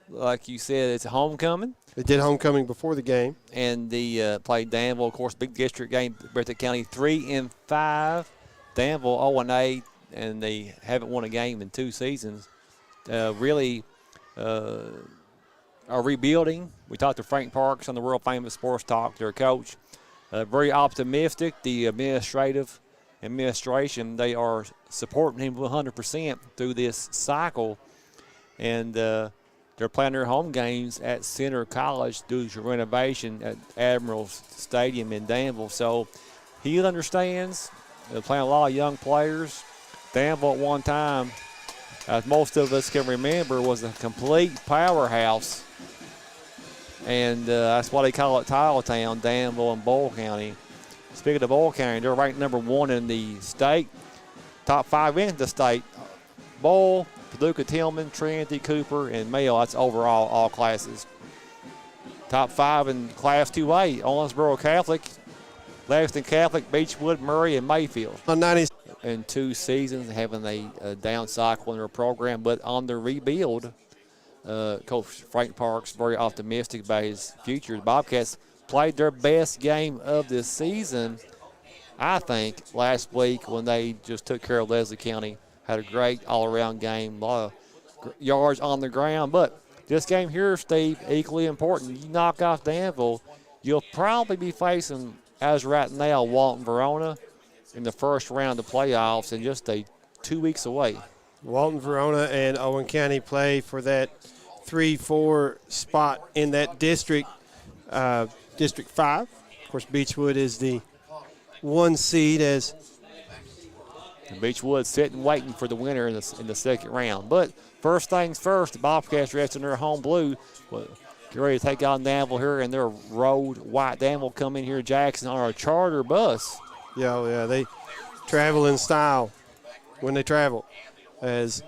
like you said, it's a homecoming. They did homecoming before the game. And the played Danville, of course, big district game. Breathitt County 3-5. Danville 0-8, and they haven't won a game in 2 seasons. Really are rebuilding. We talked to Frank Parks on the world famous Sports Talk, their coach. Very optimistic. The administration, they are supporting him 100% through this cycle. And they're playing their home games at Center College due to renovation at Admirals Stadium in Danville. So he understands. They're playing a lot of young players. Danville at one time, as most of us can remember, was a complete powerhouse. And that's why they call it Tile Town, Danville and Boyle County. Speaking of Boyle County, they're ranked number 1 in the state, top 5 in the state. Boyle, Paducah, Tillman, Trinity, Cooper, and Mayo. That's overall all classes. Top 5 in Class 2A, Owensboro Catholic, Lexington Catholic, Beechwood, Murray, and Mayfield. On 90s. In 2 seasons, having a down cycle in their program, but on the rebuild, Coach Frank Parks very optimistic about his future. The Bobcats played their best game of this season, I think, last week when they just took care of Leslie County. Had a great all-around game, a lot of yards on the ground. But this game here, Steve, equally important. You knock off Danville, you'll probably be facing, as right now, Walton Verona in the first round of the playoffs and just 2 weeks away. Walton Verona and Owen County play for that 3-4 spot in that district, District 5. Of course, Beechwood is the 1 seed as Beechwood sitting waiting for the winner in the second round. But first things first, the Bobcats dressed in their home blue. Get ready to take on Danville here in their road white. Danville come in here, Jackson, on a charter bus. Yeah, they travel in style when they travel. As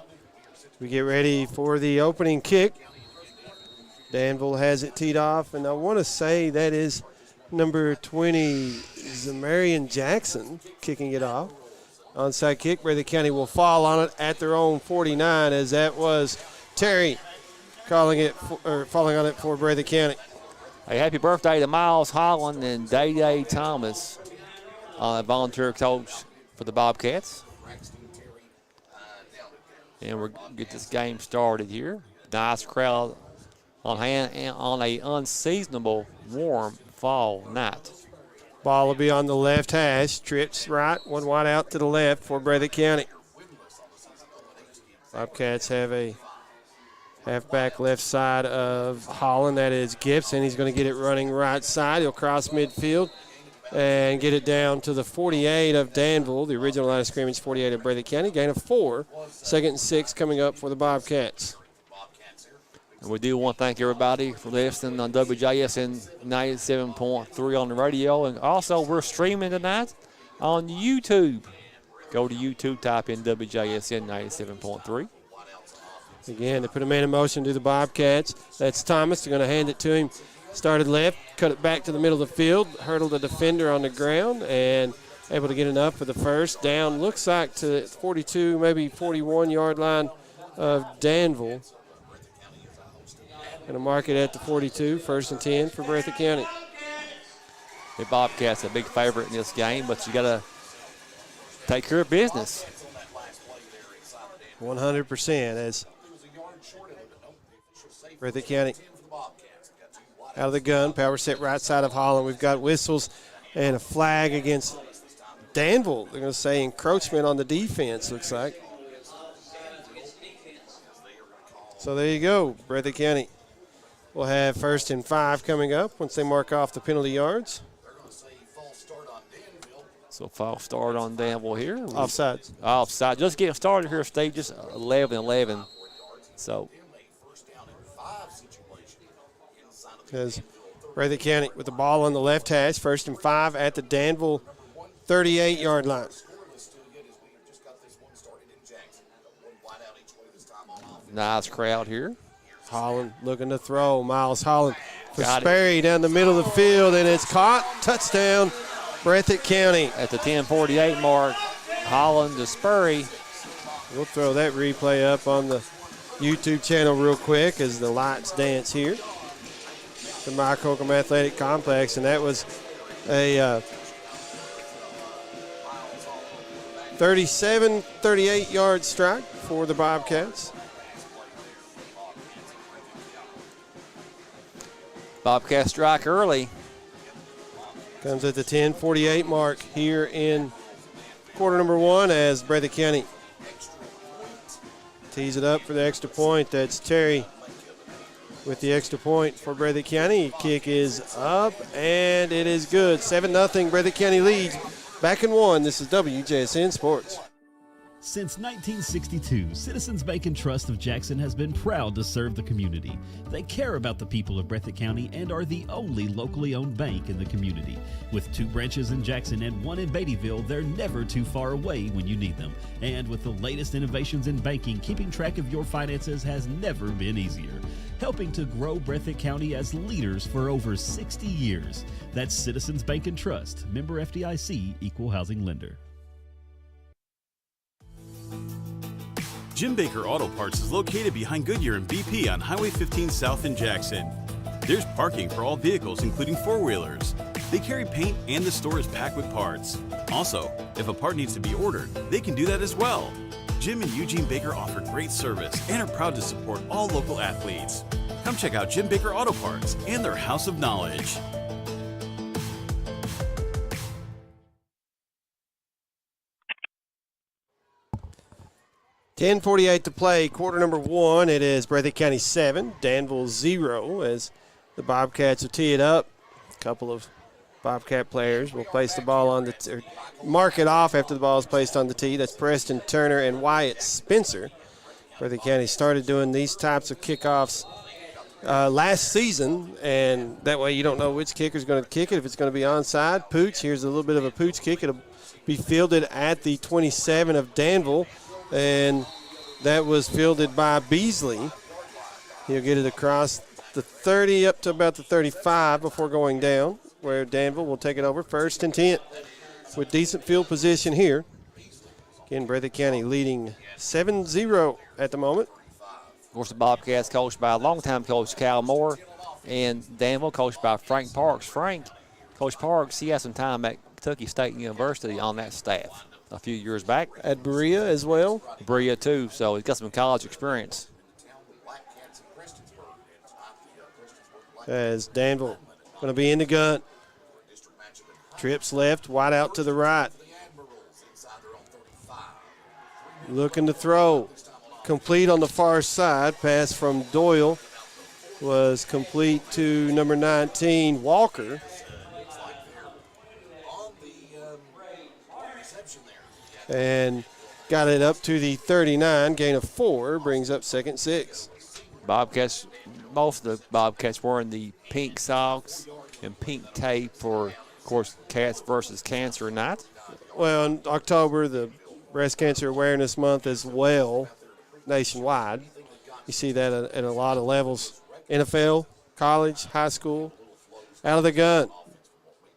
we get ready for the opening kick, Danville has it teed off, and I want to say that is number 20, Zamarian Jackson, kicking it off. Onside kick, Breathitt County will fall on it at their own 49, as that was Terry falling on it for Breathitt County. Hey, happy birthday to Miles Holland and Day Thomas, volunteer coach for the Bobcats. And we'll get this game started here. Nice crowd on hand and on a unseasonable warm fall night. Ball will be on the left hash. Trips right, one wide out to the left for Breathitt County. Bobcats have a halfback left side of Holland. That is Gibson. He's going to get it running right side. He'll cross midfield and get it down to the 48 of Danville. The original line of scrimmage, 48 of Breathitt County. Gain of 4. 2nd and 6 coming up for the Bobcats. And we do want to thank everybody for listening on WJSN 97.3 on the radio. And also, we're streaming tonight on YouTube. Go to YouTube, type in WJSN 97.3. Again, they put a man in motion to the Bobcats. That's Thomas. They're going to hand it to him. Started left, cut it back to the middle of the field, hurdled a defender on the ground, and able to get enough for the first down. Looks like to the 42, maybe 41-yard line of Danville. Going to mark it at the 42, 1st and 10 for Breathitt County. The Bobcats a big favorite in this game, but you got to take care of business. 100% as Breathitt County out of the gun. Power set right side of Holland. We've got whistles and a flag against Danville. They're going to say encroachment on the defense, looks like. So there you go. Breathitt County will have 1st and 5 coming up once they mark off the penalty yards. So false start on Danville here. Offsides. Offside. Just getting started here, Steve. Just 11-11. So as Breathitt County with the ball on the left hash, 1st and 5 at the Danville 38-yard line. Nice crowd here. Holland looking to throw. Miles Holland for Sperry down the middle of the field, and it's caught. Touchdown, Breathitt County. At the 10:48 mark, Holland to Sperry. We'll throw that replay up on the YouTube channel real quick as the lights dance here. The Mike Holcomb Athletic Complex, and that was a 38-yard strike for the Bobcats. Bobcats strike early. Comes at the 10:48 mark here in quarter number 1 as Breathitt County tees it up for the extra point. That's Terry with the extra point for Breathitt County. Kick is up, and it is good. 7-0, Breathitt County leads. Back in 1, this is WJSN Sports. Since 1962, Citizens Bank and Trust of Jackson has been proud to serve the community. They care about the people of Breathitt County and are the only locally owned bank in the community. With 2 branches in Jackson and 1 in Beattyville, they're never too far away when you need them. And with the latest innovations in banking, keeping track of your finances has never been easier. Helping to grow Breathitt County as leaders for over 60 years. That's Citizens Bank and Trust, member FDIC, equal housing lender. Jim Baker Auto Parts is located behind Goodyear and BP on Highway 15 South in Jackson. There's parking for all vehicles, including 4-wheelers. They carry paint and the store is packed with parts. Also, if a part needs to be ordered, they can do that as well. Jim and Eugene Baker offer great service and are proud to support all local athletes. Come check out Jim Baker Auto Parts and their House of Knowledge. $10:48 to play, quarter number 1. It is Breathitt County 7, Danville 0 as the Bobcats will tee it up. A couple of Bobcat players will place the ball on the mark it off after the ball is placed on the tee. That's Preston Turner and Wyatt Spencer. Breathitt County started doing these types of kickoffs last season, and that way you don't know which kicker is going to kick it, if it's going to be onside. Pooch, here's a little bit of a pooch kick. It'll be fielded at the 27 of Danville. And that was fielded by Beasley. He'll get it across the 30 up to about the 35 before going down, where Danville will take it over. 1st and 10 with decent field position here. Again, Breathitt County leading 7-0 at the moment. Of course, the Bobcats coached by a longtime coach, Cal Moore, and Danville coached by Frank Parks. Coach Parks, he had some time at Kentucky State University on that staff a few years back. At Berea as well. Berea too, so he's got some college experience. As Danville going to be in the gun. Trips left, wide out to the right. Looking to throw. Complete on the far side. Pass from Doyle was complete to number 19, Walker. And got it up to the 39, gain of 4, brings up 2nd and 6. Bobcats, most of the Bobcats wearing the pink socks and pink tape for, of course, Cats versus Cancer Night. Well, in October, the Breast Cancer Awareness Month as well, nationwide. You see that at a lot of levels. NFL, college, high school. Out of the gun.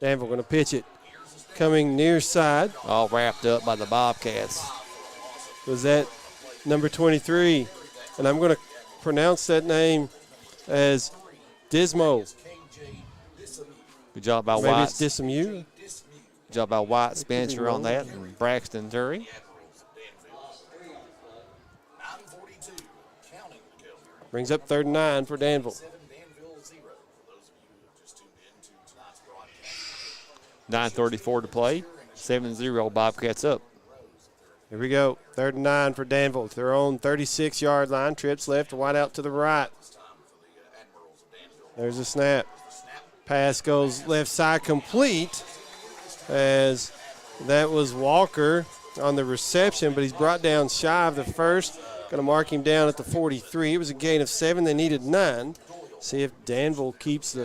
Danville going to pitch it. Coming near side. All wrapped up by the Bobcats. Was that number 23? And I'm going to pronounce that name as Dismo. Good job by Maybe White. it's Dismu. Good job by White Spencer on that, and Braxton Turry. Brings up 3rd and 9 for Danville. 9:34 to play. 7-0 Bobcats up. Here we go. 3rd and 9 for Danville. Their own 36-yard line. Trips left, wide out to the right. There's a snap. Pass goes left side complete, as that was Walker on the reception, but he's brought down shy of the first. Going to mark him down at the 43. It was a gain of 7. They needed 9. See if Danville keeps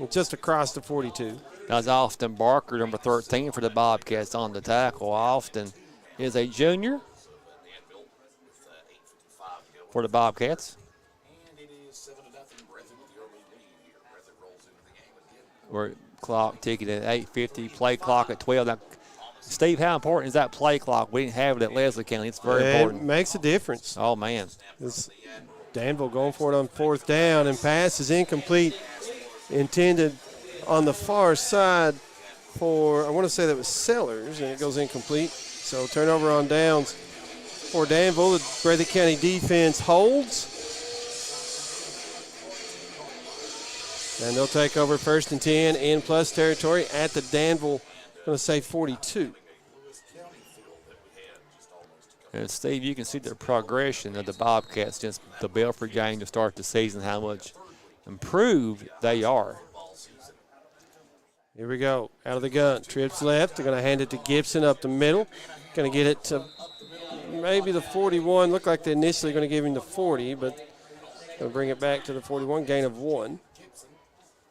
just across the 42. That's Austin Barker, number 13 for the Bobcats on the tackle. Austin is a junior for the Bobcats. We're clock ticking at 8:50, play clock at 12. Now, Steve, how important is that play clock? We didn't have it at Leslie County. It's very important. It makes a difference. Oh, man. It's Danville going for it on 4th down, and pass is incomplete. Intended on the far side for, I want to say that was Sellers, and it goes incomplete. So turnover on downs for Danville. The Breathitt County defense holds. And they'll take over 1st and 10 in plus territory at the Danville, I'm going to say 42. And Steve, you can see the progression of the Bobcats since the Belford game to start the season, how much improved they are. Here we go. Out of the gun. Trips left. They're going to hand it to Gibson up the middle. Going to get it to maybe the 41. Looked like they're initially going to give him the 40, but going to bring it back to the 41. Gain of 1.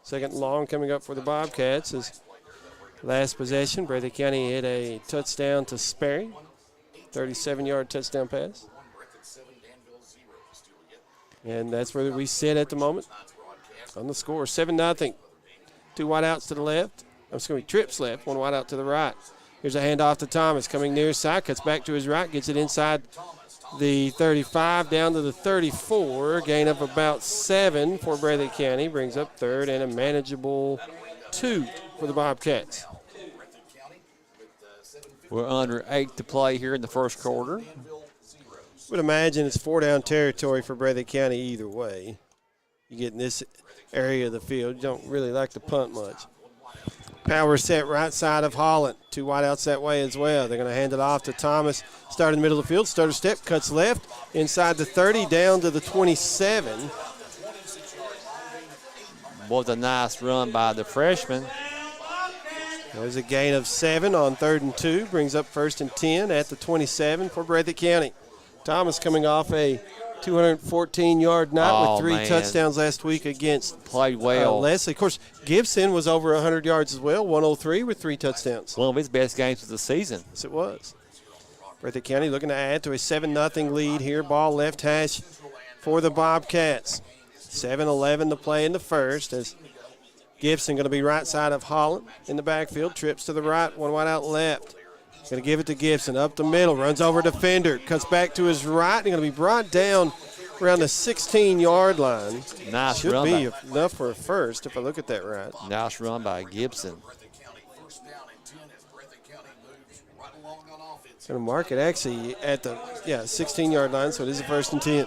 2nd long coming up for the Bobcats is last possession. Breathitt County hit a touchdown to Sperry. 37-yard touchdown pass. And that's where we sit at the moment on the score. 7-0. 2 wideouts to the left. It's going to be trips left, 1 wideout to the right. Here's a handoff to Thomas coming near side, cuts back to his right, gets it inside the 35 down to the 34. Gain of about 7 for Breathitt County. Brings up 3rd and a manageable 2 for the Bobcats. We're under 8 to play here in the first quarter. Would imagine it's 4-down territory for Breathitt County either way. You get in this area of the field, you don't really like to punt much. Power set right side of Holland. 2 wideouts that way as well. They're going to hand it off to Thomas. Start in the middle of the field. Stutter step, cuts left. Inside the 30, down to the 27. Was a nice run by the freshman. There's a gain of 7 on 3rd and 2. Brings up 1st and 10 at the 27 for Breathitt County. Thomas coming off a 214-yard night with 3 touchdowns last week against played well. Leslie. Of course, Gibson was over 100 yards as well, 103 with 3 touchdowns. One of his best games of the season. Yes, it was. Breathitt County looking to add to a 7-0 lead here. Ball left hash for the Bobcats. 7:11 to play in the first as Gibson going to be right side of Holland in the backfield. Trips to the right, 1 wide out left. Going to give it to Gibson up the middle, runs over defender, cuts back to his right. And going to be brought down around the 16-yard line. Nice Should run. Should be enough for a first if I look at that right. Nice run by Gibson. Going to mark it actually at the 16-yard line, so it is a 1st and 10.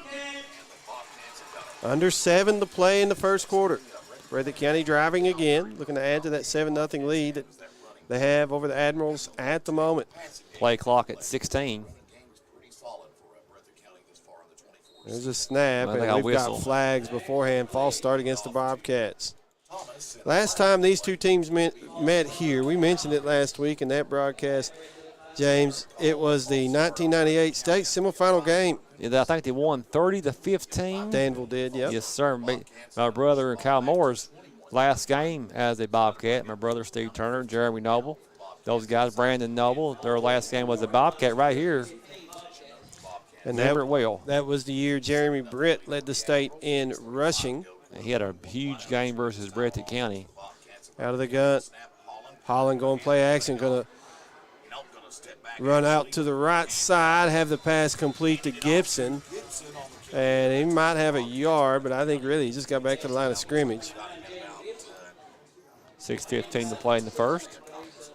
Under 7 to play in the first quarter. Breathitt County driving again, looking to add to that 7-0 lead that they have over the Admirals at the moment. Play clock at 16. There's a snap, and we've got flags beforehand. False start against the Bobcats. Last time these two teams met here, we mentioned it last week in that broadcast, James, it was the 1998 state semifinal game. Yeah, I think they won 30-15. Danville did, yep. Yes, sir. My brother and Kyle Moore's last game as a Bobcat. My brother Steve Turner, Jeremy Noble, those guys, Brandon Noble, their last game was a Bobcat right here. And that was the year Jeremy Britt led the state in rushing. And he had a huge game versus Breathitt County. Out of the gun. Holland going play action, going to run out to the right side, have the pass complete to Gibson. And he might have a yard, but I think really he just got back to the line of scrimmage. 6:15 to play in the first.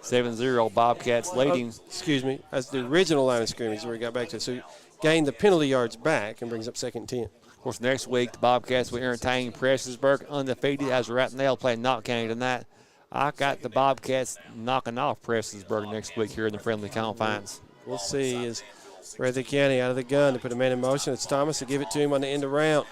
7-0 Bobcats leading. Excuse me. That's the original line of scrimmage where he got back to. So he gained the penalty yards back and brings up 2nd and 10. Of course, next week the Bobcats will entertain Prestonsburg undefeated as right now playing Knott County tonight. I got the Bobcats knocking off Prestonsburg next week here in the friendly confines. We'll see as Breathitt County out of the gun to put a man in motion. It's Thomas to give it to him on the end around.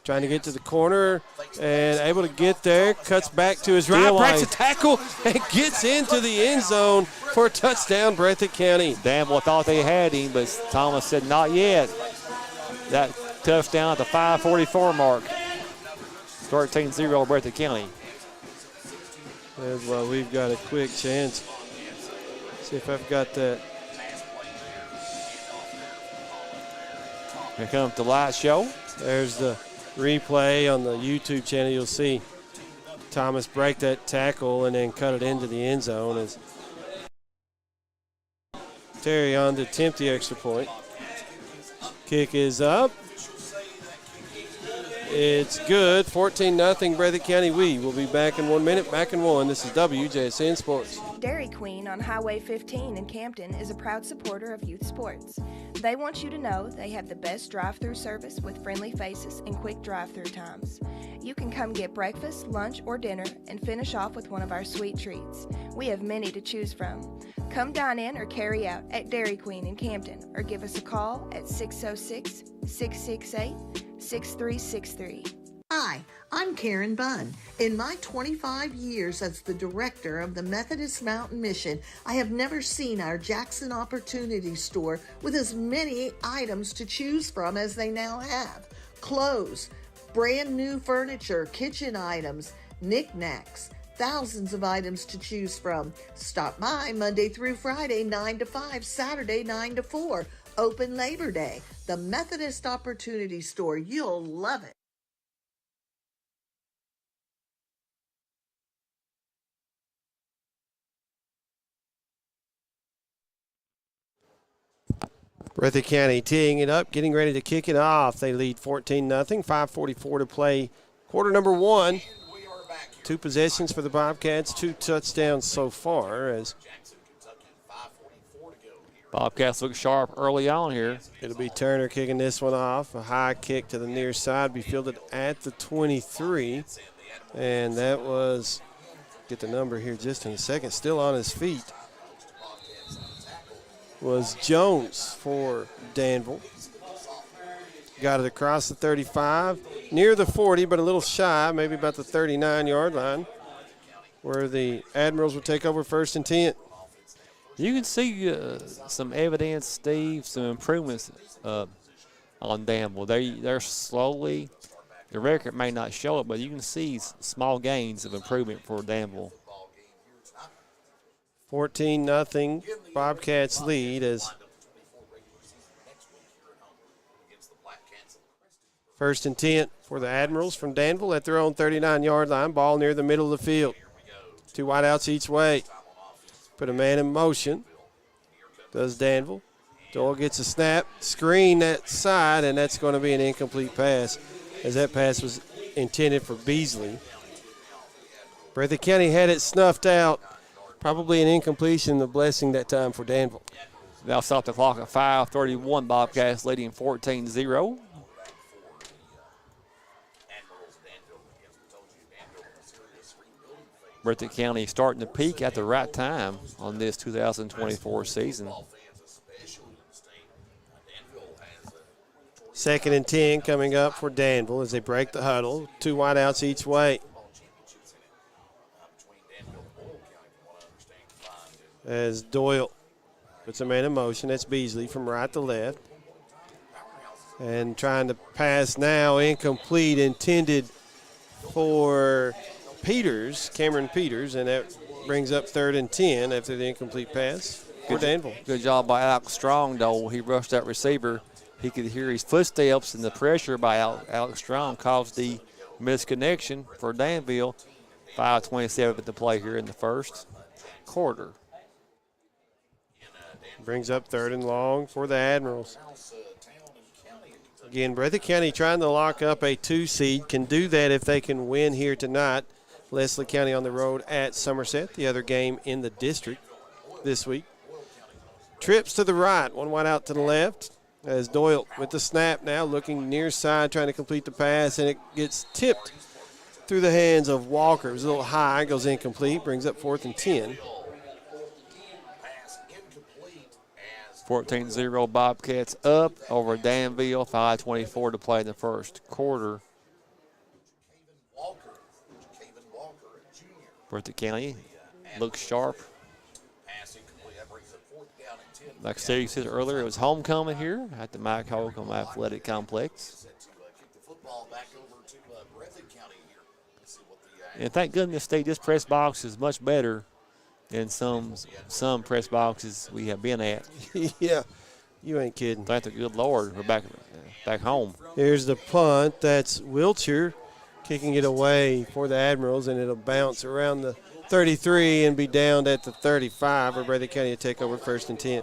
Trying to get to the corner and able to get there. Cuts back to his right, breaks a tackle, and gets into the end zone for a touchdown, Breathitt County. Danville thought they had him, but Thomas said not yet. That touchdown at the 5:44 mark. 13-0 Breathitt County. As well, we've got a quick chance. See if I've got that. Here comes the light show. There's the replay on the YouTube channel. You'll see Thomas break that tackle and then cut it into the end zone as Terry on to attempt the extra point. Kick is up. It's good. 14-0 Breathitt County. We will be back in 1 minute. Back in one. This is WJSN Sports. Dairy Queen on Highway 15 in Campton is a proud supporter of youth sports. They want you to know they have the best drive-through service with friendly faces and quick drive-through times. You can come get breakfast, lunch, or dinner and finish off with one of our sweet treats. We have many to choose from. Come dine in or carry out at Dairy Queen in Campton or give us a call at 606-668-6363. Hi, I'm Karen Bunn. In my 25 years as the director of the Methodist Mountain Mission, I have never seen our Jackson Opportunity Store with as many items to choose from as they now have. Clothes, brand new furniture, kitchen items, knickknacks, thousands of items to choose from. Stop by Monday through Friday, 9 to 5, Saturday, 9 to 4. Open Labor Day. The Methodist Opportunity Store. You'll love it. Breathitt County teeing it up, getting ready to kick it off. They lead 14-0, 5:44 to play. Quarter number one. 2 possessions for the Bobcats, 2 touchdowns so far. As Bobcats look sharp early on here. It'll be Turner kicking this one off. A high kick to the near side, be fielded at the 23. And that was, get the number here just in a second, still on his feet, was Jones for Danville. Got it across the 35, near the 40, but a little shy, maybe about the 39-yard line, where the Admirals will take over 1st and 10. You can see some evidence, Steve, some improvements on Danville. They're slowly, the record may not show it, but you can see small gains of improvement for Danville. 14-0 Bobcats lead as 1st and 10 for the Admirals from Danville at their own 39-yard line. Ball near the middle of the field. 2 wideouts each way. Put a man in motion. Does Danville. Doyle gets a snap, screen that side, and that's going to be an incomplete pass, as that pass was intended for Beasley. Breathitt County had it snuffed out. Probably an incompletion, the blessing that time for Danville. Now stop the clock at 5:31. Bobcats leading 14-0. Breathitt County starting to peak at the right time on this 2024 season. 2nd and 10 coming up for Danville as they break the huddle. 2 wideouts each way. As Doyle puts a man in motion, that's Beasley from right to left. And trying to pass now, incomplete, intended for Peters, Cameron Peters, and that brings up 3rd and 10 after the incomplete pass for Danville. Good job by Alex Strong, though. He rushed that receiver. He could hear his footsteps, and the pressure by Alex Strong caused the misconnection for Danville. 5:27 to play here in the first quarter. Brings up 3rd and long for the Admirals. Again, Breathitt County trying to lock up a 2 seed. Can do that if they can win here tonight. Leslie County on the road at Somerset, the other game in the district this week. Trips to the right, 1 wide out to the left. As Doyle with the snap now, looking near side, trying to complete the pass, and it gets tipped through the hands of Walker. It was a little high, goes incomplete, brings up 4th and 10. 14-0 Bobcats up over Danville. 5:24 to play in the first quarter. Breathitt County looks sharp. Like Steve said earlier, it was homecoming here at the Mike Holcomb Athletic Complex. And thank goodness, Steve, this press box is much better than some press boxes we have been at. Yeah, you ain't kidding. Thank the good Lord, we're back home. Here's the punt. That's Wiltshire kicking it away for the Admirals, and it'll bounce around the 33 and be down at the 35, where Breathitt County will take over 1st and 10.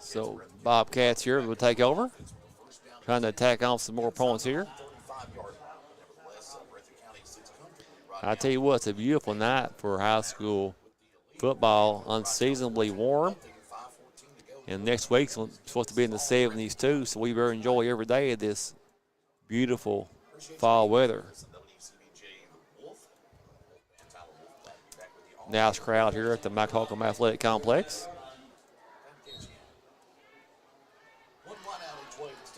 So Bobcats here will take over. Trying to attack off some more points here. I tell you what, it's a beautiful night for high school football. Unseasonably warm. And next week's supposed to be in the 70s too, so we better enjoy every day of this beautiful fall weather. Nice crowd here at the Mike Holcomb Athletic Complex.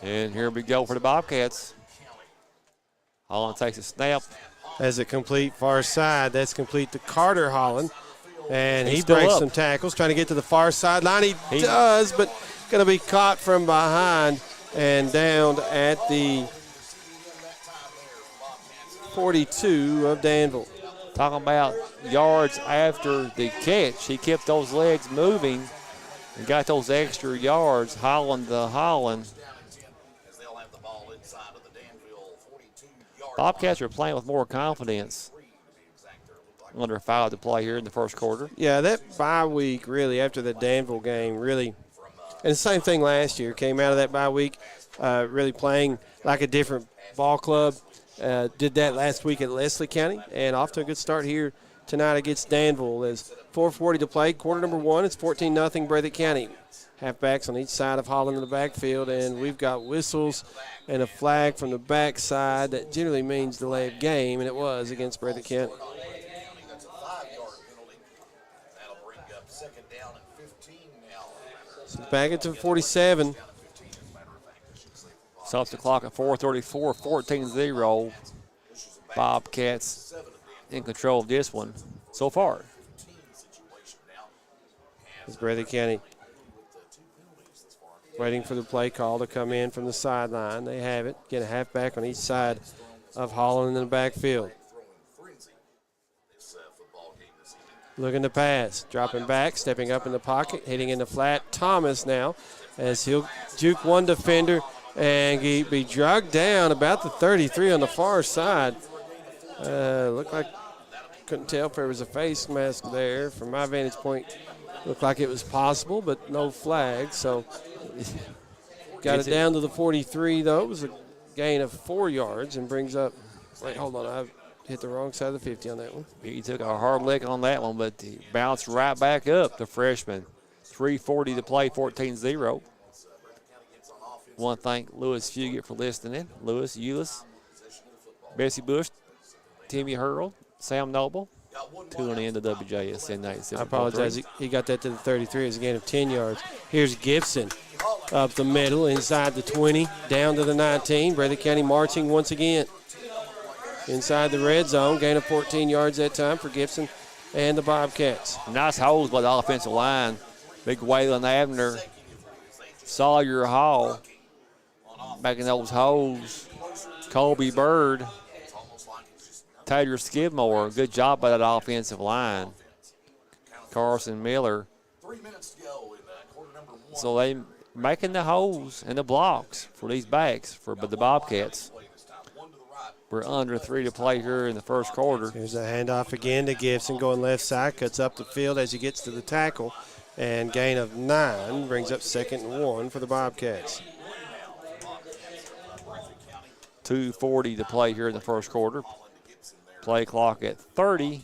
And here we go for the Bobcats. Holland takes a snap. As it complete far side, that's complete to Carter Holland. And he still breaks up. some tackles, trying to get to the far sideline. He does, but going to be caught from behind and down at the 42 of Danville. Talking about yards after the catch. He kept those legs moving and got those extra yards. Holland to Holland. Bobcats are playing with more confidence. Under 5 to play here in the first quarter. Yeah, that bye week really after the Danville game really, and the same thing last year, came out of that bye week really playing like a different ball club. Did that last week at Leslie County and off to a good start here tonight against Danville. There's 4:40 to play, quarter number 1. It's 14-0 Breathitt County. Halfbacks on each side of Holland in the backfield, and we've got whistles and a flag from the backside that generally means delay of game, and it was against Breathitt County. Back into 47. Stops the clock at 4:34, 14-0. Bobcats in control of this one so far. It's Breathitt County waiting for the play call to come in from the sideline. They have it. Get a halfback on each side of Holland in the backfield. Looking to pass, dropping back, stepping up in the pocket, hitting in the flat. Thomas now as he'll juke one defender and be dragged down about the 33 on the far side. Looked like, couldn't tell if there was a face mask there. From my vantage point, looked like it was possible, but no flag. So got it down to the 43, though. It was a gain of 4 yards and brings up, wait, hold on, I've hit the wrong side of the 50 on that one. He took a hard lick on that one, but he bounced right back up, the freshman. 3:40 to play, 14-0. Want to thank Lewis Fugit for listening. Lewis, Euless, Bessie Bush, Timmy Hurl, Sam Noble, tuning in to WJSN 97. I apologize. He got that to the 33 as a gain of 10 yards. Here's Gibson up the middle, inside the 20, down to the 19. Breathitt County marching once again. Inside the red zone, gain of 14 yards that time for Gibson and the Bobcats. Nice holes by the offensive line. Big Waylon Abner, Sawyer Hall, making those holes. Colby Bird, Taylor Skidmore. Good job by that offensive line. Carson Miller. So they making the holes and the blocks for these backs for the Bobcats. We're under 3 to play here in the first quarter. Here's a handoff again to Gibson, going left side, cuts up the field as he gets to the tackle, and gain of 9 brings up 2nd and 1 for the Bobcats. 2:40 to play here in the first quarter. Play clock at 30.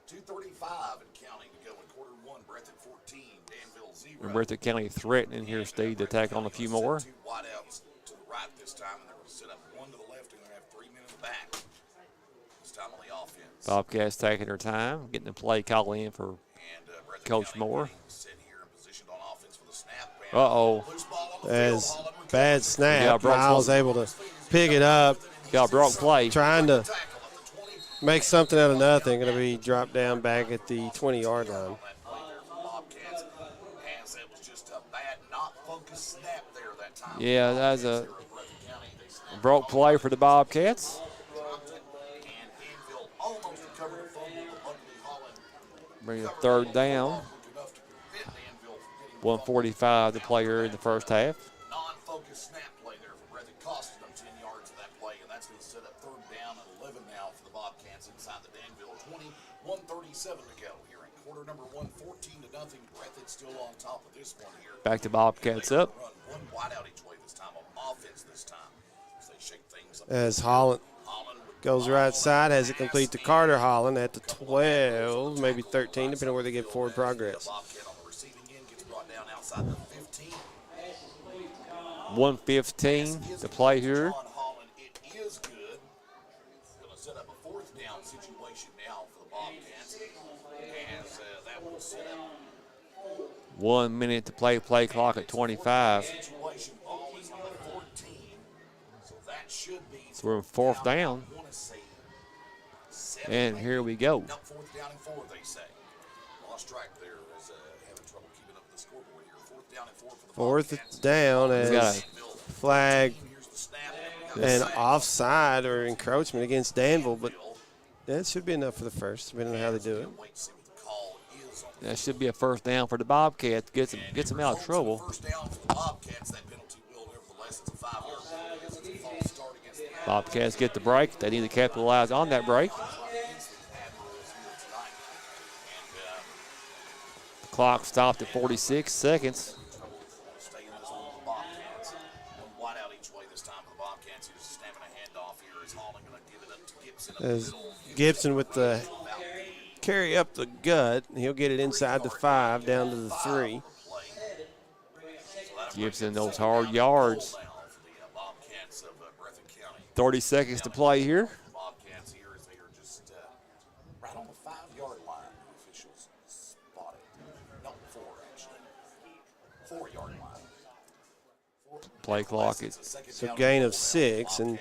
2:35 and counting to go in quarter 1. Breathitt 14, Danville 0. And Breathitt County threatening here, Steve, to tack on a few more. 2 wideouts to the right this time, and they're going to set up 1 to the left, and they're going to have 3 men in the back. This time on the offense. Bobcats taking their time, getting the play call in for Coach Moore. Uh-oh. As bad snap, Yeah, Miles able to pick it up. Got broke play. Trying to make something out of nothing. Going to be dropped down back at the 20-yard line. Yeah, that's a broke play for the Bobcats. Bring a 3rd down. 1:45 to play here in the first half. Non-focused snap play there for Breathitt, costed them 10 yards of that play, and that's going to set up 3rd down and 11 now for the Bobcats inside the Danville 20. 1:37 to go here in Quarter number 1, 14-0. Breathitt still on top of this one here. Back to Bobcats up. Run one wide out each way this time, on offense this time. As they shake things up. As Holland goes right side, has it complete to Carter Holland at the 12, maybe 13, depending on where they get forward progress. Bobcat on the receiving end gets brought down outside the 15. 1:15 to play here. John Holland, it is good. Going to set up a 4th down situation now for the Bobcats. As that will set up 1 minute to play. Play clock at 25. situation. Ball is on the 14. So that should be. So we're in 4th down. I want to say And here we go. Nope, 4th down and 4, they say. Lost track there as having trouble keeping up with the scoreboard here. 4th down and 4 for the 4th down as flag Here's the snap. and offside or encroachment against Danville, but that should be enough for the first, depending on how they do it. Wait to see what the call is on That should be a 1st down for the Bobcats. Gets them out of trouble. First down for the Bobcats. That penalty will, nevertheless, it's a 5-yard penalty as it's a false start against the Bobcats get the break. They need to capitalize on that break. The clock stopped at 46 seconds. Stay in this one with the Bobcats. One wide out each way this time for the Bobcats. Here's a snapping a handoff here. Is Holland going to give it up to Gibson? As Gibson with the carry up the gut, he'll get it inside the 5, down to the 3. Gibson those hard yards. 30 seconds to play here. Bobcats here as they are just right on the 5-yard line. The officials spotted. No, 4 actually. 4-yard line. Play clock is So gain of 6, and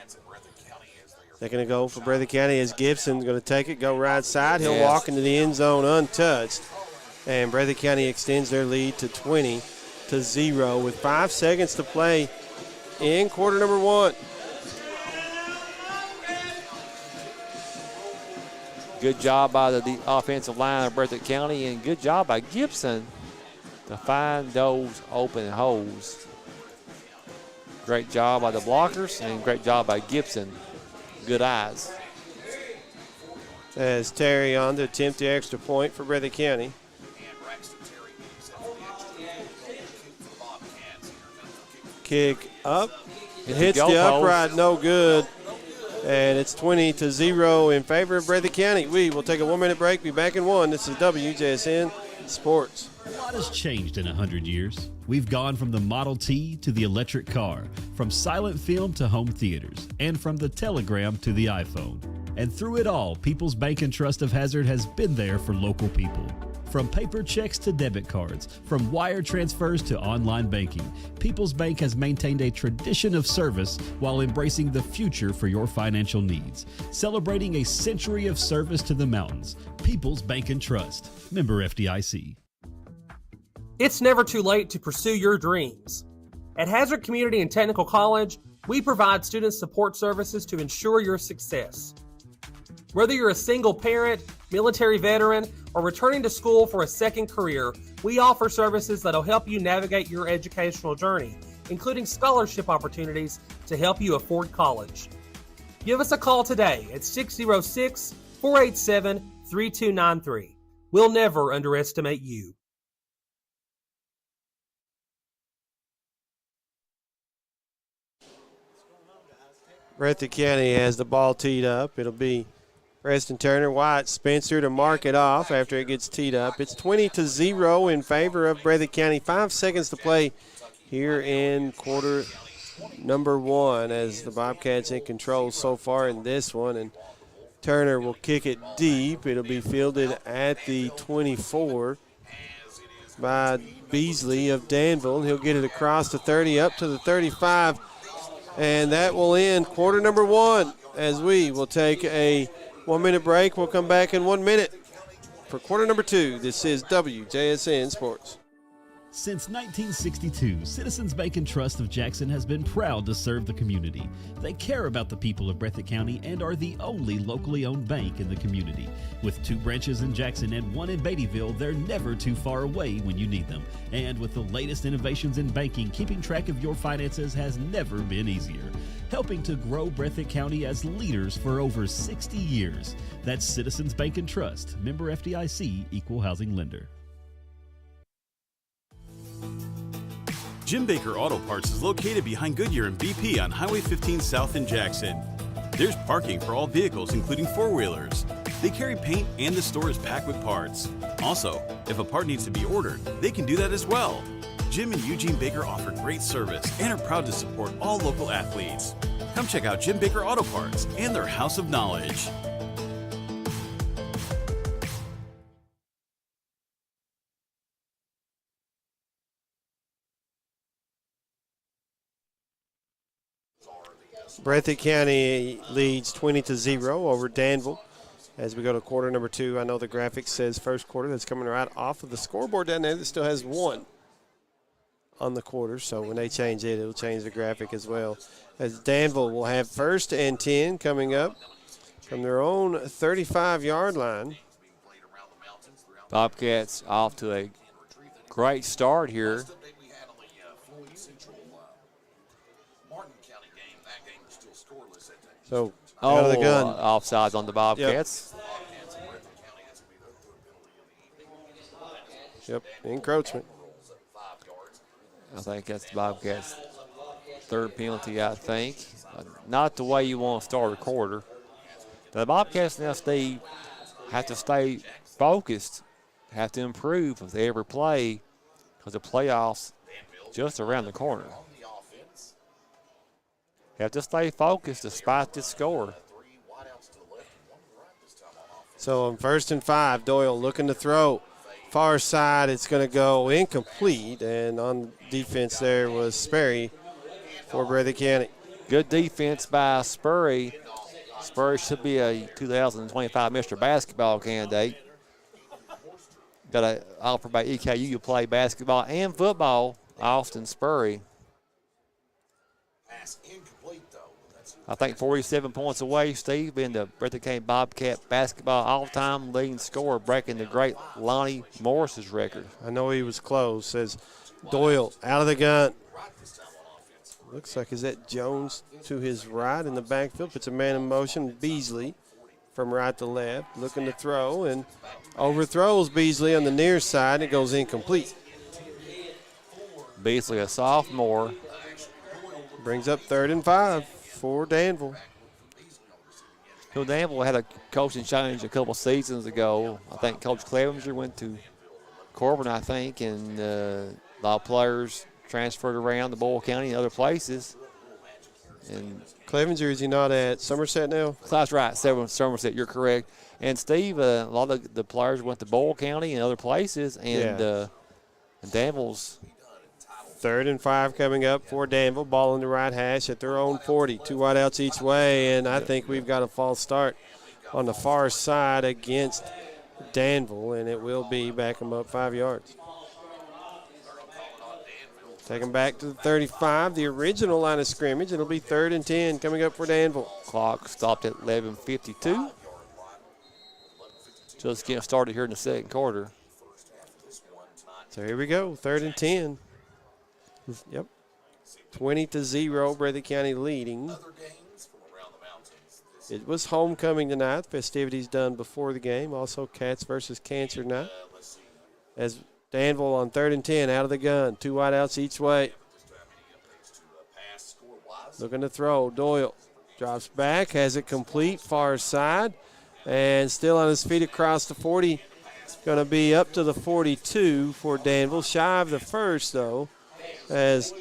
they're going to go for Breathitt County as Gibson's going to take it, go right side. He'll walk into the end zone untouched, and Breathitt County extends their lead to 20-0 with 5 seconds to play in quarter number 1. good job by the offensive line of Breathitt County, and good job by Gibson to find those open holes. Great job by the blockers and great job by Gibson. Good eyes. As Terry on to attempt the extra point for Breathitt County. Kick up. It hits the upright, no good. And it's 20-0 in favor of Breathitt County. We will take a 1-minute break, be back in 1. This is WJSN Sports. A lot has changed in 100 years. We've gone from the Model T to the electric car, from silent film to home theaters, and from the telegram to the iPhone. And through it all, People's Bank and Trust of Hazard has been there for local people. From paper checks to debit cards, from wire transfers to online banking, People's Bank has maintained a tradition of service while embracing the future for your financial needs. Celebrating a century of service to the mountains. People's Bank and Trust. Member FDIC. It's never too late to pursue your dreams. At Hazard Community and Technical College, we provide student support services to ensure your success. Whether you're a single parent, military veteran, or returning to school for a second career, we offer services that'll help you navigate your educational journey, including scholarship opportunities to help you afford college. Give us a call today at 606-487-3293. We'll never underestimate you. Breathitt County has the ball teed up. It'll be Preston Turner, White, Spencer to mark it off after it gets teed up. It's 20-0 in favor of Breathitt County. 5 seconds to play here in quarter number 1 as the Bobcats in control so far in this one. And Turner will kick it deep. It'll be fielded at the 24 by Beasley of Danville. He'll get it across the 30 up to the 35. And that will end quarter number 1 as we will take a 1-minute break. We'll come back in 1 minute for quarter number 2. This is WJSN Sports. Since 1962, Citizens Bank and Trust of Jackson has been proud to serve the community. They care about the people of Breathitt County and are the only locally owned bank in the community. With 2 branches in Jackson and 1 in Beattyville, they're never too far away when you need them. And with the latest innovations in banking, keeping track of your finances has never been easier. Helping to grow Breathitt County as leaders for over 60 years. That's Citizens Bank and Trust, member FDIC, equal housing lender. Jim Baker Auto Parts is located behind Goodyear and BP on Highway 15 South in Jackson. There's parking for all vehicles, including 4-wheelers. They carry paint and the store is packed with parts. Also, if a part needs to be ordered, they can do that as well. Jim and Eugene Baker offer great service and are proud to support all local athletes. Come check out Jim Baker Auto Parts and their House of Knowledge. Breathitt County leads 20-0 over Danville. As we go to quarter number 2, I know the graphic says first quarter. That's coming right off of the scoreboard down there that still has 1 on the quarter. So when they change it, it'll change the graphic as well. As Danville will have 1st and 10 coming up from their own 35-yard line. Bobcats off to a great start here. So out of the gun. Offsides on the Bobcats. Yep, encroachment. I think that's the Bobcats' 3rd penalty, I think. Not the way you want to start a quarter. The Bobcats now, Steve, have to stay focused, have to improve with every play because the playoffs just around the corner. Have to stay focused despite this score. So on 1st and 5, Doyle looking to throw. Far side, it's going to go incomplete. And on defense there was Sperry for Breathitt County. Good defense by Spurry. Spurry should be a 2025 Mr. Basketball candidate. Got an offer by EKU to play basketball and football, Austin Spurry. I think 47 points away, Steve, being the Breathitt County Bobcat basketball all-time leading scorer, breaking the great Lonnie Morris's record. I know he was close. Says Doyle out of the gun. Looks like, is that Jones to his right in the backfield? Puts a man in motion. Beasley from right to left, looking to throw, and overthrows Beasley on the near side. It goes incomplete. Beasley, a sophomore. Brings up 3rd and 5 for Danville. So Danville had a coaching change a couple seasons ago. I think Coach Clevenger went to Corbin, I think, and a lot of players transferred around to Boyle County and other places. And Clevenger, is he not at Somerset now? That's right, Somerset, you're correct. And Steve, a lot of the players went to Boyle County and other places, and Danville's 3rd and 5 coming up for Danville. Ball in the right hash at their own 40. 2 wideouts each way, and I think we've got a false start on the far side against Danville, and it will be back them up 5 yards. Take them back to the 35, the original line of scrimmage. It'll be 3rd and 10 coming up for Danville. Clock stopped at 11:52. Just getting started here in the 2nd quarter. So here we go, 3rd and 10. Yep. 20-0, Breathitt County leading. It was homecoming tonight. Festivities done before the game. Also Cats versus Cancer night. As Danville on 3rd and 10, out of the gun. 2 wideouts each way. Looking to throw. Doyle drops back, has it complete, far side. And still on his feet across the 40. Going to be up to the 42 for Danville. Shy of the 1st, though, as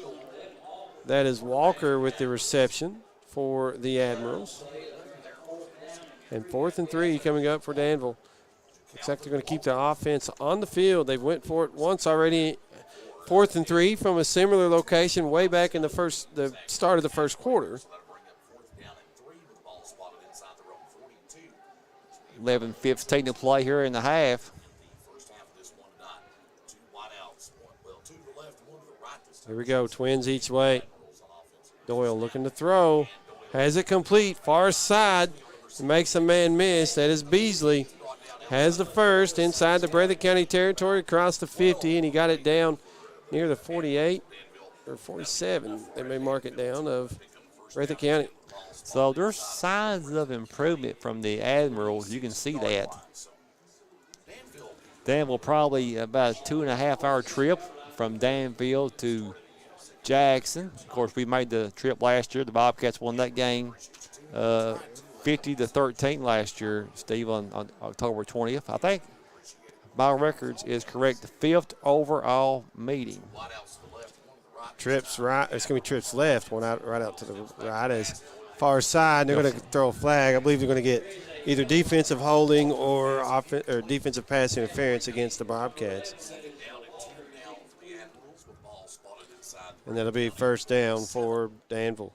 that is Walker with the reception for the Admirals. And 4th and 3 coming up for Danville. Looks like they're going to keep the offense on the field. They've went for it once already. 4th and 3 from a similar location way back in the start of the first quarter. 11:15 to play here in the half. Here we go, twins each way. Doyle looking to throw. Has it complete, far side. Makes a man miss. That is Beasley. Has the first inside the Breathitt County territory across the 50, and he got it down near the 48 or 47. They may mark it down of Breathitt County. So there's signs of improvement from the Admirals. You can see that. Danville probably about a 2.5-hour trip from Danville to Jackson. Of course, we made the trip last year. The Bobcats won that game 50-13 last year, Steve, on October 20th. I think my records is correct. The 5th overall meeting. Trips right. It's going to be trips left. One out, right out to the right as far side. They're going to throw a flag. I believe they're going to get either defensive holding or defensive pass interference against the Bobcats. And that'll be first down for Danville.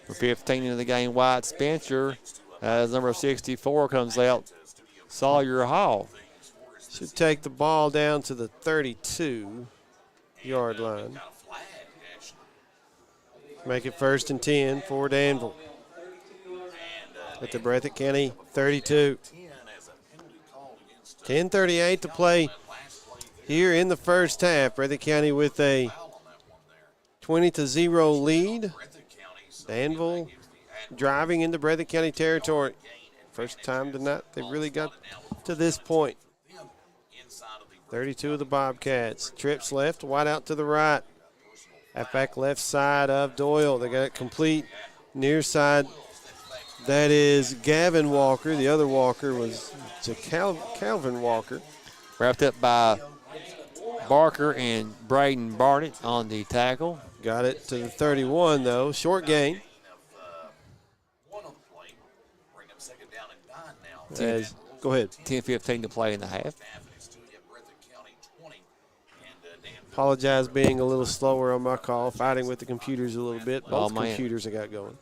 For 15 into the game, White Spencer, as number 64 comes out, Sawyer Hall. Should take the ball down to the 32-yard line. Make it 1st and 10 for Danville. At the Breathitt County 32. 10:38 to play here in the first half. Breathitt County with a 20-0 lead. Danville driving into Breathitt County territory. First time tonight they really got to this point. 32 of the Bobcats. Trips left, wide out to the right. Halfback left side of Doyle. They got it complete. Near side, that is Gavin Walker. The other Walker was Calvin Walker. Wrapped up by Barker and Braden Barnett on the tackle. Got it to the 31, though. Short gain. Go ahead. 10-15 to play in the half. Apologize being a little slower on my call, fighting with the computers a little bit. Both computers I got going.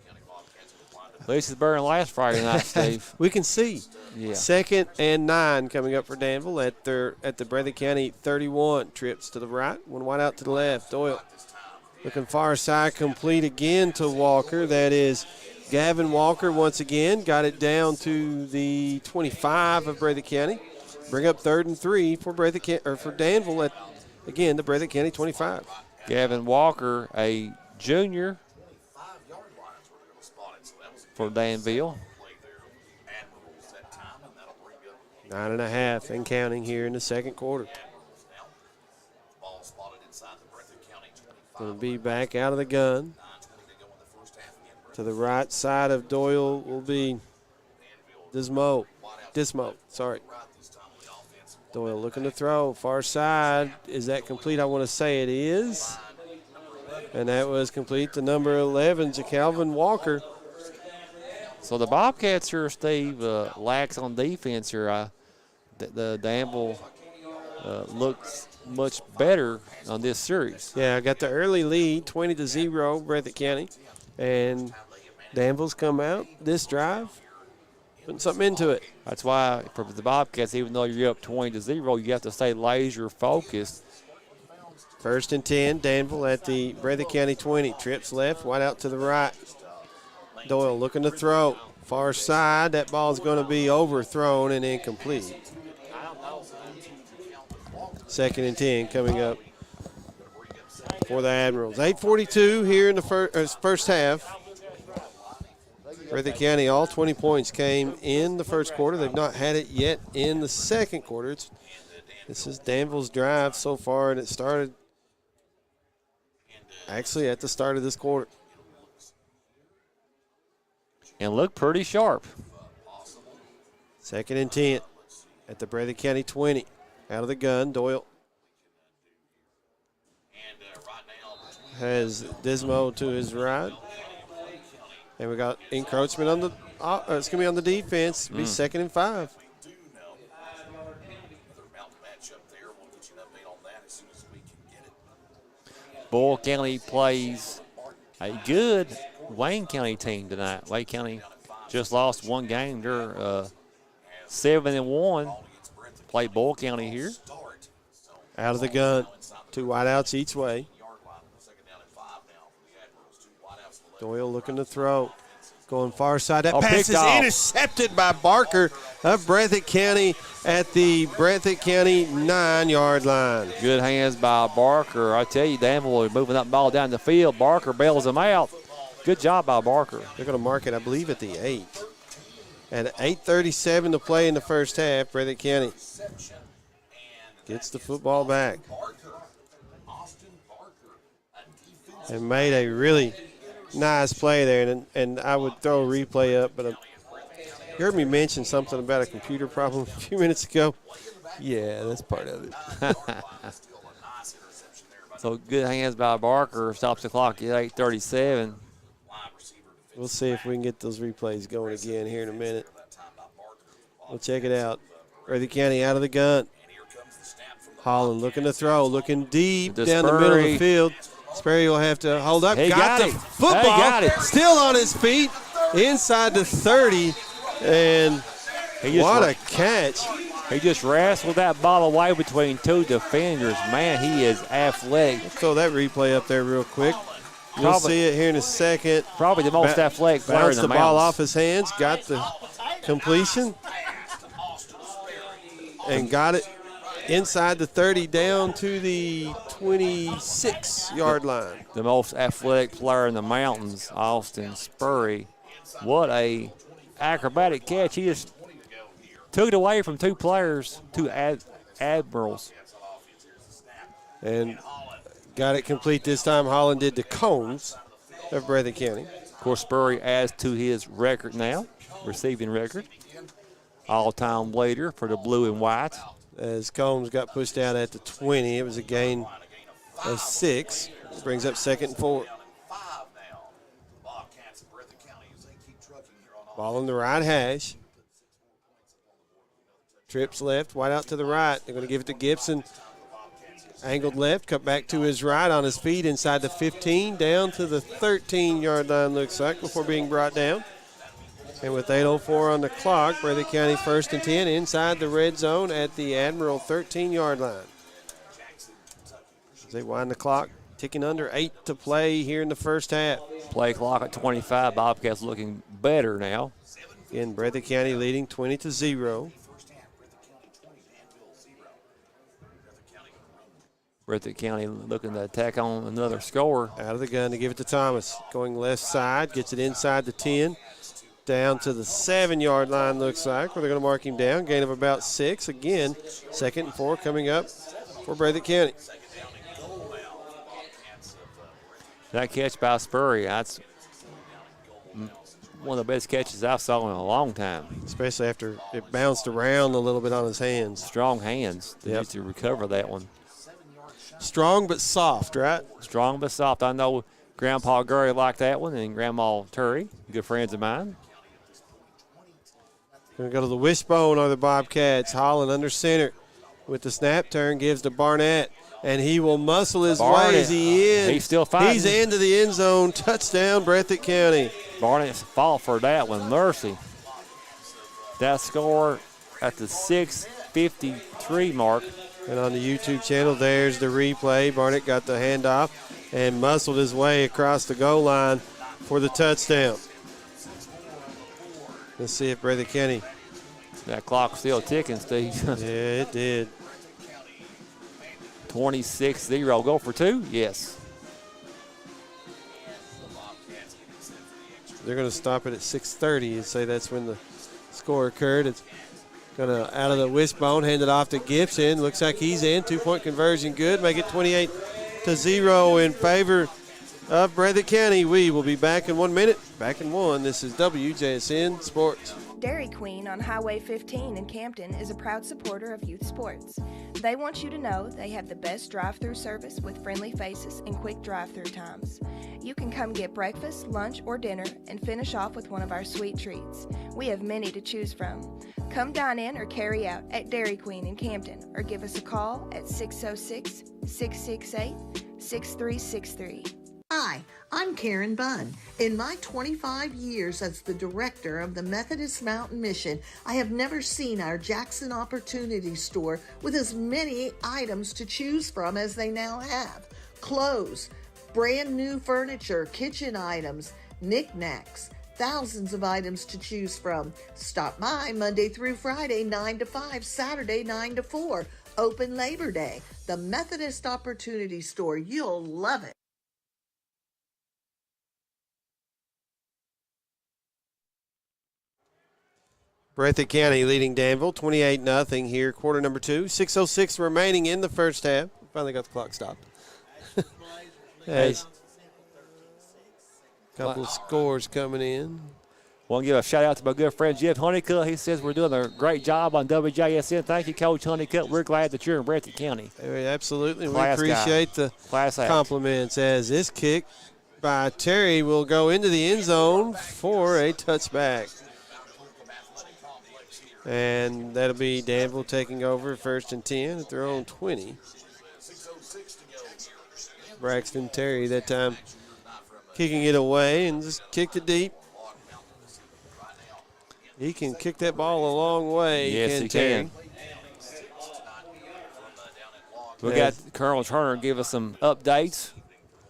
At least it's better than last Friday night, Steve. We can see. Yeah. 2nd and 9 coming up for Danville at the Breathitt County 31. Trips to the right, one wide out to the left. Doyle looking far side, complete again to Walker. That is Gavin Walker once again. Got it down to the 25 of Breathitt County. Bring up 3rd and 3 for for Danville at, again, the Breathitt County 25. Gavin Walker, a junior for Danville. 9.5 and counting here in the second quarter. Going to be back out of the gun. To the right side of Doyle will be Dismo. Sorry. Doyle looking to throw. Far side. Is that complete? I want to say it is. And that was complete to number 11, Calvin Walker. So the Bobcats here, Steve, lacks on defense here. The Danville looks much better on this series. Yeah, I got the early lead, 20-0, Breathitt County. And Danville's come out this drive, putting something into it. That's why for the Bobcats, even though you're up 20-0, you have to stay laser focused. 1st and 10, Danville at the Breathitt County 20. Trips left, wide out to the right. Doyle looking to throw. Far side, that ball's going to be overthrown and incomplete. 2nd and 10 coming up for the Admirals. 8:42 here in the first half. Breathitt County, all 20 points came in the first quarter. They've not had it yet in the second quarter. This is Danville's drive so far, and it started actually at the start of this quarter. And look pretty sharp. 2nd and 10 at the Breathitt County 20. Out of the gun, Doyle has Dismo to his right. And we got encroachment on the it's going to be on the defense. It'll be 2nd and 5. Boyle County plays a good Wayne County team tonight. Wayne County just lost one game. They're 7-1. play Bull County here. Out of the gun. 2 wideouts each way. Doyle looking to throw. Going far side. That pass is intercepted by Barker of Breathitt County at the Breathitt County 9-yard line. Good hands by Barker. I tell you, Danville moving that ball down the field. Barker bails him out. Good job by Barker. They're going to mark it, I believe, at the 8. At 8:37 to play in the first half, Breathitt County gets the football back. And made a really nice play there, and I would throw a replay up, but you heard me mention something about a computer problem a few minutes ago. Yeah, that's part of it. So good hands by Barker. Stops the clock at 8:37. We'll see if we can get those replays going again here in a minute. We'll check it out. Breathitt County out of the gun. Holland looking to throw, looking deep down the middle of the field. Sperry will have to hold up. He got the it. football. He got it. Still on his feet inside the 30. And what a catch. He just wrestled that ball away between 2 defenders. Man, he is athletic. Let's throw that replay up there real quick. You'll see it here in a second. Probably the most athletic player in Bounced the the ball mountains. off his hands, got the completion, and got it inside the 30 down to the 26-yard line. The most athletic player in the mountains, Austin Spurry. What a acrobatic catch. He just took it away from 2 players, 2 Admirals. And got it complete this time. Holland did to Combs of Breathitt County. Of course, Spurry adds to his record now, receiving record. All-time leader for the blue and white. As Combs got pushed out at the 20, it was a gain of 6. Brings up 2nd and 4. Ball on the right hash. Trips left, wide out to the right. They're going to give it to Gibson. Angled left, cut back to his right on his feet inside the 15, down to the 13-yard line, looks like, before being brought down. And with 8:04 on the clock, Breathitt County 1st and 10 inside the red zone at the Admiral 13-yard line. As they wind the clock, ticking under 8 to play here in the first half. Play clock at 25. Bobcats looking better now. Again, Breathitt County leading 20-0. Breathitt County looking to attack on another score. Out of the gun to give it to Thomas. Going left side, gets it inside the 10. Down to the 7-yard line, looks like, where they're going to mark him down. Gain of about 6. Again, 2nd and 4 coming up for Breathitt County. That catch by Spurry, that's one of the best catches I've saw in a long time. Especially after it bounced around a little bit on his hands. Strong hands to recover that one. Strong but soft, right? Strong but soft. I know Grandpa Gurry liked that one, and Grandma Turry, good friends of mine. Going to go to the wishbone of the Bobcats. Holland under center with the snap turn, gives to Barnett, and he will muscle his way as He's still fighting. He's into the end zone. Touchdown, Breathitt County. Barnett's fault for that one. Mercy. That score at the 6:53 mark. And on the YouTube channel, there's the replay. Barnett got the handoff and muscled his way across the goal line for the touchdown. Let's see if Breathitt County. That clock's still ticking, Steve. Yeah, it did. 26-0. Go for 2? Yes. They're going to stop it at 6:30 and say that's when the score occurred. It's going to, out of the wishbone, hand it off to Gibson. Looks like he's in. 2-point conversion good. Make it 28-0 in favor of Breathitt County. We will be back in 1 minute. Back in 1. This is WJSN Sports. Dairy Queen on Highway 15 in Campton is a proud supporter of youth sports. They want you to know they have the best drive-through service with friendly faces and quick drive-through times. You can come get breakfast, lunch, or dinner and finish off with one of our sweet treats. We have many to choose from. Come dine in or carry out at Dairy Queen in Campton or give us a call at 606-668-6363. Hi, I'm Karen Bunn. In my 25 years as the director of the Methodist Mountain Mission, I have never seen our Jackson Opportunity Store with as many items to choose from as they now have. Clothes, brand new furniture, kitchen items, knickknacks, thousands of items to choose from. Stop by Monday through Friday, 9 to 5, Saturday, 9 to 4. Open Labor Day. The Methodist Opportunity Store. You'll love it. Breathitt County leading Danville 28-0 here, quarter number 2. 6:06 remaining in the first half. Finally got the clock stopped. As a couple of scores coming in. Want to give a shout out to my good friend Jeff Honeycutt. He says we're doing a great job on WJSN. Thank you, Coach Honeycutt. We're glad that you're in Breathitt County. Absolutely. Class we appreciate guy. the compliments as this kick by Terry will go into the end zone for a touchback. And that'll be Danville taking over 1st and 10 at their own 20. Braxton Terry that time kicking it away and just kicked it deep. He can kick that ball a long way. Yes, he Terry. can. We got Colonel Turner give us some updates.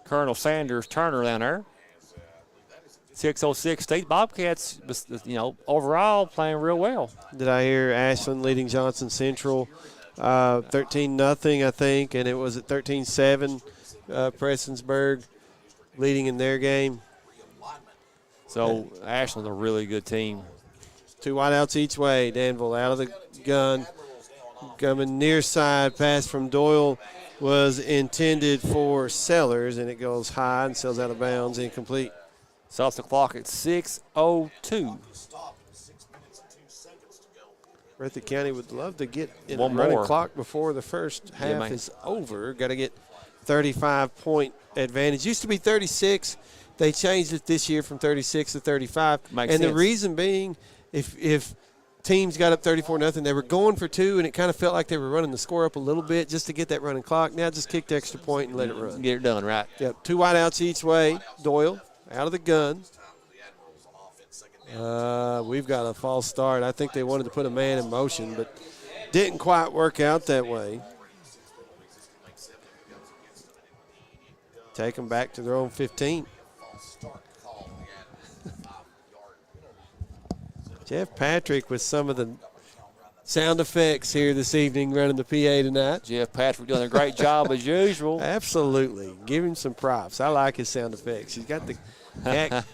Colonel Sanders Turner down there. 6:06 State Bobcats, overall playing real well. Did I hear Ashland leading Johnson Central 13-0, I think, and it was at 13-7. Prestonsburg leading in their game. So Ashland's a really good team. 2 wideouts each way. Danville out of the gun. Coming near side. Pass from Doyle was intended for Sellers, and it goes high and sails out of bounds. Incomplete. Stops the clock at 6:02. Breathitt County would love to get in One a running more clock before the first half is over. Got to get 35-point advantage. Used to be 36. They changed it this year from 36 to 35. Makes and sense. the reason being, if teams got up 34-0, they were going for 2, and it kind of felt like they were running the score up a little bit just to get that running clock. Now just kick the extra point and let it run. Get it done, right? Yep, 2 wideouts each way. Doyle out of the gun. We've got a false start. I think they wanted to put a man in motion, but didn't quite work out that way. Take them back to their own 15. Jeff Patrick with some of the sound effects here this evening running the PA tonight. Jeff Patrick doing a great job as usual. Absolutely. Give him some props. I like his sound effects. He's got the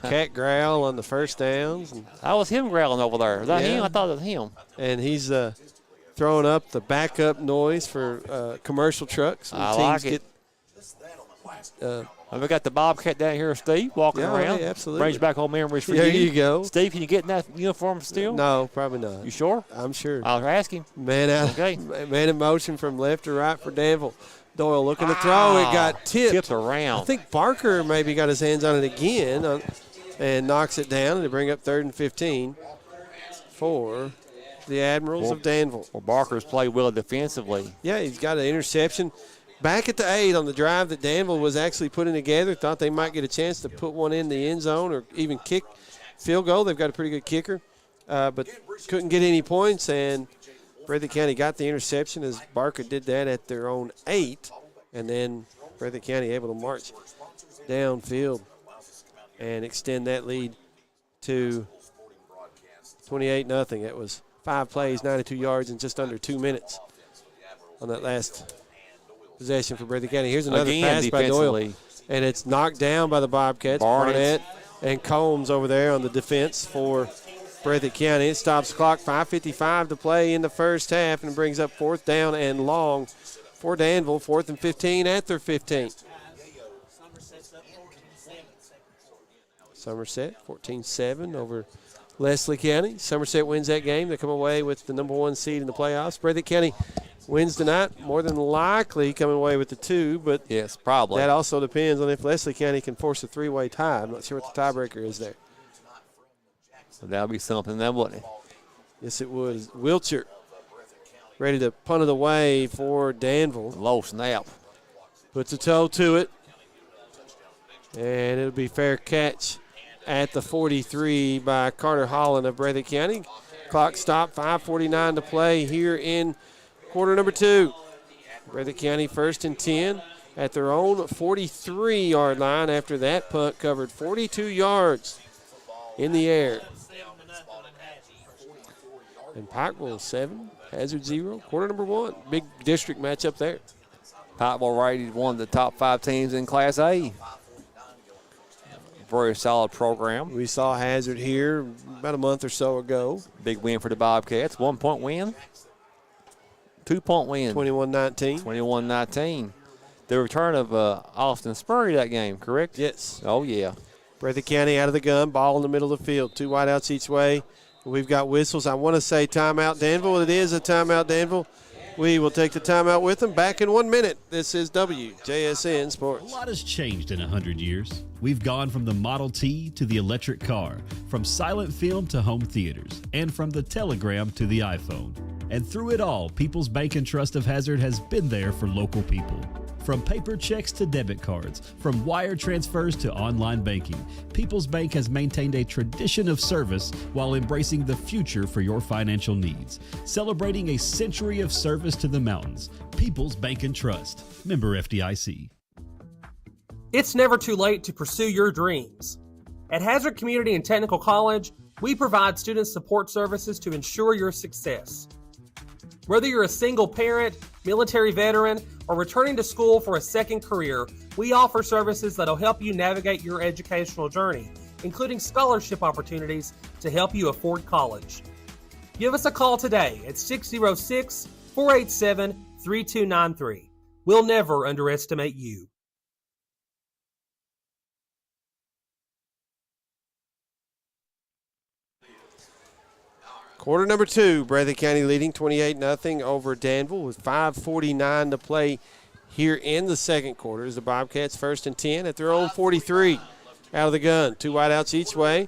cat growl on the first downs. And I was him growling over there. Was that him? I thought it was him. And he's throwing up the backup noise for commercial trucks. I like it. We got the Bobcat down here, Steve, walking around. Yeah, absolutely. Brings back old memories for you. There you go. Steve, can you get in that uniform still? No, probably not. You sure? I'm sure. I'll ask him. Man in motion from left to right for Danville. Doyle looking to throw. It got tipped. Tipped around. I think Barker maybe got his hands on it again and knocks it down, and they bring up 3rd and 15 for the Admirals of Danville. Well, Barker's played well defensively. Yeah, he's got an interception. Back at the 8 on the drive that Danville was actually putting together, thought they might get a chance to put one in the end zone or even kick field goal. They've got a pretty good kicker, but couldn't get any points, and Breathitt County got the interception as Barker did that at their own 8, and then Breathitt County able to march downfield and extend that lead to 28-0. It was 5 plays, 92 yards in just under 2 minutes on that last possession for Breathitt County. Here's another pass by Doyle, and it's knocked down by the Bobcats. Barnett and Combs over there on the defense for Breathitt County. It stops the clock, 5:55 to play in the first half, and brings up 4th down and long for Danville, 4th and 15 at their 15. Somerset, 14-7 over Leslie County. Somerset wins that game. They come away with the number 1 seed in the playoffs. Breathitt County wins tonight, more than likely coming away with the 2, but yes, probably. That also depends on if Leslie County can force a 3-way tie. I'm not sure what the tiebreaker is there. So that would be something, then, wouldn't it? Yes, it would. Wiltshire ready to punt it away for Danville. Low snap. Puts a toe to it. And it'll be fair catch at the 43 by Carter Holland of Breathitt County. Clock stopped, 5:49 to play here in quarter number 2. Breathitt County 1st and 10 at their own 43-yard line. After that punt covered 42 yards in the air. And Pikeville 7, Hazard 0, quarter number 1. Big district matchup there. Pikeville rated one of the top 5 teams in Class A. Very solid program. We saw Hazard here about a month or so ago. Big win for the Bobcats. 1-point win. 2-point win. 21-19. 21-19. The return of Austin Spurry that game, correct? Yes. Oh, yeah. Breathitt County out of the gun, ball in the middle of the field. 2 wideouts each way. We've got whistles. I want to say timeout Danville. It is a timeout Danville. We will take the timeout with them. Back in 1 minute. This is WJSN Sports. A lot has changed in 100 years. We've gone from the Model T to the electric car, from silent film to home theaters, and from the telegram to the iPhone. And through it all, People's Bank and Trust of Hazard has been there for local people. From paper checks to debit cards, from wire transfers to online banking, People's Bank has maintained a tradition of service while embracing the future for your financial needs. Celebrating a century of service to the mountains. People's Bank and Trust. Member FDIC. It's never too late to pursue your dreams. At Hazard Community and Technical College, we provide student support services to ensure your success. Whether you're a single parent, military veteran, or returning to school for a second career, we offer services that'll help you navigate your educational journey, including scholarship opportunities to help you afford college. Give us a call today at 606-487-3293. We'll never underestimate you. Quarter number 2, Breathitt County leading 28-0 over Danville with 5:49 to play here in the second quarter. As the Bobcats 1st and 10 at their own 43 out of the gun. 2 wideouts each way.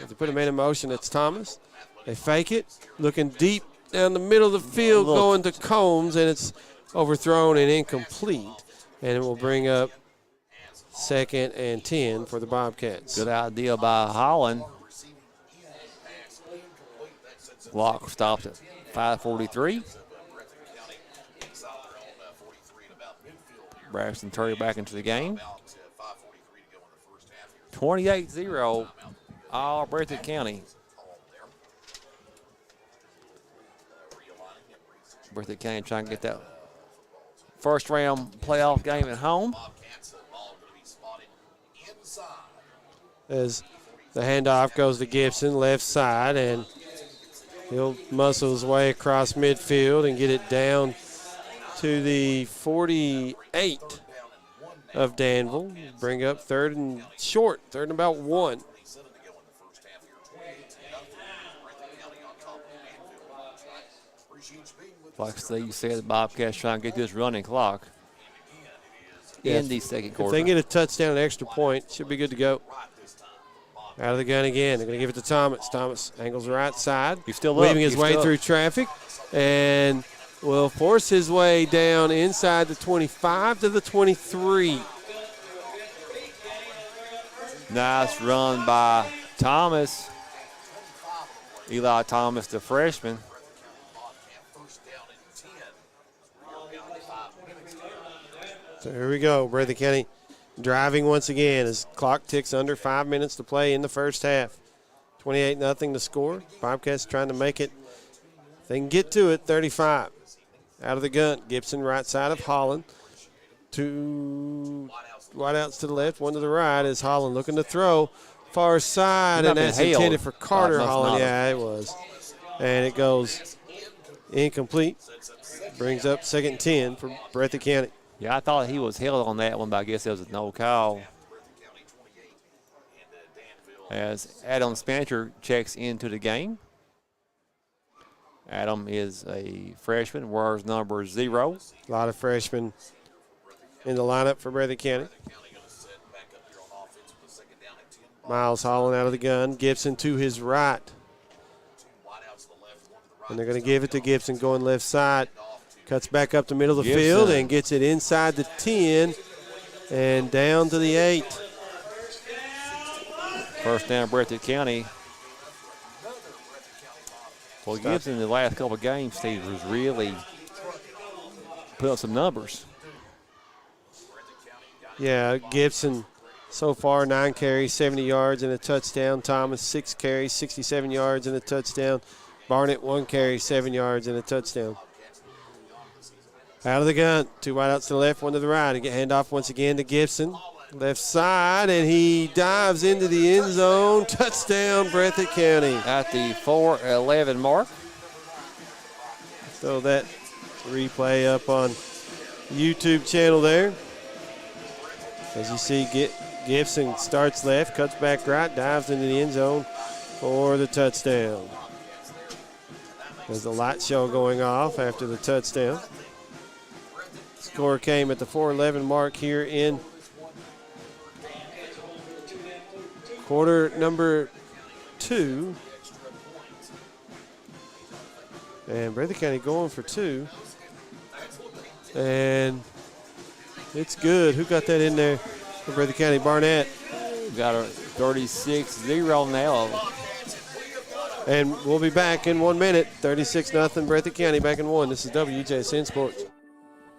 If they put a man in motion, it's Thomas. They fake it, looking deep down the middle of the field, going to Combs, and it's overthrown and incomplete. And it will bring up 2nd and 10 for the Bobcats. Good idea by Holland. Clock stopped at 5:43. Braxton Turley back into the game. 28-0, all Breathitt County. Breathitt County trying to get that first round playoff game at home. As the handoff goes to Gibson, left side, and he'll muscle his way across midfield and get it down to the 48 of Danville. Bring up 3rd and short, 3rd and about 1. Like Steve said, the Bobcats trying to get this running clock in the second quarter. If they can get a touchdown, an extra point, should be good to go. Out of the gun again. They're going to give it to Thomas. Thomas angles the right side. He's still weaving up. his way through traffic and will force his way down inside the 25 to the 23. Nice run by Thomas. Eli Thomas, the freshman. So here we go. Breathitt County driving once again as clock ticks under 5 minutes to play in the first half. 28-0 to score. Bobcats trying to make it. If they can get to it, 35. Out of the gun. Gibson right side of Holland. 2 wideouts to the left, 1 to the right as Holland looking to throw. Far side, and that's intended for Carter Holland. Yeah, it was. And it goes incomplete. Brings up 2nd and 10 for Breathitt County. Yeah, I thought he was held on that one, but I guess it was a no call. As Adam Spencer checks into the game. Adam is a freshman, wears number 0. A lot of freshmen in the lineup for Breathitt County. Miles Holland out of the gun. Gibson to his right. And they're going to give it to Gibson going left side. Cuts back up the middle of the field and gets it inside the 10 And down to the 8. First down, Breathitt County. Well, Gibson in the last couple of games, Steve, was really put up some numbers. Yeah, Gibson so far 9 carries, 70 yards and a touchdown. Thomas 6 carries, 67 yards and a touchdown. Barnett 1 carry, 7 yards and a touchdown. Out of the gun, 2 wideouts to the left, 1 to the right. Hand off once again to Gibson. Left side, and he dives into the end zone. Touchdown, Breathitt County. At the 4:11 mark. So that replay up on YouTube channel there. As you see, Gibson starts left, cuts back right, dives into the end zone for the touchdown. There's a light show going off after the touchdown. Score came at the 4:11 mark here in quarter number 2. And Breathitt County going for 2. And it's good. Who got that in there for Breathitt County? Barnett. Got a 36-0 now. And we'll be back in 1 minute. 36-0 Breathitt County back in 1. This is WJSN Sports.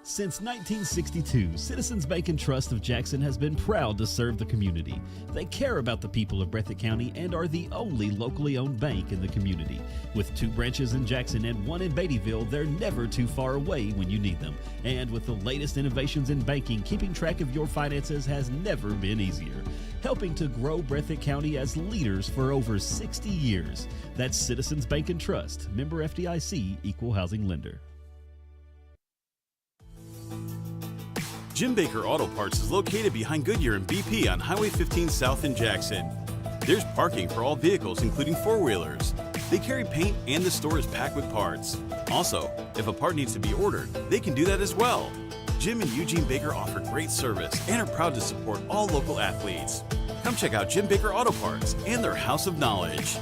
Since 1962, Citizens Bank and Trust of Jackson has been proud to serve the community. They care about the people of Breathitt County and are the only locally owned bank in the community. With 2 branches in Jackson and 1 in Beattyville, they're never too far away when you need them. And with the latest innovations in banking, keeping track of your finances has never been easier. Helping to grow Breathitt County as leaders for over 60 years. That's Citizens Bank and Trust, member FDIC, equal housing lender. Jim Baker Auto Parts is located behind Goodyear and BP on Highway 15 South in Jackson. There's parking for all vehicles, including 4-wheelers. They carry paint and the store is packed with parts. Also, if a part needs to be ordered, they can do that as well. Jim and Eugene Baker offer great service and are proud to support all local athletes. Come check out Jim Baker Auto Parts and their House of Knowledge.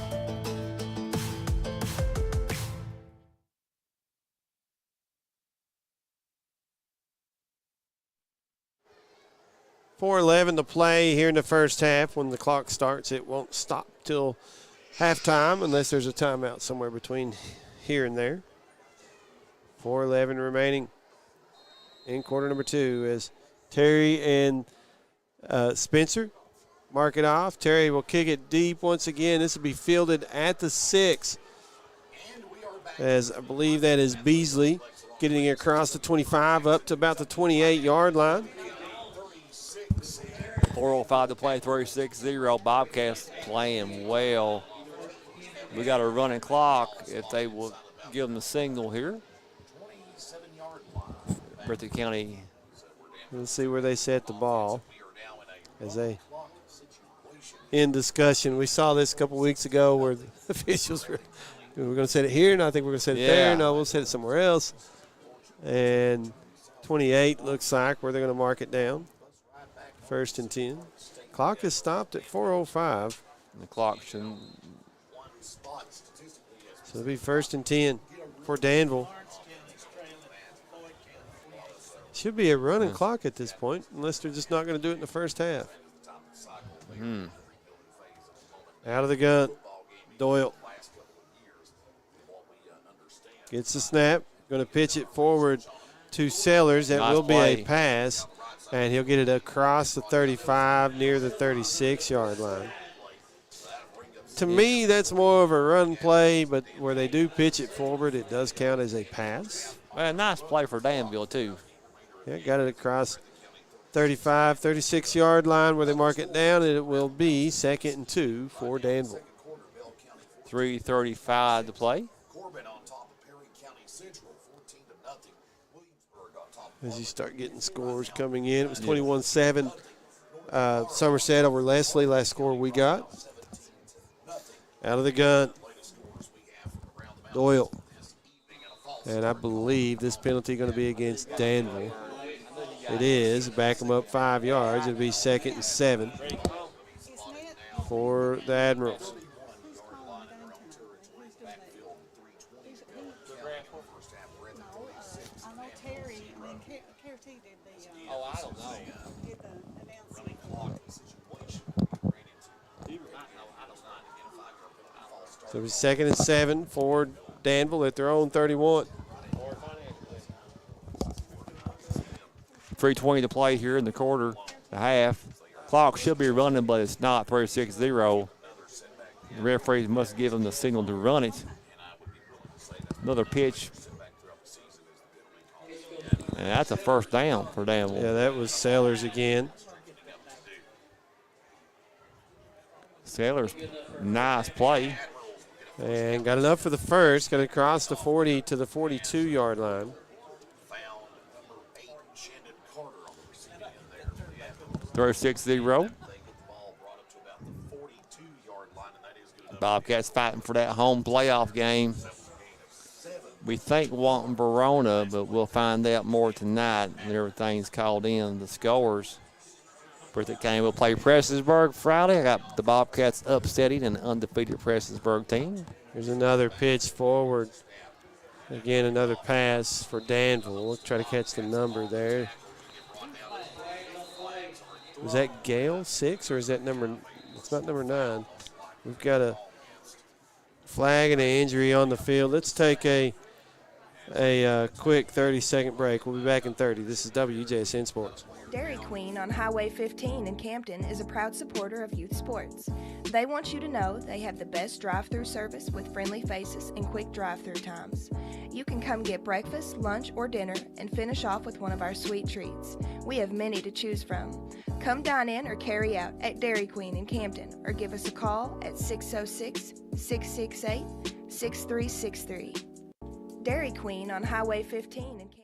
.411 to play here in the first half. When the clock starts, it won't stop till halftime unless there's a timeout somewhere between here and there. 4:11 remaining in quarter number 2 as Terry and Spencer mark it off. Terry will kick it deep once again. This will be fielded at the 6, as I believe that is Beasley getting it across the 25 up to about the 28-yard line. 4:05 to play, 36-0. Bobcats playing well. We got a running clock if they will give them the signal here. Breathitt County. Let's see where they set the ball as they in discussion. We saw this a couple weeks ago where the officials were going to set it here, and I think we're going to set it there. No, we'll set it somewhere else. And 28 looks like where they're going to mark it down. 1st and 10. Clock is stopped at 4:05. The clock shouldn't. So it'll be 1st and 10 for Danville. Should be a running clock at this point, unless they're just not going to do it in the first half. Out of the gun, Doyle. Gets the snap, going to pitch it forward to Sellers. That will be a pass. And he'll get it across the 35 near the 36-yard line. To me, that's more of a run play, but where they do pitch it forward, it does count as a pass. Well, nice play for Danville, too. Yeah, got it across 35, 36-yard line where they mark it down, and it will be 2nd and 2 for Danville. 3:35 to play. As you start getting scores coming in. It was 21-7 Somerset over Leslie, last score we got. Out of the gun, Doyle. And I believe this penalty going to be against Danville. It is. Back them up 5 yards. It'll be 2nd and 7 for the Admirals. So it's 2nd and 7 for Danville at their own 31. 3:20 to play here in the quarter, the half. Clock should be running, but it's not. 36-0. The referees must give them the signal to run it. Another pitch. And that's a first down for Danville. Yeah, that was Sellers again. Sellers, nice play. And got enough for the first. Got across the 40 to the 42-yard line. 36-0. Bobcats fighting for that home playoff game. We think Walton Verona, but we'll find out more tonight when everything's called in, the scores. Breathitt County will play Prestonsburg Friday. I got the Bobcats upsetting an undefeated Prestonsburg team. Here's another pitch forward. Again, another pass for Danville. We'll try to catch the number there. Was that Gale 6 or is that number? It's not number 9. We've got a flag and an injury on the field. Let's take a quick 30-second break. We'll be back in 30. This is WJSN Sports. Dairy Queen on Highway 15 in Campton is a proud supporter of youth sports. They want you to know they have the best drive-through service with friendly faces and quick drive-through times. You can come get breakfast, lunch, or dinner and finish off with one of our sweet treats. We have many to choose from. Come dine in or carry out at Dairy Queen in Campton or give us a call at 606-668-6363. Dairy Queen on Highway 15 in Campton.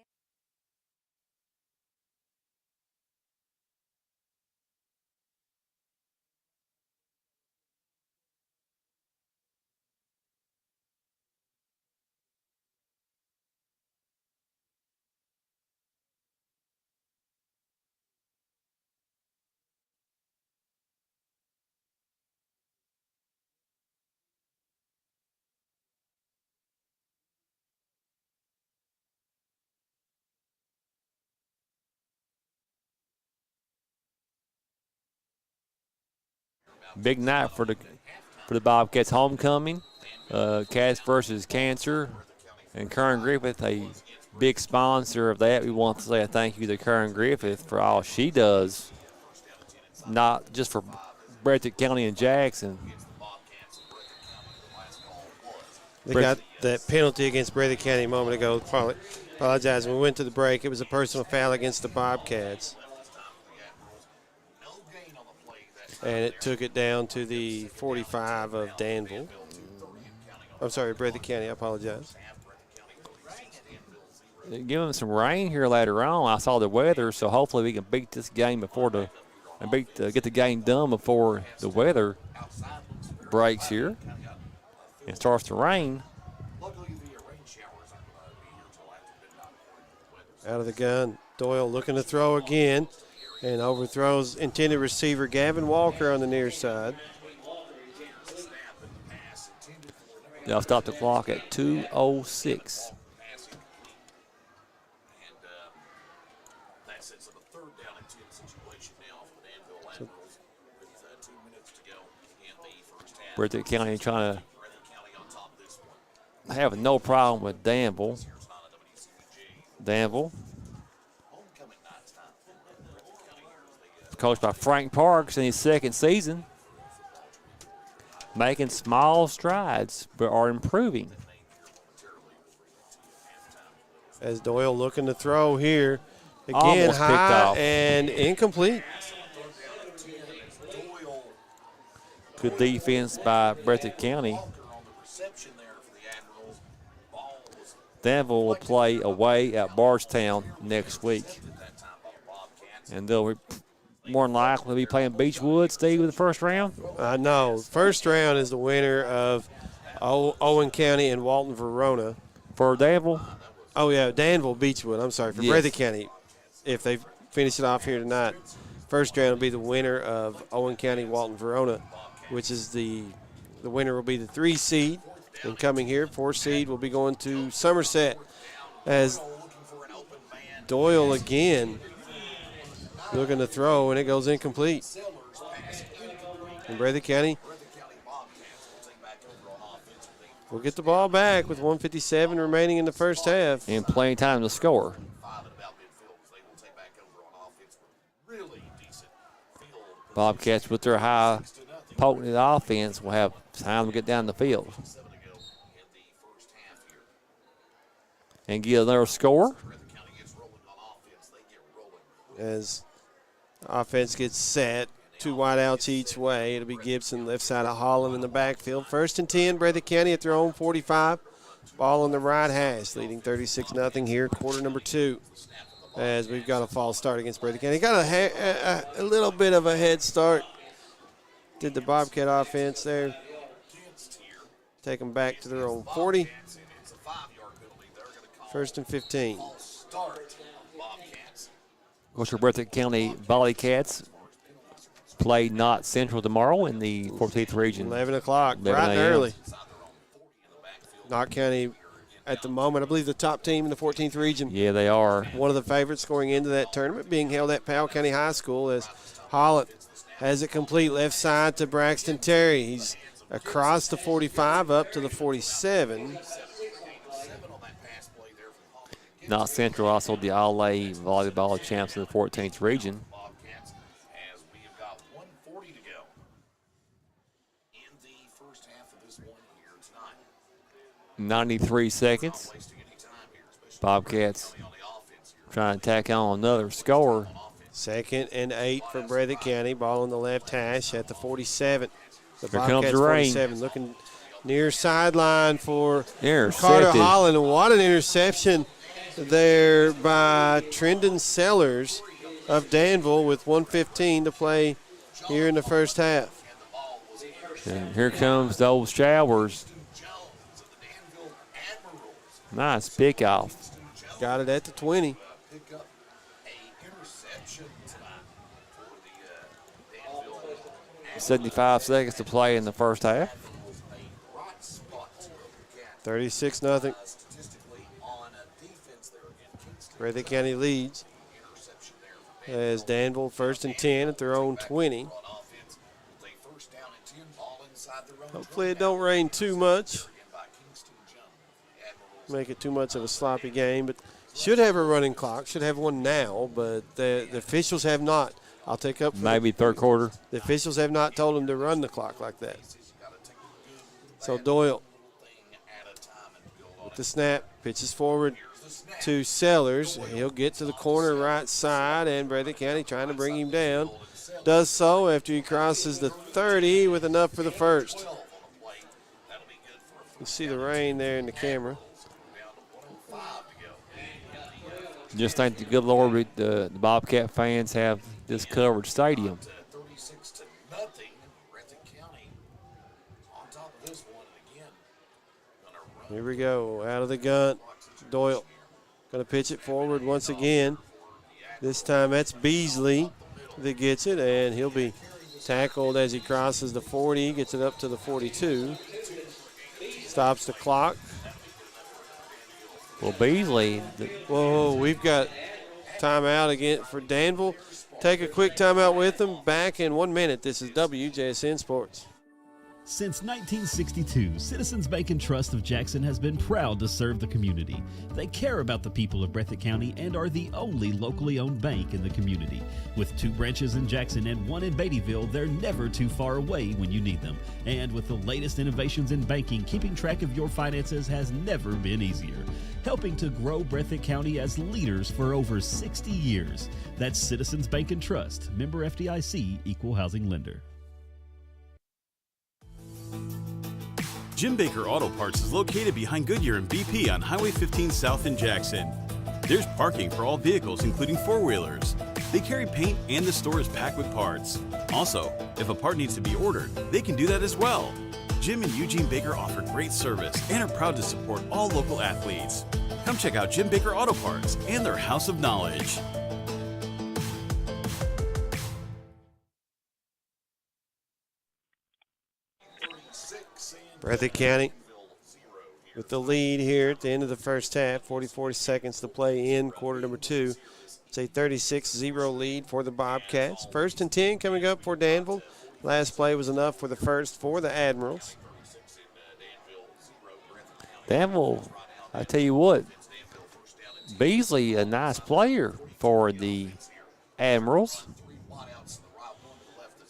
Big night for the Bobcats homecoming. Cats versus Cancer. And Karen Griffith, a big sponsor of that. We want to say a thank you to Karen Griffith for all she does, not just for Breathitt County and Jackson. They got that penalty against Breathitt County a moment ago. Apologize. When we went to the break, it was a personal foul against the Bobcats. And it took it down to the 45 of Danville. I'm sorry, Breathitt County. I apologize. Give them some rain here later on. I saw the weather, so hopefully we can beat this game before get the game done before the weather breaks here. It starts to rain. Out of the gun, Doyle looking to throw again. And overthrows intended receiver Gavin Walker on the near side. They'll stop the clock at 2:06. Breathitt County trying to have no problem with Danville. Coached by Frank Parks in his second season. Making small strides, but are improving. As Doyle looking to throw here. Again, Almost high picked off. And incomplete. Good defense by Breathitt County. Danville will play away at Bardstown next week. And they'll more than likely be playing Beechwood, Steve, in the first round? No. First round is the winner of Owen County and Walton Verona. For Danville? Oh, yeah, Danville, Beechwood. I'm sorry, for Breathitt County. If they finish it off here tonight, first round will be the winner of Owen County, Walton Verona, which is the winner will be the 3 seed. And coming here, 4 seed will be going to Somerset as Doyle again looking to throw, and it goes incomplete. And Breathitt County We'll get the ball back with 1:57 remaining in the first half. And plenty of time to score. Bobcats with their high potent offense will have time to get down the field. And get another score. As offense gets set, 2 wideouts each way. It'll be Gibson left side of Holland in the backfield. 1st and 10, Breathitt County at their own 45. Ball on the right hash, leading 36-0 here, quarter number 2. As we've got a false start against Breathitt County. Got a little bit of a head start. Did the Bobcat offense there. Take them back to their own 40. 1st and 15. Of course, your Breathitt County Volleycats play Knott Central tomorrow in the 14th region. 11 o'clock, 11 bright and a.m. early. Knott County, at the moment, I believe the top team in the 14th region. Yeah, they are. One of the favorites going into that tournament, being held at Powell County High School, as Holland has it complete left side to Braxton Terry. He's across the 45 up to the 47. Knott Central also the All-A volleyball champs in the 14th region. 93 seconds. Bobcats trying to tack on another score. 2nd and 8 for Breathitt County. Ball on the left hash at the 47. The Here comes Bobcats the rain. 47 looking near sideline for Intercepted. Carter Holland. What an interception there by Trendon Sellers of Danville with 1:15 to play here in the first half. And here comes those showers. Nice pick off. Got it at the 20. 75 seconds to play in the first half. 36-0. Breathitt County leads as Danville 1st and 10 at their own 20. Hopefully it don't rain too much. Make it too much of a sloppy game, but should have a running clock. Should have one now, but the officials have not. I'll take up. Maybe third quarter. The officials have not told them to run the clock like that. So Doyle with the snap, pitches forward to Sellers. He'll get to the corner right side, and Breathitt County trying to bring him down. Does so after he crosses the 30 with enough for the first. You see the rain there in the camera. Just thank the good Lord the Bobcat fans have this covered stadium. Here we go, out of the gun. Doyle going to pitch it forward once again. This time that's Beasley that gets it, and he'll be tackled as he crosses the 40, gets it up to the 42. Stops the clock. Well, Beasley. Whoa, we've got timeout again for Danville. Take a quick timeout with them. Back in 1 minute. This is WJSN Sports. Since 1962, Citizens Bank and Trust of Jackson has been proud to serve the community. They care about the people of Breathitt County and are the only locally owned bank in the community. With 2 branches in Jackson and 1 in Beattyville, they're never too far away when you need them. And with the latest innovations in banking, keeping track of your finances has never been easier. Helping to grow Breathitt County as leaders for over 60 years. That's Citizens Bank and Trust, member FDIC, equal housing lender. Jim Baker Auto Parts is located behind Goodyear and BP on Highway 15 South in Jackson. There's parking for all vehicles, including 4-wheelers. They carry paint and the store is packed with parts. Also, if a part needs to be ordered, they can do that as well. Jim and Eugene Baker offer great service and are proud to support all local athletes. Come check out Jim Baker Auto Parts and their House of Knowledge. Breathitt County with the lead here at the end of the first half. 44 seconds to play in quarter number 2. It's a 36-0 lead for the Bobcats. 1st and 10 coming up for Danville. Last play was enough for the first for the Admirals. Danville, I tell you what, Beasley, a nice player for the Admirals.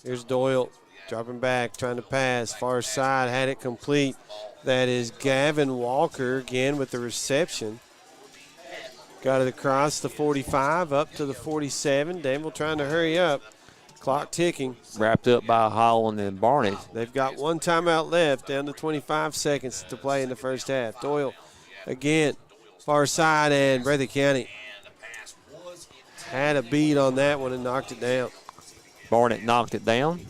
Here's Doyle dropping back, trying to pass. Far side, had it complete. That is Gavin Walker again with the reception. Got it across the 45, up to the 47. Danville trying to hurry up. Clock ticking. Wrapped up by Holland and Barnett. They've got one timeout left, down to 25 seconds to play in the first half. Doyle again, far side, and Breathitt County had a beat on that one and knocked it down. Barnett knocked it down.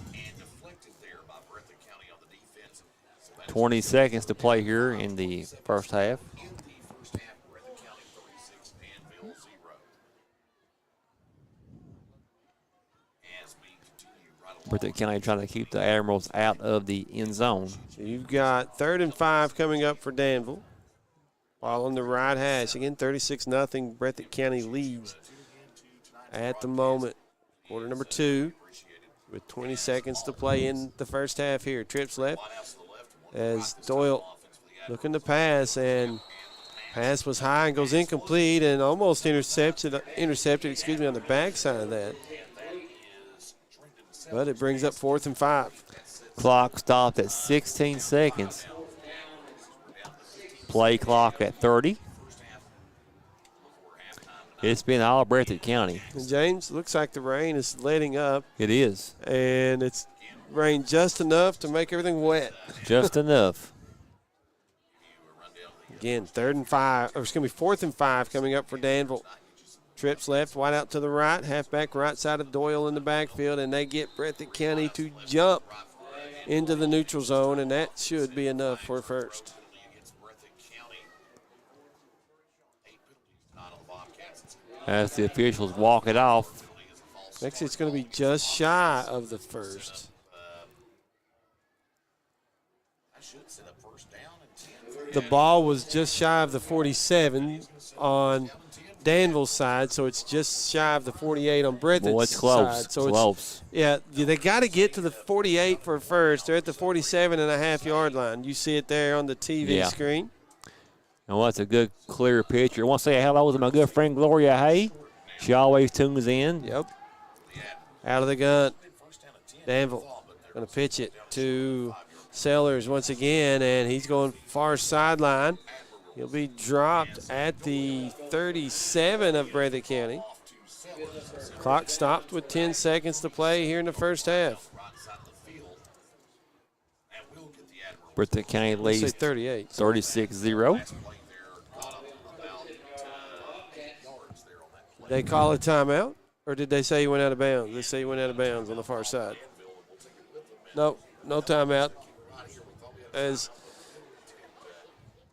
20 seconds to play here in the first half. Breathitt County trying to keep the Admirals out of the end zone. So you've got 3rd and 5 coming up for Danville. Ball on the right hash. Again, 36-0. Breathitt County leads at the moment. Quarter number 2 with 20 seconds to play in the first half here. Trips left as Doyle looking to pass, and pass was high and goes incomplete and almost intercepted on the backside of that. But it brings up 4th and 5. Clock stopped at 16 seconds. Play clock at 30. It's been all Breathitt County. And James, looks like the rain is letting up. It is. And it's rained just enough to make everything wet. Just enough. Again, 3rd and 5, or it's going to be 4th and 5 coming up for Danville. Trips left, wide out to the right, halfback right side of Doyle in the backfield, and they get Breathitt County to jump into the neutral zone, and that should be enough for first. As the officials walk it off. Actually, it's going to be just shy of the first. The ball was just shy of the 47 on Danville's side, so it's just shy of the 48 on Breathitt's Well, it's close. side. So close. They got to get to the 48 for first. They're at the 47.5-yard line. You see it there on the TV screen. And that's a good, clear picture. I want to say hello to my good friend Gloria Hay. She always tunes in. Yep. Out of the gun. Danville going to pitch it to Sellers once again, and he's going far sideline. He'll be dropped at the 37 of Breathitt County. Clock stopped with 10 seconds to play here in the first half. Breathitt County leads 38. 36-0. They call a timeout, or did they say he went out of bounds? They say he went out of bounds on the far side. No timeout. As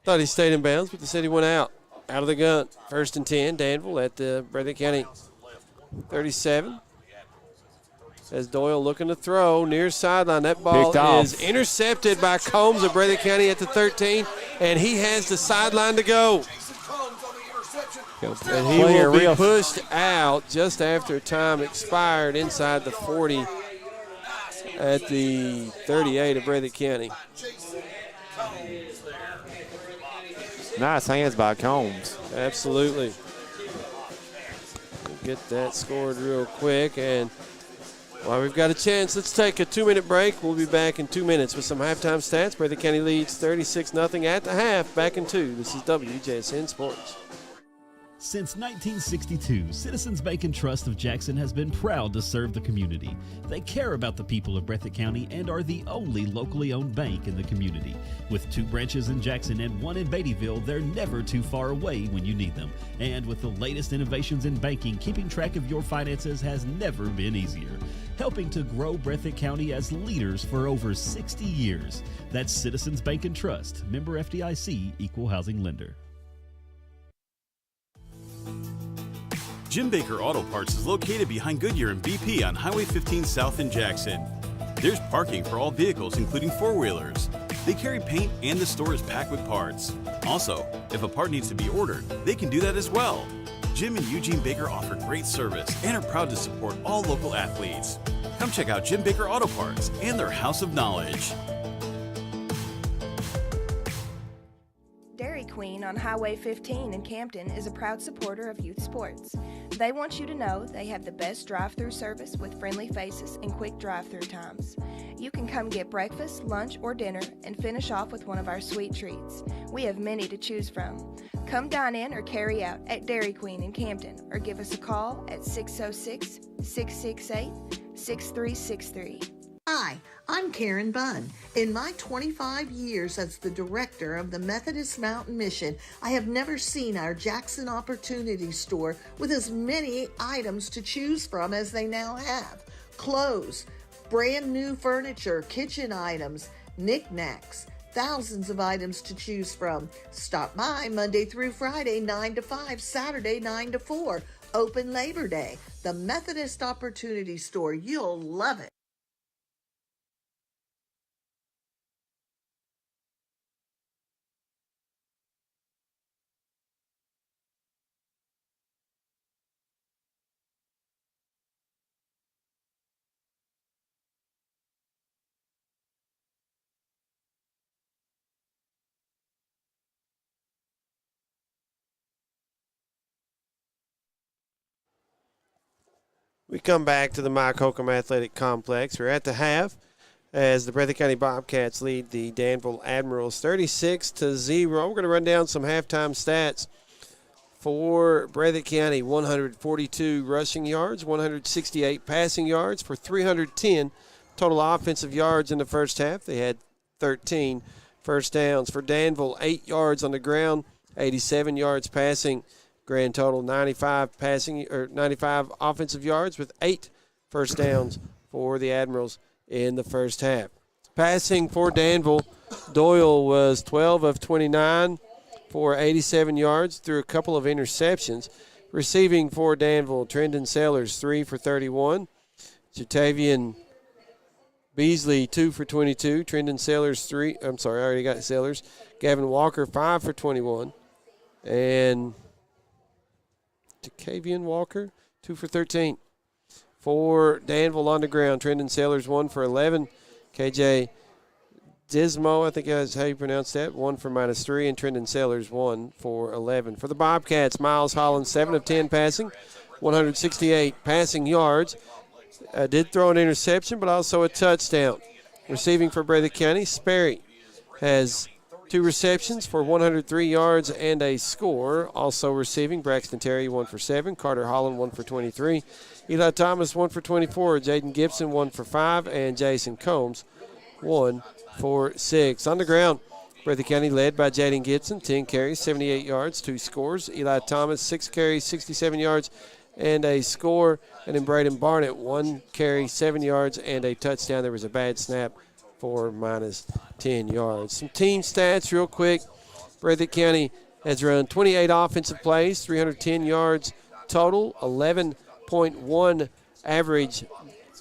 thought he stayed in bounds, but they said he went out of the gun. 1st and 10, Danville at the Breathitt County 37. As Doyle looking to throw near sideline. That ball is intercepted by Combs of Breathitt County at the 13, and he has the sideline to go. And he will be pushed out just after time expired inside the 40 at the 38 of Breathitt County. Nice hands by Combs. Absolutely. We'll get that scored real quick. And while we've got a chance, let's take a 2-minute break. We'll be back in 2 minutes with some halftime stats. Breathitt County leads 36-0 at the half. Back in 2. This is WJSN Sports. Since 1962, Citizens Bank and Trust of Jackson has been proud to serve the community. They care about the people of Breathitt County and are the only locally owned bank in the community. With 2 branches in Jackson and 1 in Beattyville, they're never too far away when you need them. And with the latest innovations in banking, keeping track of your finances has never been easier. Helping to grow Breathitt County as leaders for over 60 years. That's Citizens Bank and Trust, member FDIC, equal housing lender. Jim Baker Auto Parts is located behind Goodyear and BP on Highway 15 South in Jackson. There's parking for all vehicles, including 4-wheelers. They carry paint and the store is packed with parts. Also, if a part needs to be ordered, they can do that as well. Jim and Eugene Baker offer great service and are proud to support all local athletes. Come check out Jim Baker Auto Parts and their House of Knowledge. on Highway 15 in Campton is a proud supporter of youth sports. They want you to know they have the best drive-through service with friendly faces and quick drive-through times. You can come get breakfast, lunch, or dinner and finish off with one of our sweet treats. We have many to choose from. Come dine in or carry out at Dairy Queen in Campton or give us a call at 606-668-6363. Hi, I'm Karen Bunn. In my 25 years as the director of the Methodist Mountain Mission, I have never seen our Jackson Opportunity Store with as many items to choose from as they now have. Clothes, brand new furniture, kitchen items, knickknacks, thousands of items to choose from. Stop by Monday through Friday, 9 to 5, Saturday, 9 to 4. Open Labor Day. The Methodist Opportunity Store. You'll love it. We come back to the Mike Holcomb Athletic Complex. We're at the half as the Breathitt County Bobcats lead the Danville Admirals 36-0. We're going to run down some halftime stats for Breathitt County. 142 rushing yards, 168 passing yards for 310 total offensive yards in the first half. They had 13 first downs. For Danville, 8 yards on the ground, 87 yards passing. Grand total 95 offensive yards with 8 first downs for the Admirals in the first half. Passing for Danville, Doyle was 12 of 29 for 87 yards through a couple of interceptions. Receiving for Danville, Trendon Sellers 3 for 31. Jatavian Beasley 2 for 22. Trendon Sellers I already got Sellers. Gavin Walker 5 for 21. And Cavian Walker, 2 for 13. For Danville on the ground, Trendon Sellers 1 for 11. KJ Dismo, I think that's how you pronounce that, 1 for -3. And Trendon Sellers 1 for 11. For the Bobcats, Miles Holland 7 of 10 passing, 168 passing yards. Did throw an interception, but also a touchdown. Receiving for Breathitt County, Sperry has 2 receptions for 103 yards and a score. Also receiving, Braxton Terry 1 for 7. Carter Holland 1 for 23. Eli Thomas 1 for 24. Jaden Gibson 1 for 5. And Jason Combs 1 for 6. On the ground, Breathitt County led by Jaden Gibson, 10 carries, 78 yards, 2 scores. Eli Thomas 6 carries, 67 yards and a score. And then Braden Barnett 1 carry, 7 yards and a touchdown. There was a bad snap for -10 yards. Some team stats real quick. Breathitt County has run 28 offensive plays, 310 yards total, 11.1 average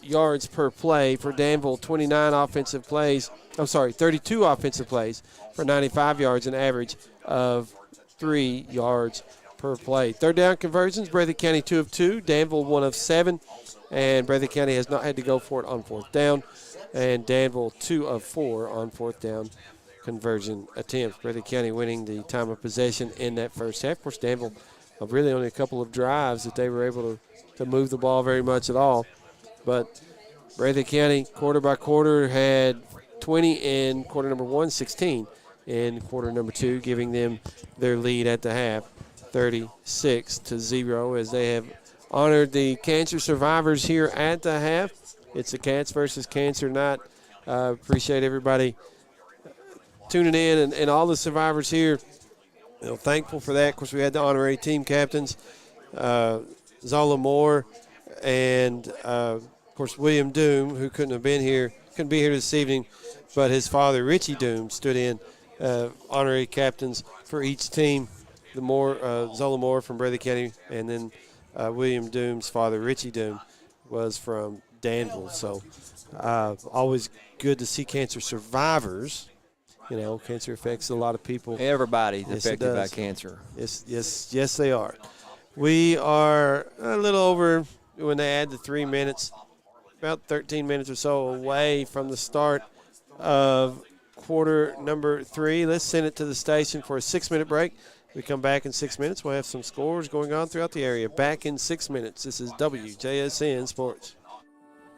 yards per play. For Danville, 32 offensive plays for 95 yards, an average of 3 yards per play. Third down conversions, Breathitt County 2 of 2, Danville 1 of 7, and Breathitt County has not had to go for it on 4th down. And Danville 2 of 4 on 4th down conversion attempts. Breathitt County winning the time of possession in that first half. Of course, Danville really only a couple of drives that they were able to move the ball very much at all. But Breathitt County, quarter by quarter, had 20 in quarter number 1, 16 in quarter number 2, giving them their lead at the half, 36-0, as they have honored the cancer survivors here at the half. It's a Cats versus Cancer night. Appreciate everybody tuning in and all the survivors here. Thankful for that. Of course, we had the honorary team captains, Zola Moore, and, of course, William Doom, who couldn't be here this evening, but his father, Richie Doom, stood in, honorary captains for each team. Zola Moore from Breathitt County, and then William Doom's father, Richie Doom, was from Danville. So always good to see cancer survivors. Cancer affects a lot of people. Everybody's affected by cancer. Yes, they are. We are a little over, when they add the 3 minutes, about 13 minutes or so away from the start of quarter number 3. Let's send it to the station for a 6-minute break. We come back in 6 minutes. We'll have some scores going on throughout the area. Back in 6 minutes. This is WJSN Sports.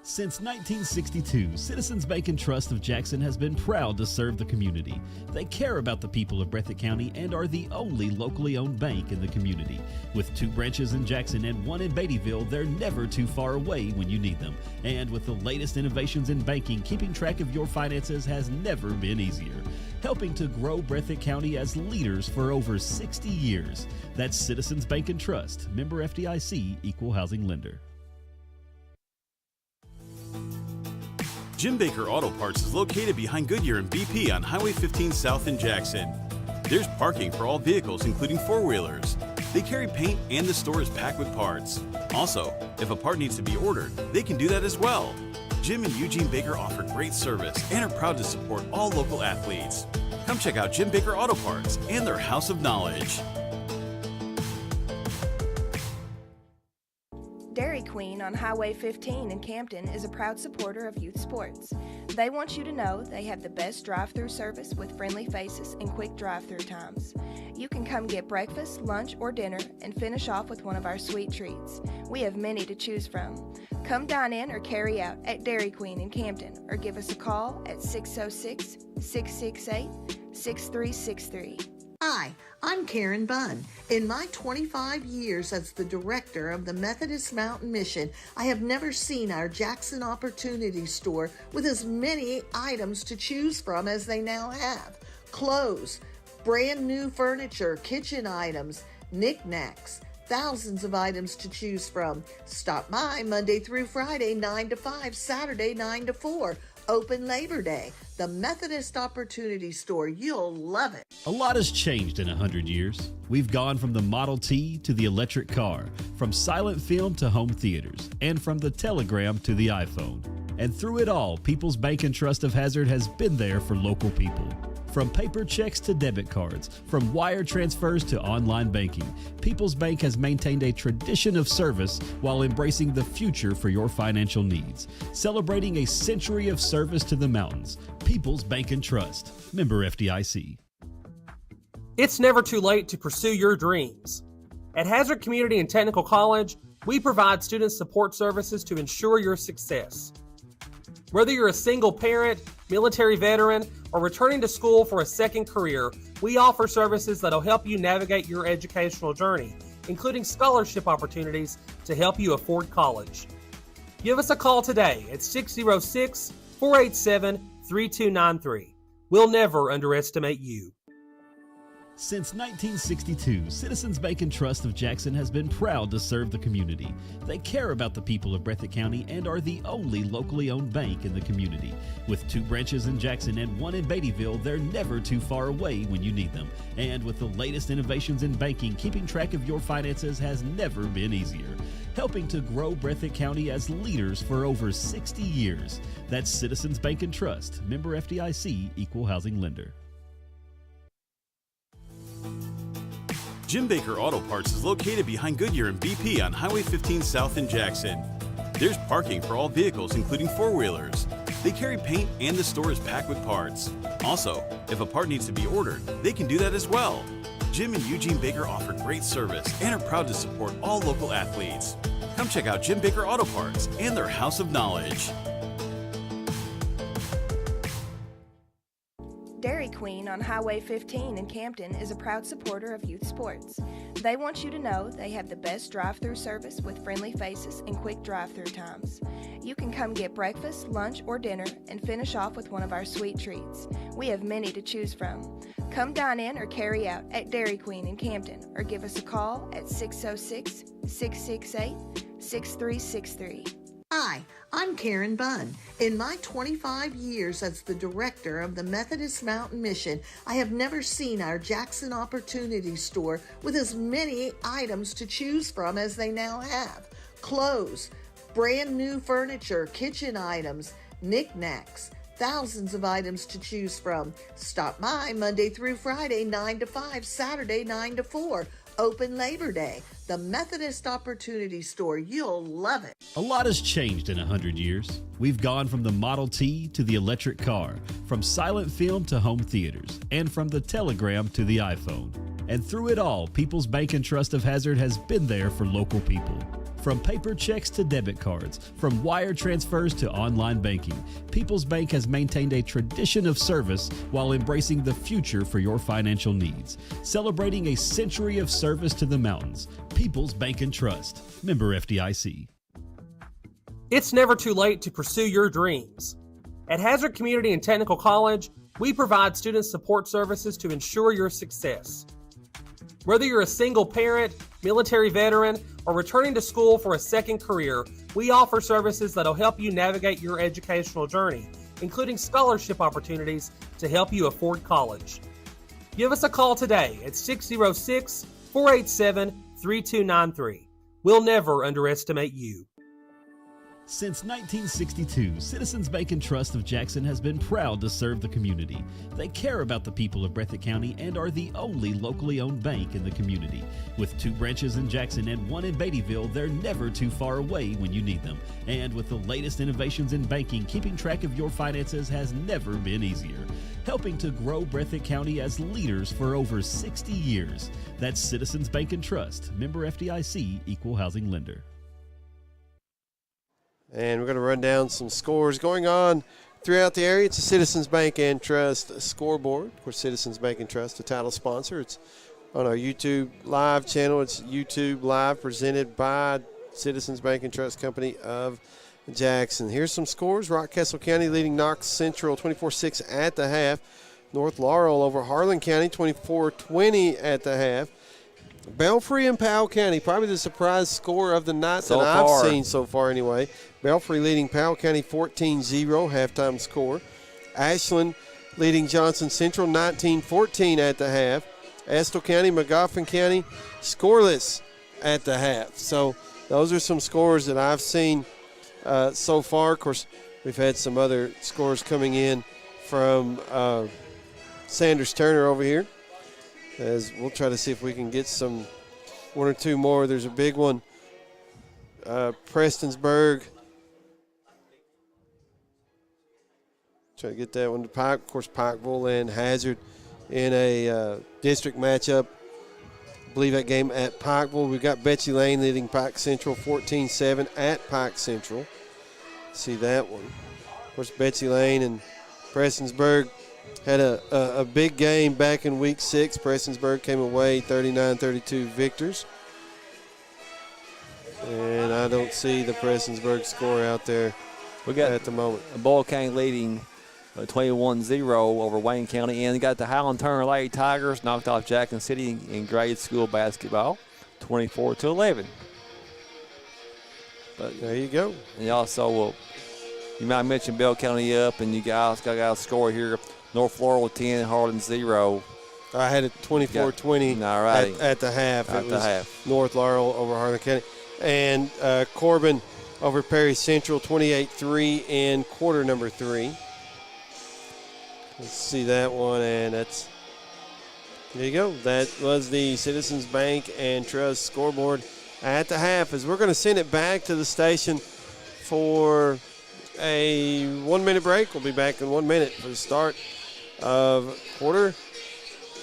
Since 1962, Citizens Bank and Trust of Jackson has been proud to serve the community. They care about the people of Breathitt County and are the only locally owned bank in the community. With 2 branches in Jackson and 1 in Beattyville, they're never too far away when you need them. And with the latest innovations in banking, keeping track of your finances has never been easier. Helping to grow Breathitt County as leaders for over 60 years. That's Citizens Bank and Trust, member FDIC, equal housing lender. Jim Baker Auto Parts is located behind Goodyear and BP on Highway 15 South in Jackson. There's parking for all vehicles, including 4-wheelers. They carry paint and the store is packed with parts. Also, if a part needs to be ordered, they can do that as well. Jim and Eugene Baker offer great service and are proud to support all local athletes. Come check out Jim Baker Auto Parts and their House of Knowledge. Dairy Queen on Highway 15 in Campton is a proud supporter of youth sports. They want you to know they have the best drive-through service with friendly faces and quick drive-through times. You can come get breakfast, lunch, or dinner and finish off with one of our sweet treats. We have many to choose from. Come dine in or carry out at Dairy Queen in Campton or give us a call at 606-668-6363. Hi, I'm Karen Bunn. In my 25 years as the director of the Methodist Mountain Mission, I have never seen our Jackson Opportunity Store with as many items to choose from as they now have. Clothes, brand new furniture, kitchen items, knickknacks, thousands of items to choose from. Stop by Monday through Friday, 9 to 5, Saturday, 9 to 4. Open Labor Day. The Methodist Opportunity Store. You'll love it. A lot has changed in 100 years. We've gone from the Model T to the electric car, from silent film to home theaters, and from the telegram to the iPhone. And through it all, People's Bank and Trust of Hazard has been there for local people. From paper checks to debit cards, from wire transfers to online banking, People's Bank has maintained a tradition of service while embracing the future for your financial needs. Celebrating a century of service to the mountains. People's Bank and Trust, member FDIC. It's never too late to pursue your dreams. At Hazard Community and Technical College, we provide student support services to ensure your success. Whether you're a single parent, military veteran, or returning to school for a second career, we offer services that'll help you navigate your educational journey, including scholarship opportunities to help you afford college. Give us a call today at 606-487-3293. We'll never underestimate you. Since 1962, Citizens Bank and Trust of Jackson has been proud to serve the community. They care about the people of Breathitt County and are the only locally owned bank in the community. With 2 branches in Jackson and 1 in Beattyville, they're never too far away when you need them. And with the latest innovations in banking, keeping track of your finances has never been easier. Helping to grow Breathitt County as leaders for over 60 years. That's Citizens Bank and Trust, member FDIC, equal housing lender. Jim Baker Auto Parts is located behind Goodyear and BP on Highway 15 South in Jackson. There's parking for all vehicles, including 4-wheelers. They carry paint and the store is packed with parts. Also, if a part needs to be ordered, they can do that as well. Jim and Eugene Baker offer great service and are proud to support all local athletes. Come check out Jim Baker Auto Parts and their House of Knowledge. Dairy Queen on Highway 15 in Campton is a proud supporter of youth sports. They want you to know they have the best drive-through service with friendly faces and quick drive-through times. You can come get breakfast, lunch, or dinner and finish off with one of our sweet treats. We have many to choose from. Come dine in or carry out at Dairy Queen in Campton or give us a call at 606-668-6363. Hi, I'm Karen Bunn. In my 25 years as the director of the Methodist Mountain Mission, I have never seen our Jackson Opportunity Store with as many items to choose from as they now have. Clothes, brand new furniture, kitchen items, knickknacks, thousands of items to choose from. Stop by Monday through Friday, 9 to 5, Saturday, 9 to 4. Open Labor Day. The Methodist Opportunity Store. You'll love it. A lot has changed in 100 years. We've gone from the Model T to the electric car, from silent film to home theaters, and from the telegram to the iPhone. And through it all, People's Bank and Trust of Hazard has been there for local people. From paper checks to debit cards, from wire transfers to online banking, People's Bank has maintained a tradition of service while embracing the future for your financial needs. Celebrating a century of service to the mountains. People's Bank and Trust. Member FDIC. It's never too late to pursue your dreams. At Hazard Community and Technical College, we provide student support services to ensure your success. Whether you're a single parent, military veteran, or returning to school for a second career, we offer services that'll help you navigate your educational journey, including scholarship opportunities to help you afford college. Give us a call today at 606-487-3293. We'll never underestimate you. Since 1962, Citizens Bank and Trust of Jackson has been proud to serve the community. They care about the people of Breathitt County and are the only locally owned bank in the community. With 2 branches in Jackson and 1 in Beattyville, they're never too far away when you need them. And with the latest innovations in banking, keeping track of your finances has never been easier. Helping to grow Breathitt County as leaders for over 60 years. That's Citizens Bank and Trust, member FDIC, equal housing lender. And we're going to run down some scores going on throughout the area. It's a Citizens Bank and Trust scoreboard. Of course, Citizens Bank and Trust, the title sponsor. It's on our YouTube Live channel. It's YouTube Live presented by Citizens Bank and Trust Company of Jackson. Here's some scores. Rock Castle County leading Knox Central 24-6 at the half. North Laurel over Harlan County 24-20 at the half. Belfry and Powell County, probably the surprise score of the night that I've seen so far anyway. Belfry leading Powell County 14-0, halftime score. Ashland leading Johnson Central 19-14 at the half. Estill County, Magoffin County, scoreless at the half. So those are some scores that I've seen so far. Of course, we've had some other scores coming in from Sanders Turner over here. As we'll try to see if we can get one or two more. There's a big one. Prestonsburg. Try to get that one to Pike. Of course, Pikeville and Hazard in a district matchup. I believe that game at Pikeville. We've got Betsy Lane leading Pike Central 14-7 at Pike Central. See that one. Of course, Betsy Lane and Prestonsburg had a big game back in week 6. Prestonsburg came away 39-32 victors. And I don't see the Prestonsburg score out there at the moment. Boyle County leading 21-0 over Wayne County. And you got the Highland Turner Lady Tigers knocked off Jackson City in grade school basketball 24-11. But there you go. And also, you might mention Bell County up, and you guys got a score here. North Laurel 10, Harlan 0. I had it 24-20 at the half. At the half. North Laurel over Harlan County. And Corbin over Perry Central 28-3 in quarter number 3. Let's see that one, and there you go. That was the Citizens Bank and Trust scoreboard at the half. As we're going to send it back to the station for a 1-minute break. We'll be back in 1 minute for the start of quarter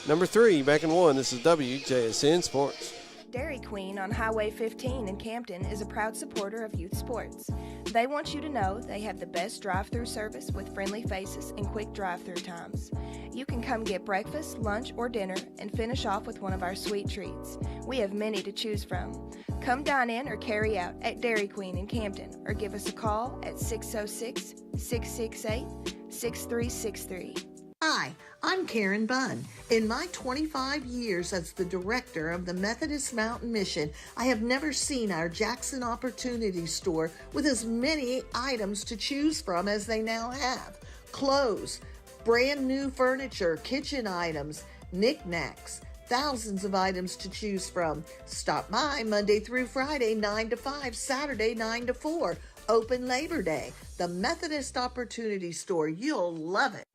number 3. Back in 1. This is WJSN Sports. Dairy Queen on Highway 15 in Campton is a proud supporter of youth sports. They want you to know they have the best drive-through service with friendly faces and quick drive-through times. You can come get breakfast, lunch, or dinner and finish off with one of our sweet treats. We have many to choose from. Come dine in or carry out at Dairy Queen in Campton or give us a call at 606-668-6363. Hi, I'm Karen Bunn. In my 25 years as the director of the Methodist Mountain Mission, I have never seen our Jackson Opportunity Store with as many items to choose from as they now have. Clothes, brand new furniture, kitchen items, knickknacks, thousands of items to choose from. Stop by Monday through Friday, 9 to 5, Saturday, 9 to 4. Open Labor Day. The Methodist Opportunity Store. You'll love it.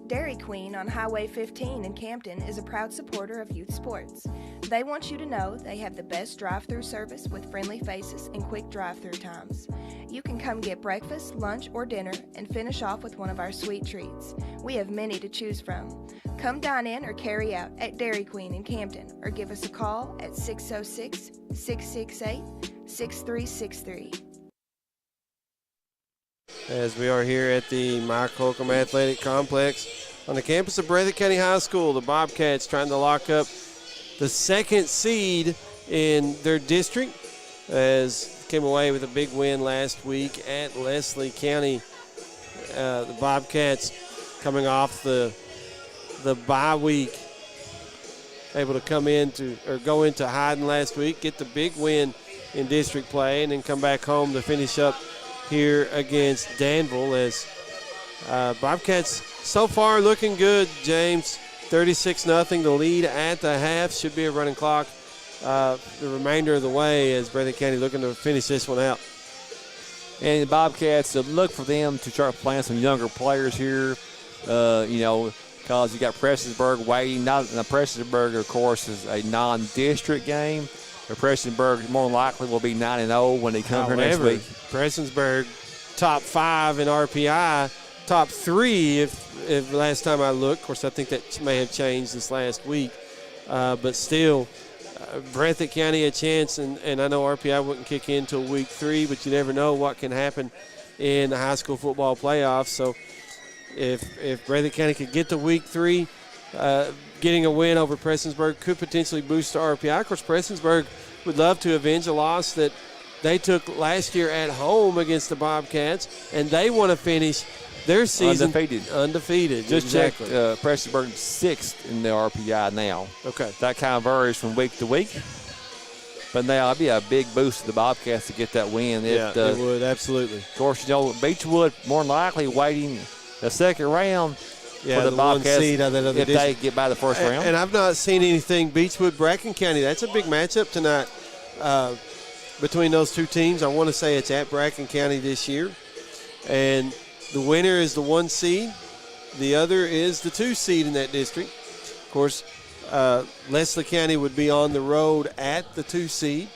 Dairy Queen on Highway 15 in Campton is a proud supporter of youth sports. They want you to know they have the best drive-through service with friendly faces and quick drive-through times. You can come get breakfast, lunch, or dinner and finish off with one of our sweet treats. We have many to choose from. Come dine in or carry out at Dairy Queen in Campton or give us a call at 606-668-6363. As we are here at the Mike Holcomb Athletic Complex on the campus of Breathitt County High School, the Bobcats trying to lock up the second seed in their district, as came away with a big win last week at Leslie County. The Bobcats coming off the bye week, able to come into or go into Hyden last week, get the big win in district play, and then come back home to finish up here against Danville. As Bobcats so far looking good, James. 36-0, the lead at the half. Should be a running clock the remainder of the way as Breathitt County looking to finish this one out. And the Bobcats, look for them to start playing some younger players here, because you got Prestonsburg waiting. Now, Prestonsburg, of course, is a non-district game. Prestonsburg more than likely will be 9-0 when they come here next week. Prestonsburg top 5 in RPI, top 3 if last time I looked. Of course, I think that may have changed this last week. But still, Breathitt County a chance, and I know RPI wouldn't kick in until week 3, but you never know what can happen in the high school football playoffs. So if Breathitt County could get to week 3, getting a win over Prestonsburg could potentially boost the RPI. Of course, Prestonsburg would love to avenge a loss that they took last year at home against the Bobcats, and they want to finish their season undefeated. Just exactly. check Prestonsburg 6th in the RPI now. Okay. That kind of varies from week to week. But now it'd be a big boost to the Bobcats to get that win. Yeah, it would, absolutely. Of course, Beechwood more than likely waiting the second round for the Bobcats seed out of that other if district. they get by the first round. And I've not seen anything Beechwood-Bracken County. That's a big matchup tonight between those two teams. I want to say it's at Bracken County this year. And the winner is the 1 seed. The other is the 2 seed in that district. Of course, Leslie County would be on the road at the 2 seed.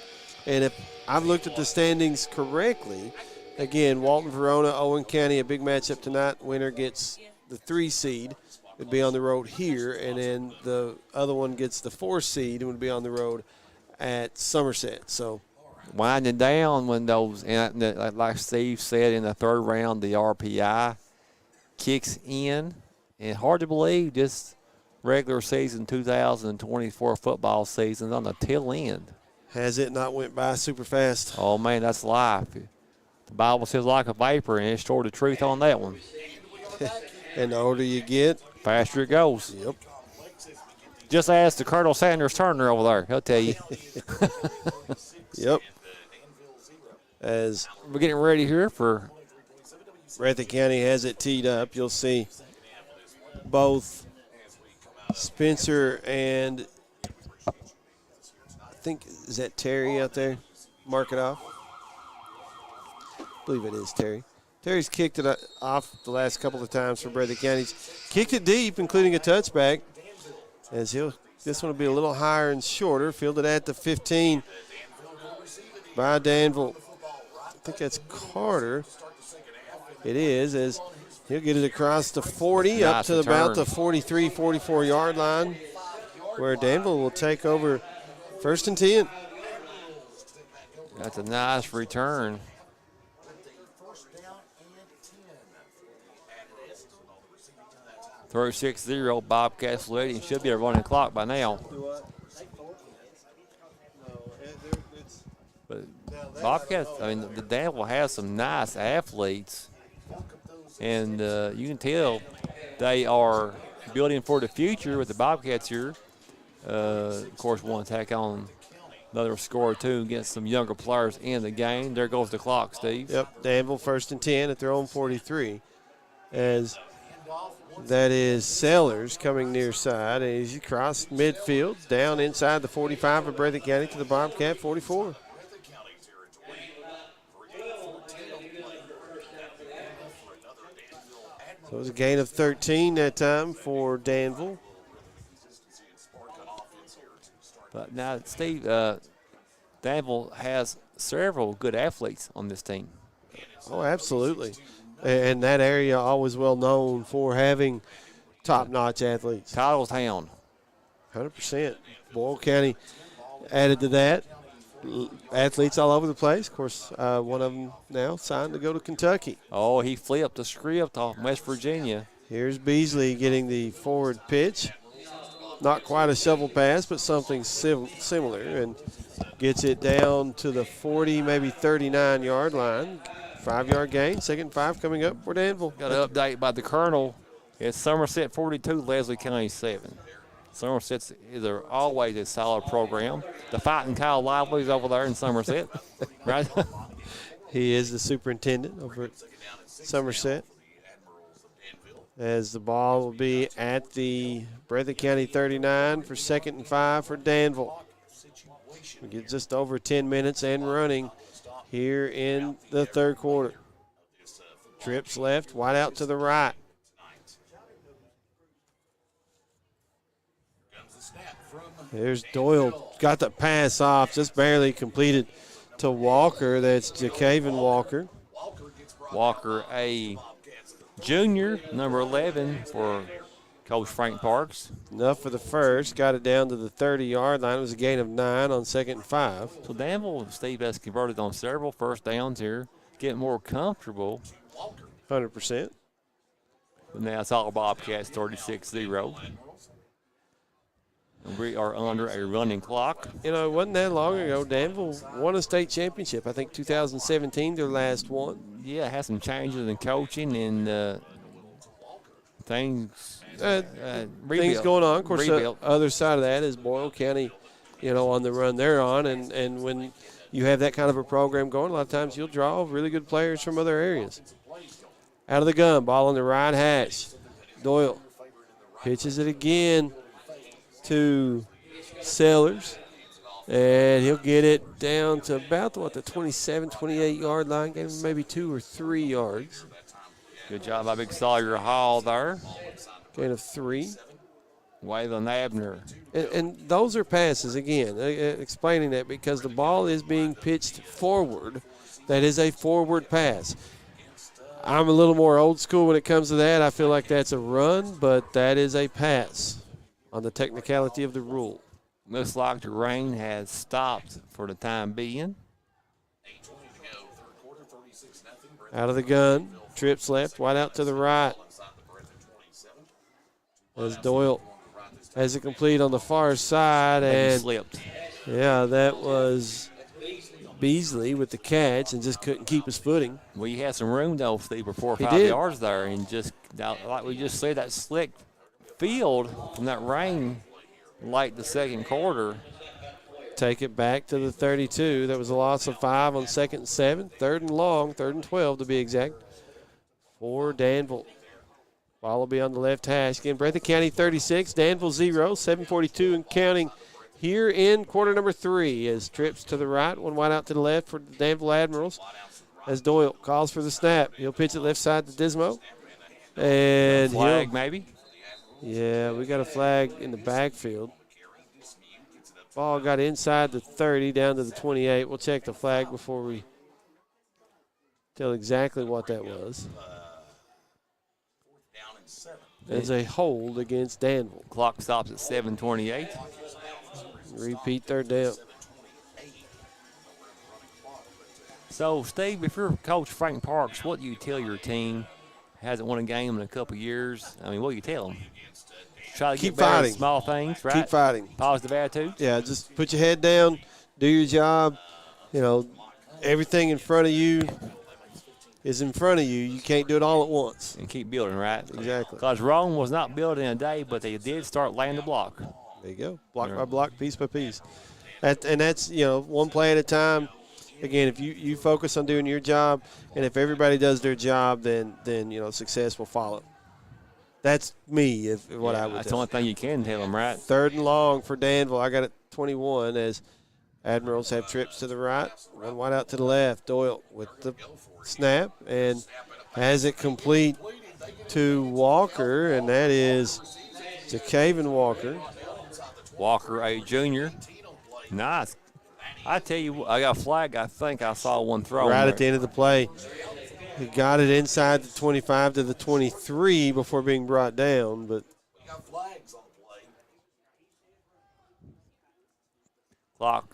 And if I've looked at the standings correctly, again, Walton, Verona, Owen County, a big matchup tonight. Winner gets the 3 seed. Would be on the road here. And then the other one gets the 4 seed and would be on the road at Somerset. So winding down when those, and like Steve said, in the third round, the RPI kicks in. And hard to believe, just regular season 2024 football season on the tail end. Has it not went by super fast? Oh, man, that's life. The Bible says like a vapor, and it's short of truth on that one. And the older you get, faster it goes. Yep. Just ask the Colonel Sanders Turner over there. He'll tell you. Yep. As we're getting ready here for Breathitt County has it teed up, you'll see both Spencer and I think, is that Terry out there? Mark it off. I believe it is Terry. Terry's kicked it off the last couple of times for Breathitt County. He's kicked it deep, including a touchback. As this one will be a little higher and shorter. Fielded at the 15 by Danville. I think that's Carter. It is, as he'll get it across the 40 up to about the 43, 44-yard line, where Danville will take over 1st and 10. That's a nice return. Throw 6-0, Bobcats leading. Should be a running clock by now. But Bobcats, I mean, the Danville has some nice athletes. And you can tell they are building for the future with the Bobcats here. Of course, want to tack on another score or two against some younger players in the game. There goes the clock, Steve. Yep, Danville 1st and 10 at their own 43. As that is Sellers coming near side. And he's across midfield, down inside the 45 of Breathitt County to the Bobcat 44. So it was a gain of 13 that time for Danville. But now, Steve, Danville has several good athletes on this team. Oh, absolutely. And that area always well known for having top-notch athletes. Titletown. 100%. Boyle County added to that. Athletes all over the place. Of course, one of them now signed to go to Kentucky. Oh, he flipped the script off West Virginia. Here's Beasley getting the forward pitch. Not quite a shovel pass, but something similar, and gets it down to the 40, maybe 39-yard line. 5-yard gain, 2nd and 5 coming up for Danville. Got an update by the Colonel. It's Somerset 42, Leslie County 7. Somerset is always a solid program. The Fighting Kyle Lively's over there in Somerset, right? He is the superintendent over at Somerset. As the ball will be at the Breathitt County 39 for 2nd and 5 for Danville. We get just over 10 minutes and running here in the 3rd quarter. Trips left, wide out to the right. There's Doyle, got the pass off, just barely completed to Walker. That's Jacaven Walker. Walker, a junior, number 11 for Coach Frank Parks. Enough for the first, got it down to the 30-yard line. It was a gain of 9 on 2nd and 5. So Danville, Steve, has converted on several first downs here, getting more comfortable. 100%. But now it's all Bobcats, 36-0. We are under a running clock. You know, it wasn't that long ago. Danville won a state championship. I think 2017, their last one. Yeah, it has some changes in coaching and things going on. Of course, the other side of that is Boyle County, you know, on the run they're on. And when you have that kind of a program going, a lot of times you'll draw really good players from other areas. Out of the gun, ball on the right hash. Doyle pitches it again to Sellers, and he'll get it down to about the 27, 28-yard line, gave him maybe 2 or 3 yards. Good job by Big Sawyer Hall there. Gain of 3. Waylon Abner. And those are passes, again, explaining that because the ball is being pitched forward. That is a forward pass. I'm a little more old school when it comes to that. I feel like that's a run, but that is a pass on the technicality of the rule. Looks like the rain has stopped for the time being. Out of the gun, trips left, wide out to the right. As Doyle has it complete on the far side, and slipped. Yeah, that was Beasley with the catch and just couldn't keep his footing. Well, you had some room though, Steve, for 4 or 5 yards there, and just like we just said, that slick field from that rain late the 2nd quarter. Take it back to the 32. That was a loss of 5 on 2nd and 7. 3rd and long, 3rd and 12 to be exact, for Danville. Ball will be on the left hash. Again, Breathitt County 36, Danville 0, 7:42 and counting here in quarter number 3 as trips to the right, one wide out to the left for the Danville Admirals. As Doyle calls for the snap. He'll pitch it left side to Dismo. And flag maybe? Yeah, we got a flag in the backfield. Ball got inside the 30 down to the 28. We'll check the flag before we tell exactly what that was. There's a hold against Danville. Clock stops at 7:28. Repeat 3rd down. So, Steve, if you're Coach Frank Parks, what do you tell your team? Hasn't won a game in a couple of years. I mean, what do you tell them? Try to keep get better fighting. at small things, right? Keep fighting. Positive attitude. Yeah, just put your head down, do your job. You know, everything in front of you is in front of you. You can't do it all at once. And keep building, right? Exactly. Because Rome was not built in a day, but they did start laying the block. There you go. Block by block, piece by piece. And that's, you know, one play at a time. Again, if you focus on doing your job, and if everybody does their job, then you know, success will follow. That's me, I would That's tell. the only thing you can tell them, right? 3rd and long for Danville. I got it 21 as Admirals have trips to the right, one wide out to the left. Doyle with the snap and has it complete to Walker, and that is Ja'Caven Walker. Walker, a junior. Nice. I tell you, I got a flag. I think I saw one thrown Right there. at the end of the play. He got it inside the 25 to the 23 before being brought down, but Clock.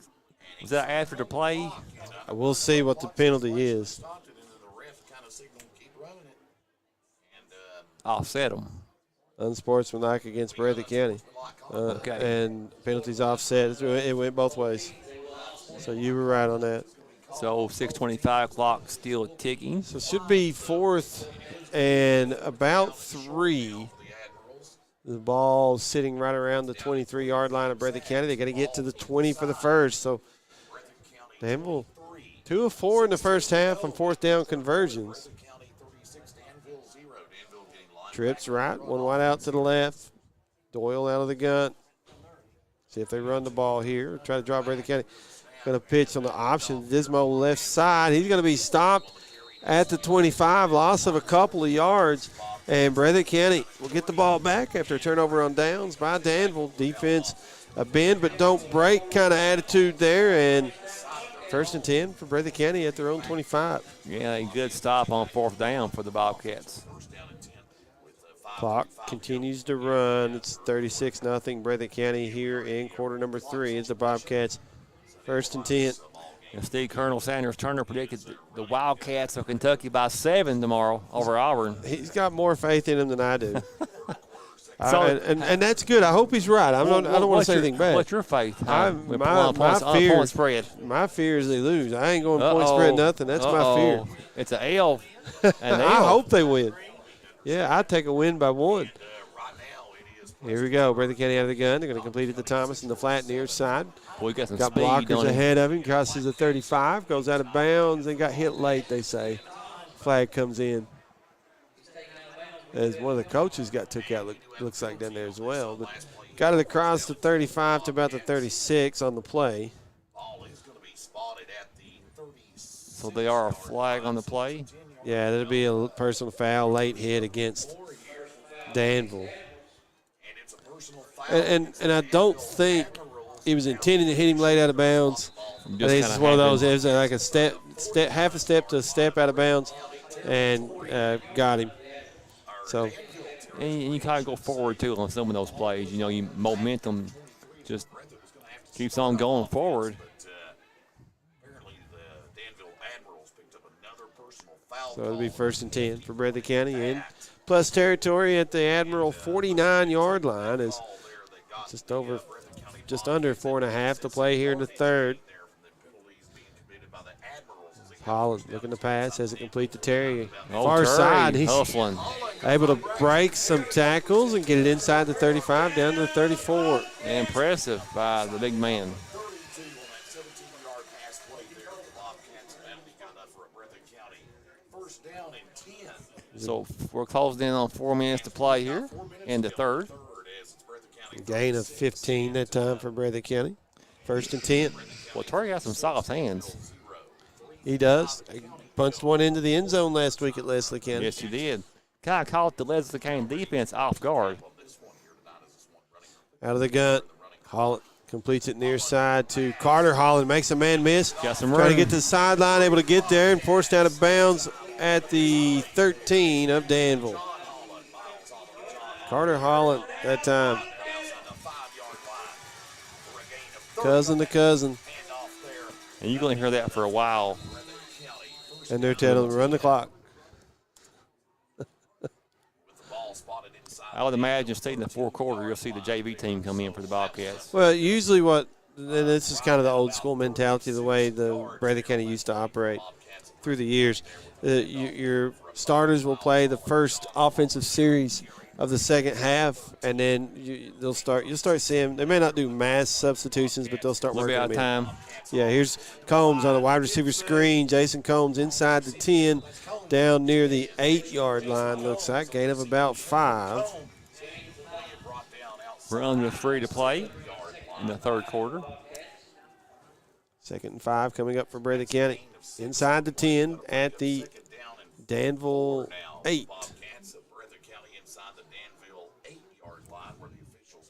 Was that after the play? we'll see what the penalty is. Offset them. Unsportsmanlike against Breathitt County. Okay. And penalties offset. It went both ways. So you were right on that. So 6:25 clock still ticking. So it should be 4th and about 3. The ball sitting right around the 23-yard line of Breathitt County. They got to get to the 20 for the first. So Danville 2 of 4 in the first half on 4th down conversions. Trips right, one wide out to the left. Doyle out of the gun. See if they run the ball here. Try to draw Breathitt County. Going to pitch on the option. Dismo left side. He's going to be stopped at the 25. Loss of a couple of yards. And Breathitt County will get the ball back after a turnover on downs by Danville. Defense, a bend but don't break kind of attitude there. And 1st and 10 for Breathitt County at their own 25. Yeah, a good stop on 4th down for the Bobcats. Clock continues to run. It's 36-0 Breathitt County here in quarter number 3 as the Bobcats 1st and 10. And Steve Colonel Sanders Turner predicted the Wildcats of Kentucky by 7 tomorrow over Auburn. He's got more faith in him than I do. And that's good. I hope he's right. I don't want to say anything bad. What's your faith? My fear is they lose. I ain't going point spread nothing. That's my fear. It's an L. I hope they win. Yeah, I'd take a win by 1. Here we go. Breathitt County out of the gun. They're going to complete it to Thomas in the flat near side. Boy, got some got speed, blockers ahead of him. Crosses the 35. Goes out of bounds and got hit late, they say. Flag comes in. As one of the coaches got took out, looks like down there as well. But got it across the 35 to about the 36 on the play. So they are a flag on the play? Yeah, that'll be a personal foul, late hit against Danville. And I don't think he was intending to hit him late out of bounds. I think this is one of those. It was like a step, half a step to a step out of bounds, and got him. So, and you kind of go forward too on some of those plays. You know, you momentum just keeps on going forward. So it'll be 1st and 10 for Breathitt County in plus territory at the Admiral 49-yard line. Is just under 4.5 to play here in the 3rd. Holland looking to pass, has it complete to Terry. Far side, he's hustling. able to break some tackles and get it inside the 35 down to the 34. Impressive by the big man. So we're closed in on 4 minutes to play here in the 3rd. Gain of 15 that time for Breathitt County. 1st and 10. Well, Terry got some soft hands. He does. He punched one into the end zone last week at Leslie County. Yes, he did. Kind of caught the Leslie County defense off guard. Out of the gun. Holland completes it near side to Carter. Holland makes a man miss. Got some room. Trying to get to the sideline, able to get there and forced out of bounds at the 13 of Danville. Carter Holland that time. Cousin to cousin. And you're going to hear that for a while. And they're telling them, run the clock. I would imagine, staying in the 4th quarter, you'll see the JV team come in for the Bobcats. Well, usually and this is kind of the old school mentality, the way the Breathitt County used to operate through the years. Your starters will play the first offensive series of the second half, and then you'll start seeing, they may not do mass substitutions, but they'll start working out of time. Yeah, here's Combs on the wide receiver screen. Jason Combs inside the 10, down near the 8-yard line, looks like. Gain of about 5. We're under 3 to play in the 3rd quarter. 2nd and 5 coming up for Breathitt County. Inside the 10 at the Danville 8.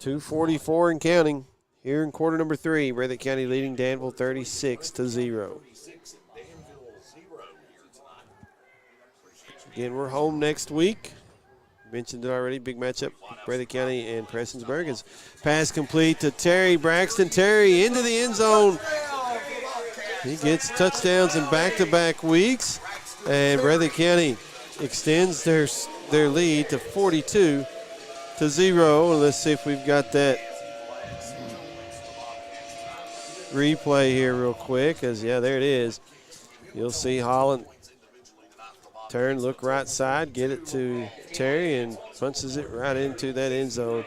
2:44 and counting here in quarter number 3. Breathitt County leading Danville 36-0. Again, we're home next week. Mentioned it already, big matchup, Breathitt County and Prestonsburg. Is pass complete to Terry Braxton. Terry into the end zone. He gets touchdowns in back-to-back weeks, and Breathitt County extends their lead to 42-0. Let's see if we've got that replay here real quick, because, yeah, there it is. You'll see Holland turn, look right side, get it to Terry, and punches it right into that end zone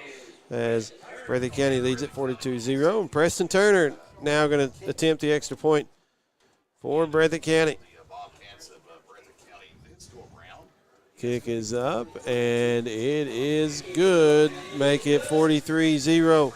as Breathitt County leads it 42-0. And Preston Turner now going to attempt the extra point for Breathitt County. Kick is up, and it is good. Make it 43-0.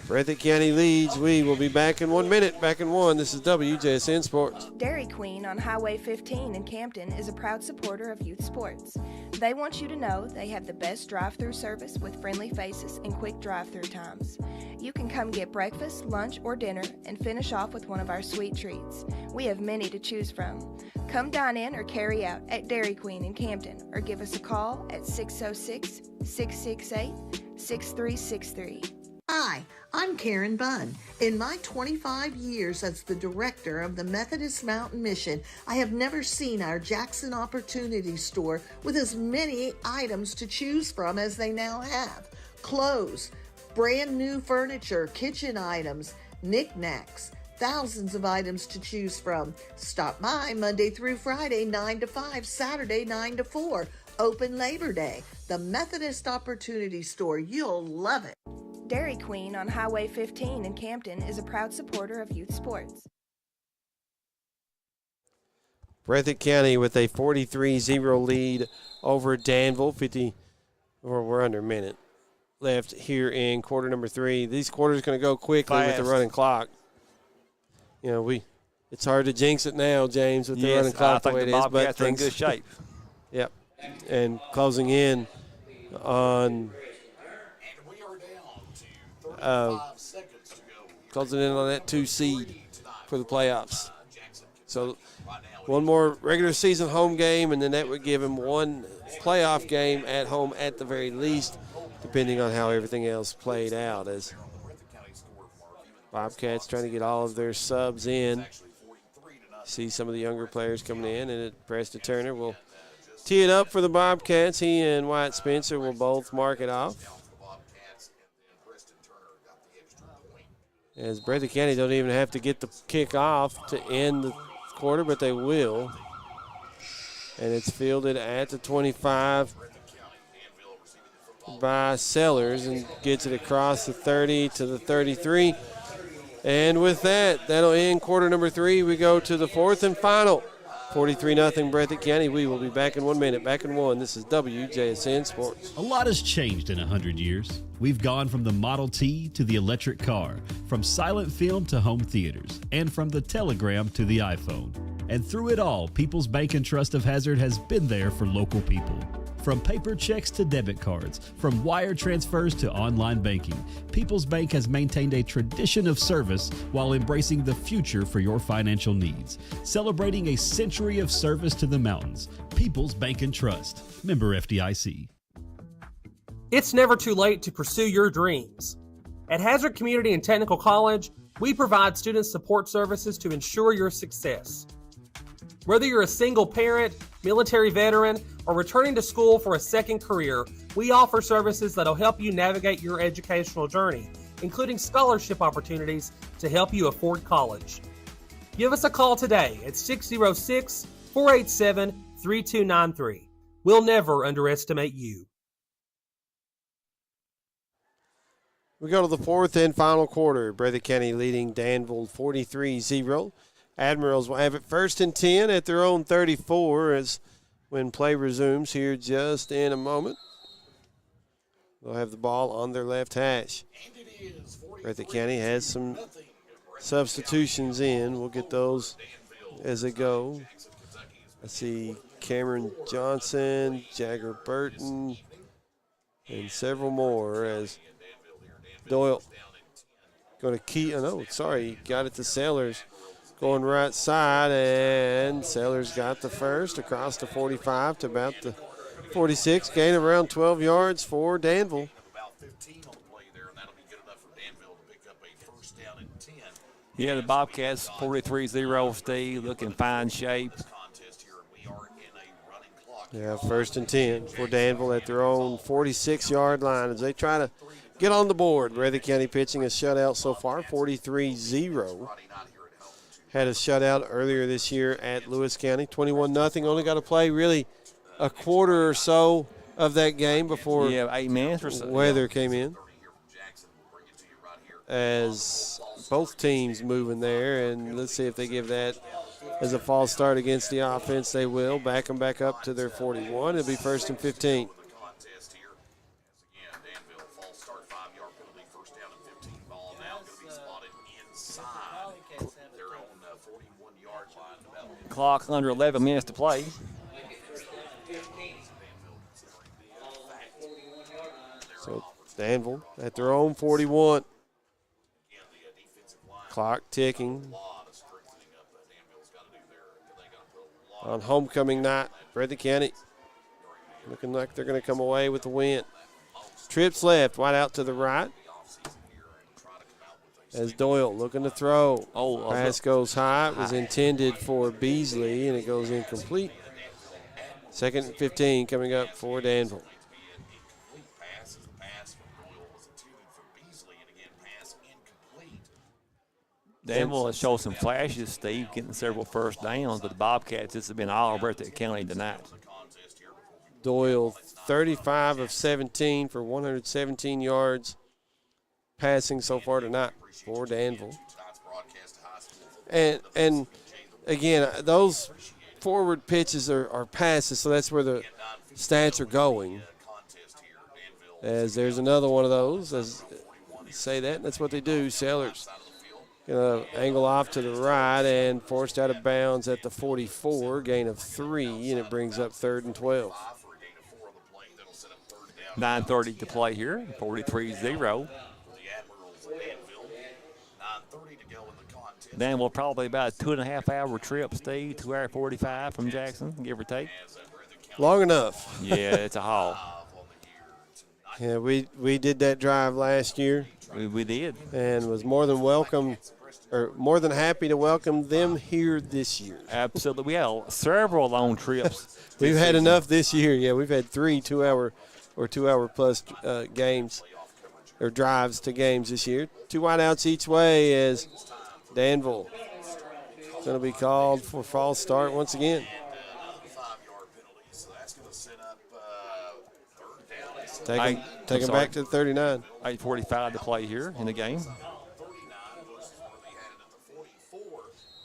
Breathitt County leads. We will be back in 1 minute. Back in 1. This is WJSN Sports. Dairy Queen on Highway 15 in Campton is a proud supporter of youth sports. They want you to know they have the best drive-through service with friendly faces and quick drive-through times. You can come get breakfast, lunch, or dinner and finish off with one of our sweet treats. We have many to choose from. Come dine in or carry out at Dairy Queen in Campton or give us a call at 606-668-6363. Hi, I'm Karen Bunn. In my 25 years as the director of the Methodist Mountain Mission, I have never seen our Jackson Opportunity Store with as many items to choose from as they now have. Clothes, brand new furniture, kitchen items, knickknacks, thousands of items to choose from. Stop by Monday through Friday, 9 to 5, Saturday, 9 to 4. Open Labor Day. The Methodist Opportunity Store. You'll love it. Dairy Queen on Highway 15 in Campton is a proud supporter of youth sports. Breathitt County with a 43-0 lead over Danville. We're under a minute left here in quarter number 3. These quarters going to go quickly with the running clock. You know, it's hard to jinx it now, James, with the running clock the way it is. But things in good shape. Yep. And closing in on that 2 seed for the playoffs. So one more regular season home game, and then that would give him one playoff game at home at the very least, depending on how everything else played out. As Bobcats trying to get all of their subs in. See some of the younger players coming in, and Preston Turner will tee it up for the Bobcats. He and Wyatt Spencer will both mark it off. As Breathitt County don't even have to get the kick off to end the quarter, but they will. And it's fielded at the 25 by Sellers and gets it across the 30 to the 33. And with that, that'll end quarter number 3. We go to the 4th and final. 43-0 Breathitt County. We will be back in 1 minute. Back in 1. This is WJSN Sports. A lot has changed in 100 years. We've gone from the Model T to the electric car, from silent film to home theaters, and from the telegram to the iPhone. And through it all, People's Bank and Trust of Hazard has been there for local people. From paper checks to debit cards, from wire transfers to online banking, People's Bank has maintained a tradition of service while embracing the future for your financial needs. Celebrating a century of service to the mountains. People's Bank and Trust. Member FDIC. It's never too late to pursue your dreams. At Hazard Community and Technical College, we provide student support services to ensure your success. Whether you're a single parent, military veteran, or returning to school for a second career, we offer services that'll help you navigate your educational journey, including scholarship opportunities to help you afford college. Give us a call today at 606-487-3293. We'll never underestimate you. We go to the 4th and final quarter. Breathitt County leading Danville 43-0. Admirals will have it 1st and 10 at their own 34 as when play resumes here just in a moment. They'll have the ball on their left hash. Breathitt County has some substitutions in. We'll get those as they go. I see Cameron Johnson, Jagger Burton, and several more as Doyle going to keep. No, sorry, he got it to Sellers. Going right side, and Sellers got the first across the 45 to about the 46. Gain around 12 yards for Danville. About 15 on the play there, and that'll be good enough for Danville to pick up a first down and 10. Yeah, the Bobcats 43-0, Steve, looking fine shape. Contest here, and we are in a running clock. Yeah, first and 10 for Danville at their own 46-yard line as they try to get on the board. Breathitt County pitching a shutout so far, 43-0. Had a shutout earlier this year at Lewis County, 21-0. Only got to play really a quarter or so of that game before 8 minutes or so. weather came in. As both teams moving there, and let's see if they give that as a false start against the offense. They will. Back them back up to their 41. It'll be first and 15. Contest here. As again, Danville, false start, 5-yard penalty, first down and 15. Ball now going to be spotted inside their own 41-yard line. Clock under 11 minutes to play. So Danville at their own 41. Clock ticking. On homecoming night, Breathitt County looking like they're going to come away with the win. Trips left, wide out to the right. As Doyle looking to throw. Pass goes high. It was intended for Beasley, and it goes incomplete. Second and 15 coming up for Danville. Danville has shown some flashes, Steve, getting several first downs, but the Bobcats, this has been all Breathitt County tonight. Doyle, 35 of 17 for 117 yards passing so far tonight for Danville. And again, those forward pitches are passes, so that's where the stats are going. As there's another one of those, as say that, and that's what they do. Sellers going to angle off to the right and forced out of bounds at the 44, gain of 3, and it brings up 3rd and 12. 9:30 to play here, 43-0. Danville probably about a 2.5-hour trip, Steve, 2 hour 45 from Jackson, give or take. Long enough. Yeah, it's a haul. Yeah, we did that drive last year. We did. And was more than welcome, or more than happy to welcome them here this year. Absolutely. We had several long trips. We've had enough this year. Yeah, we've had 3 2-hour or 2-hour plus games or drives to games this year. 2 wideouts each way as Danville going to be called for false start once again. Take him back to the 39. 8:45 to play here in the game.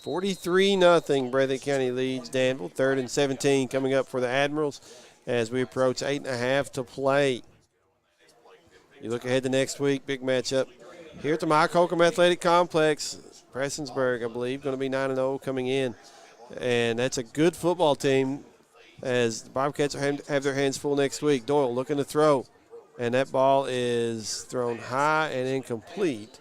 43-0. Breathitt County leads Danville. 3rd and 17 coming up for the Admirals as we approach 8.5 to play. You look ahead to next week, big matchup here at the Mike Holcomb Athletic Complex. Prestonsburg, I believe, going to be 9-0 coming in. And that's a good football team as the Bobcats have their hands full next week. Doyle looking to throw, and that ball is thrown high and incomplete.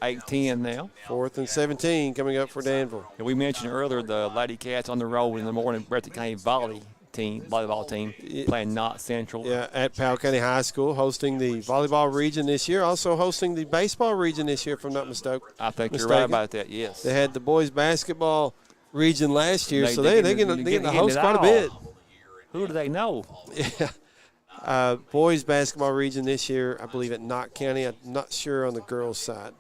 8-10 now. 4th and 17 coming up for Danville. And we mentioned earlier the Lady Cats on the road in the morning. Breathitt County volleyball team playing Knott Central. Yeah, at Powell County High School, hosting the volleyball region this year, also hosting the baseball region this year, if I'm not mistaken. I think you're right about that, yes. They had the boys basketball region last year, so they're getting to host quite a bit. Who do they know? Yeah. Boys basketball region this year, I believe, at Knott County. I'm not sure on the girls' side.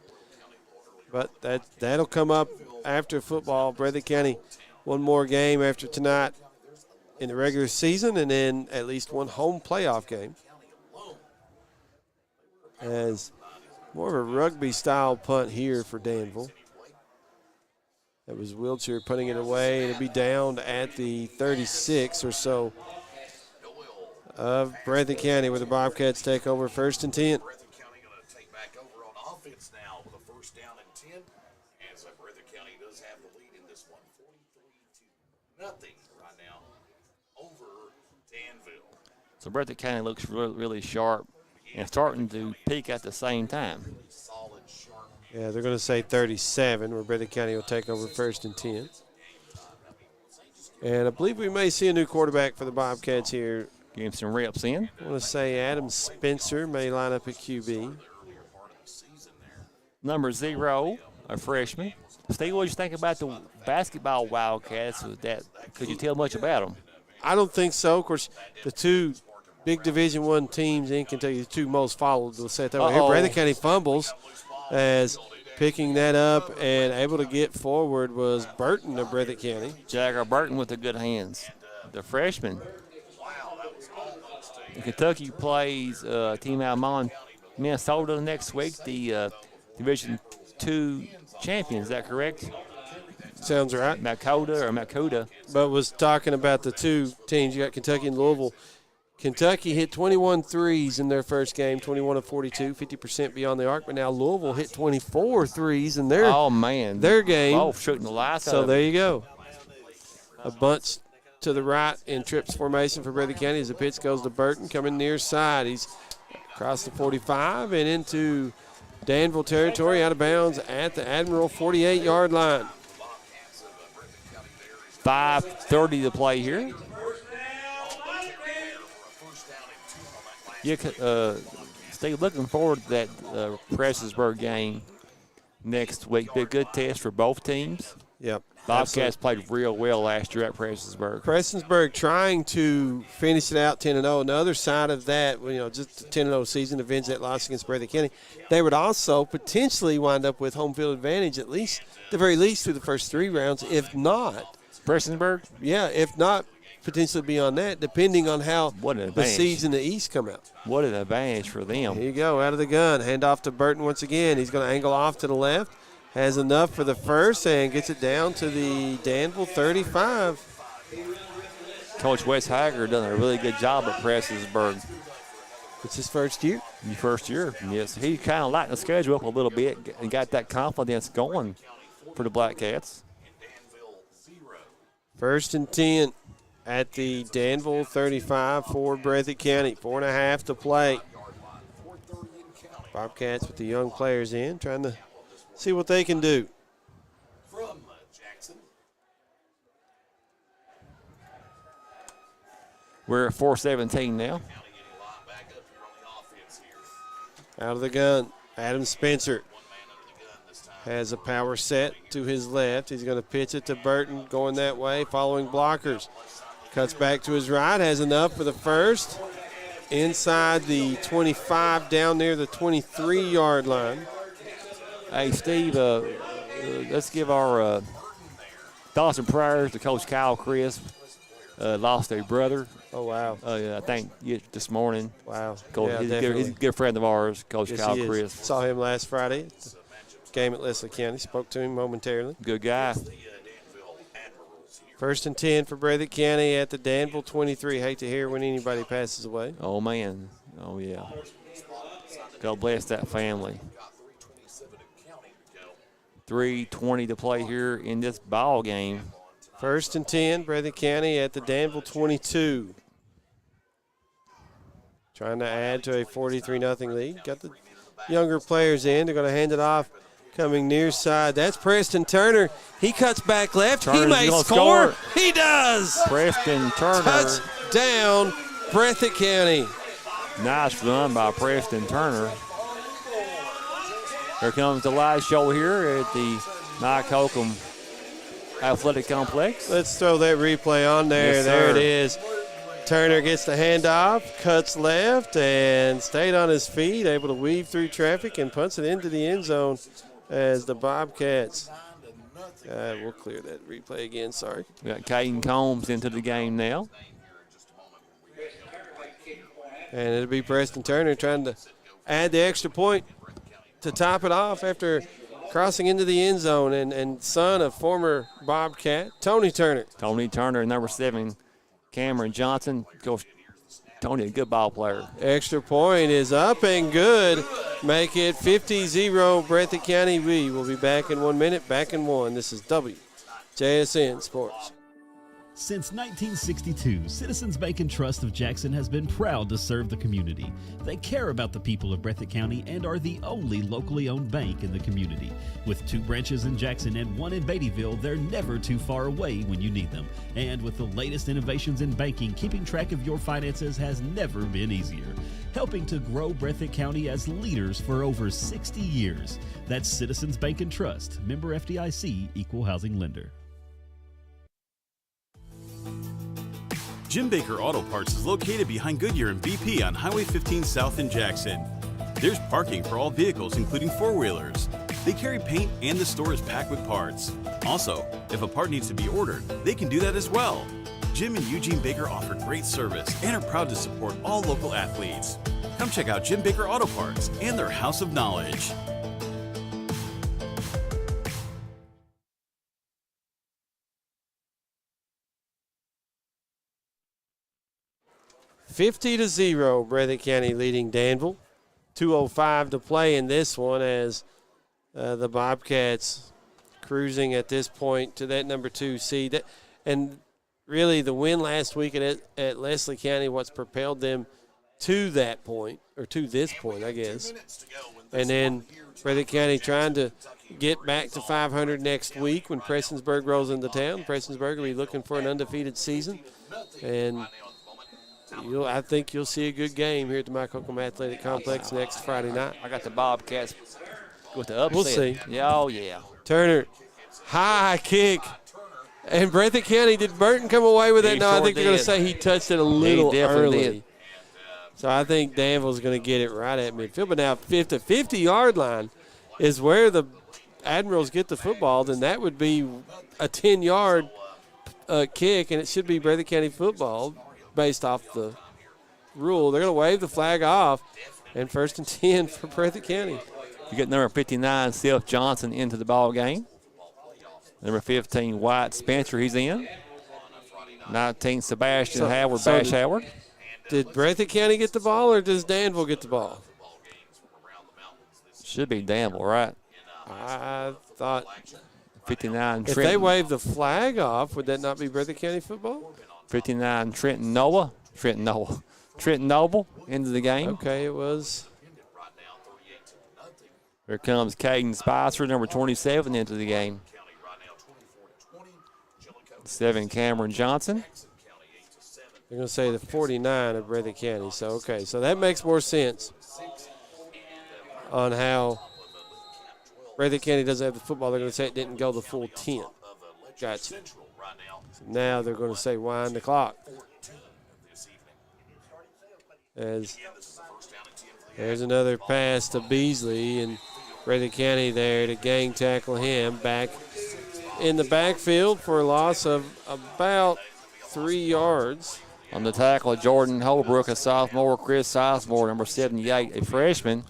But that'll come up after football. Breathitt County, one more game after tonight in the regular season, and then at least one home playoff game. As more of a rugby-style punt here for Danville. That was Wiltshire putting it away. It'll be down at the 36 or so of Breathitt County, where the Bobcats take over 1st and 10. So Breathitt County looks really, really sharp and starting to peak at the same time. Yeah, they're going to say 37, where Breathitt County will take over 1st and 10. And I believe we may see a new quarterback for the Bobcats here. Getting some reps in. I want to say Adam Spencer may line up at QB. Number 0, a freshman. Steve, what did you think about the basketball Wildcats? Could you tell much about them? I don't think so. Of course, the two big Division I teams in Kentucky, the two most followed, we'll say it that way. Here, Breathitt County fumbles as picking that up and able to get forward was Burton of Breathitt County. Jagger Burton with the good hands. The freshman. Kentucky plays a team out of Minnesota next week, the Division II champions. Is that correct? Sounds right. Makoda. But was talking about the two teams. You got Kentucky and Louisville. Kentucky hit 21 threes in their first game, 21 of 42, 50% beyond the arc. But now Louisville hit 24 threes in their game. Both shooting the lights out. So there you go. A bunch to the right in trips formation for Breathitt County as the pitch goes to Burton, coming near side. He's across the 45 and into Danville territory, out of bounds at the Admiral 48-yard line. 5:30 to play here. Stay looking forward to that Prestonsburg game next week. Be a good test for both teams. Yep. Bobcats played real well last year at Prestonsburg. Prestonsburg trying to finish it out 10-0. On the other side of that, just a 10-0 season, avenge that loss against Breathitt County. They would also potentially wind up with home field advantage at the very least through the first 3 rounds, if not. Prestonsburg? Yeah, if not, potentially beyond that, depending on how the seeds in the East come out. What an advantage for them. Here you go, out of the gun. Hand off to Burton once again. He's going to angle off to the left. Has enough for the first and gets it down to the Danville 35. Coach Wes Hager done a really good job at Prestonsburg. It's his first year? First year, yes. He kind of lightened the schedule up a little bit and got that confidence going for the Black Cats. 1st and 10 at the Danville 35 for Breathitt County. 4.5 to play. Bobcats with the young players in, trying to see what they can do. We're at 4:17 now. Out of the gun, Adam Spencer has a power set to his left. He's going to pitch it to Burton, going that way, following blockers. Cuts back to his right, has enough for the first. Inside the 25, down near the 23-yard line. Hey, Steve, let's give our thoughts and prayers to Coach Kyle Crisp. Lost a brother. Oh, wow. I think this morning. Wow. He's a good friend of ours, Coach Kyle Crisp. Saw him last Friday at the game at Leslie County. Spoke to him momentarily. Good guy. 1st and 10 for Breathitt County at the Danville 23. Hate to hear when anybody passes away. Oh, man. Oh, yeah. God bless that family. 3:20 to play here in this ball game. 1st and 10, Breathitt County at the Danville 22. Trying to add to a 43-0 lead. Got the younger players in. They're going to hand it off. Coming near side. That's Preston Turner. He cuts back left. He may score. He does. Preston Turner. Touchdown, Breathitt County. Nice run by Preston Turner. Here comes the live show here at the Mike Holcomb Athletic Complex. Let's throw that replay on there. Yes, there sir. it is. Turner gets the handoff, cuts left, and stayed on his feet, able to weave through traffic and punts it into the end zone as the Bobcats. We'll clear that replay again, sorry. We got Caden Combs into the game now. And it'll be Preston Turner trying to add the extra point to top it off after crossing into the end zone, and son of former Bobcat, Tony Turner. Tony Turner, number 7, Cameron Johnson. Coach Tony, a good ball player. Extra point is up and good. Make it 50-0 Breathitt County. We will be back in 1 minute, back in 1. This is WJSN Sports. Since 1962, Citizens Bank and Trust of Jackson has been proud to serve the community. They care about the people of Breathitt County and are the only locally owned bank in the community. With 2 branches in Jackson and 1 in Beattyville, they're never too far away when you need them. And with the latest innovations in banking, keeping track of your finances has never been easier. Helping to grow Breathitt County as leaders for over 60 years. That's Citizens Bank and Trust, member FDIC, equal housing lender. Jim Baker Auto Parts is located behind Goodyear and BP on Highway 15 South in Jackson. There's parking for all vehicles, including 4-wheelers. They carry paint and the store is packed with parts. Also, if a part needs to be ordered, they can do that as well. Jim and Eugene Baker offer great service and are proud to support all local athletes. Come check out Jim Baker Auto Parts and their House of Knowledge. (50-0), Breathitt County leading Danville. 2:05 to play in this one as the Bobcats cruising at this point to that number 2 seed. And really the win last week at Leslie County, what's propelled them to that point, or to this point, I guess. And then Breathitt County trying to get back to 500 next week when Prestonsburg rolls into town. Prestonsburg will be looking for an undefeated season. And I think you'll see a good game here at the Mike Holcomb Athletic Complex next Friday night. I got the Bobcats with the upset. We'll see. Yeah, oh, yeah. Turner, high kick. And Breathitt County, did Burton come away with it? He No, I sure think they're going to did. say he touched it a little definitely early. did. So I think Danville's going to get it right at midfield. But now, if the 50-yard line is where the Admirals get the football, then that would be a 10-yard kick, and it should be Breathitt County football based off the rule. They're going to wave the flag off, and 1st and 10 for Breathitt County. You get number 59, Seth Johnson, into the ball game. Number 15, White Spencer, he's in. 19, Sebastian Howard, Bash Howard. Did Breathitt County get the ball, or does Danville get the ball? Should be Danville, right? I thought 59, if Trenton. they wave the flag off, would that not be Breathitt County football? 59, Trenton Noble into the game. Okay, it was. Here comes Caden Spicer, number 27, into the game. 7, Cameron Johnson. They're going to say the 49 of Breathitt County. So, okay, so that makes more sense on how Breathitt County doesn't have the football. They're going to say it didn't go the full 10. Gotcha. So now they're going to say wind the clock. As there's another pass to Beasley, and Breathitt County there to gang tackle him back in the backfield for a loss of about 3 yards. On the tackle, Jordan Holbrook, a sophomore. Chris Sizemore, number 78, a freshman.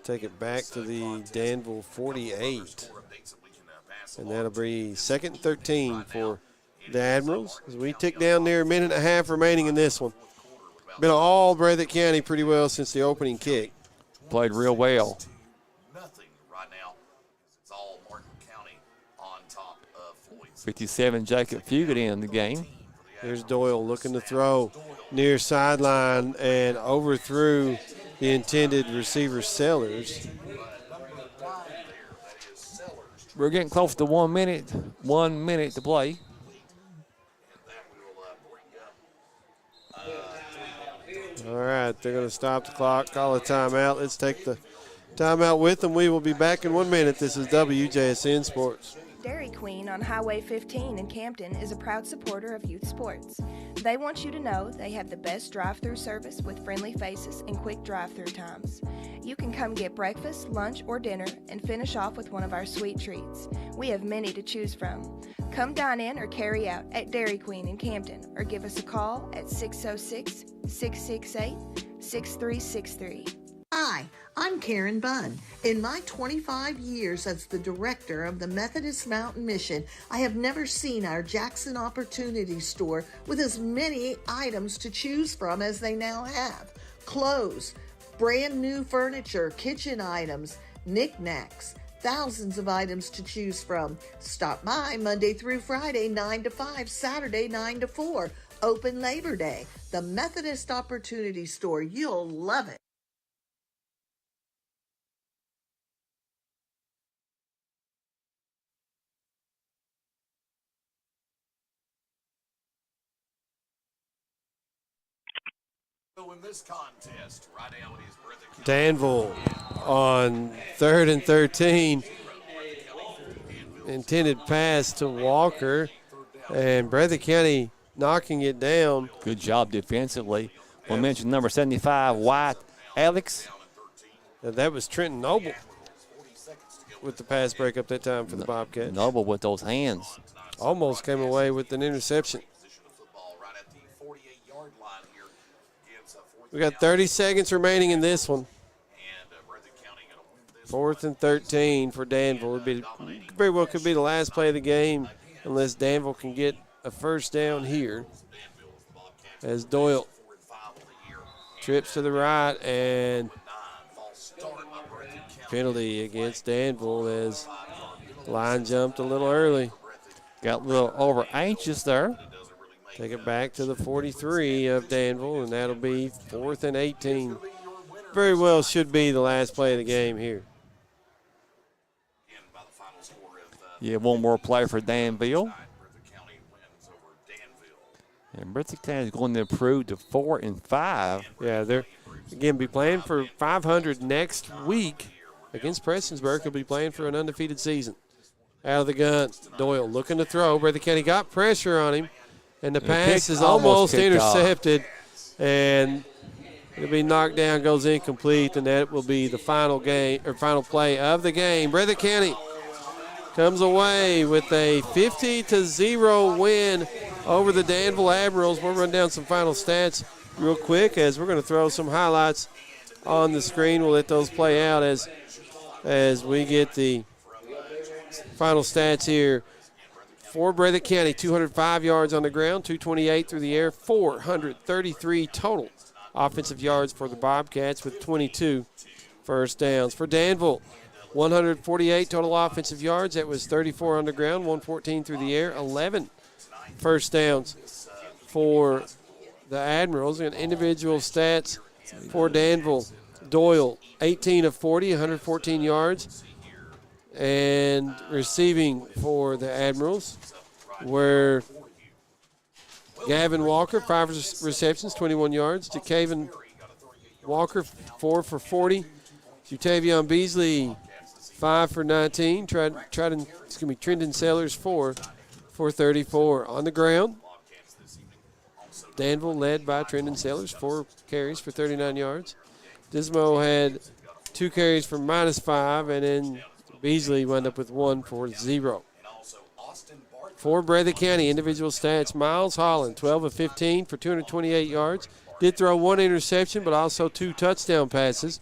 Take it back to the Danville 48. And that'll be 2nd and 13 for the Admirals as we tick down near a minute and a half remaining in this one. Been all Breathitt County pretty well since the opening kick. Played real well. 57, Jacob Fugit in the game. There's Doyle looking to throw near sideline and overthrew the intended receiver Sellers. We're getting close to 1 minute. 1 minute to play. All right, they're going to stop the clock, call a timeout. Let's take the timeout with them. We will be back in 1 minute. This is WJSN Sports. Dairy Queen on Highway 15 in Campton is a proud supporter of youth sports. They want you to know they have the best drive-through service with friendly faces and quick drive-through times. You can come get breakfast, lunch, or dinner and finish off with one of our sweet treats. We have many to choose from. Come dine in or carry out at Dairy Queen in Campton or give us a call at 606-668-6363. Hi, I'm Karen Bunn. In my 25 years as the director of the Methodist Mountain Mission, I have never seen our Jackson Opportunity Store with as many items to choose from as they now have. Clothes, brand new furniture, kitchen items, knickknacks, thousands of items to choose from. Stop by Monday through Friday, 9 to 5, Saturday, 9 to 4. Open Labor Day. The Methodist Opportunity Store. You'll love it. In this contest, right now it is Breathitt Danville on 3rd and 13. Intended pass to Walker, and Breathitt County knocking it down. Good job defensively. We'll mention number 75, White Alex. And that was Trenton Noble with the pass breakup that time for the Bobcats. Noble with those hands. Almost came away with an interception. We got 30 seconds remaining in this one. 4th and 13 for Danville. Very well could be the last play of the game unless Danville can get a first down here. As Doyle trips to the right, and penalty against Danville as line jumped a little early. Got a little over anxious there. Take it back to the 43 of Danville, and that'll be 4th and 18. Very well should be the last play of the game here. Yeah, one more play for Danville. And Breathitt County is going to improve to 4 and 5. Yeah, they're again be playing for 500 next week against Prestonsburg. He'll be playing for an undefeated season. Out of the gun, Doyle looking to throw. Breathitt County got pressure on him. And the pass is almost intercepted, and it'll be knocked down, goes incomplete, and that will be the final play of the game. Breathitt County comes away with a 50-0 win over the Danville Admirals. We'll run down some final stats real quick as we're going to throw some highlights on the screen. We'll let those play out as we get the final stats here. For Breathitt County, 205 yards on the ground, 228 through the air, 433 total offensive yards for the Bobcats with 22 first downs. For Danville, 148 total offensive yards. That was 34 on the ground, 114 through the air, 11 first downs for the Admirals. And individual stats for Danville, Doyle, 18 of 40, 114 yards. And receiving for the Admirals were Gavin Walker, 5 receptions, 21 yards. DeKaven Walker, 4 for 40. Jutavion Beasley, 5 for 19. Trendon Sellers, 4 for 34. On the ground, Danville led by Trendon Sellers, 4 carries for 39 yards. Dismo had 2 carries for -5, and then Beasley wound up with 1 for 0. For Breathitt County, individual stats, Miles Holland, 12 of 15 for 228 yards. Did throw 1 interception, but also 2 touchdown passes.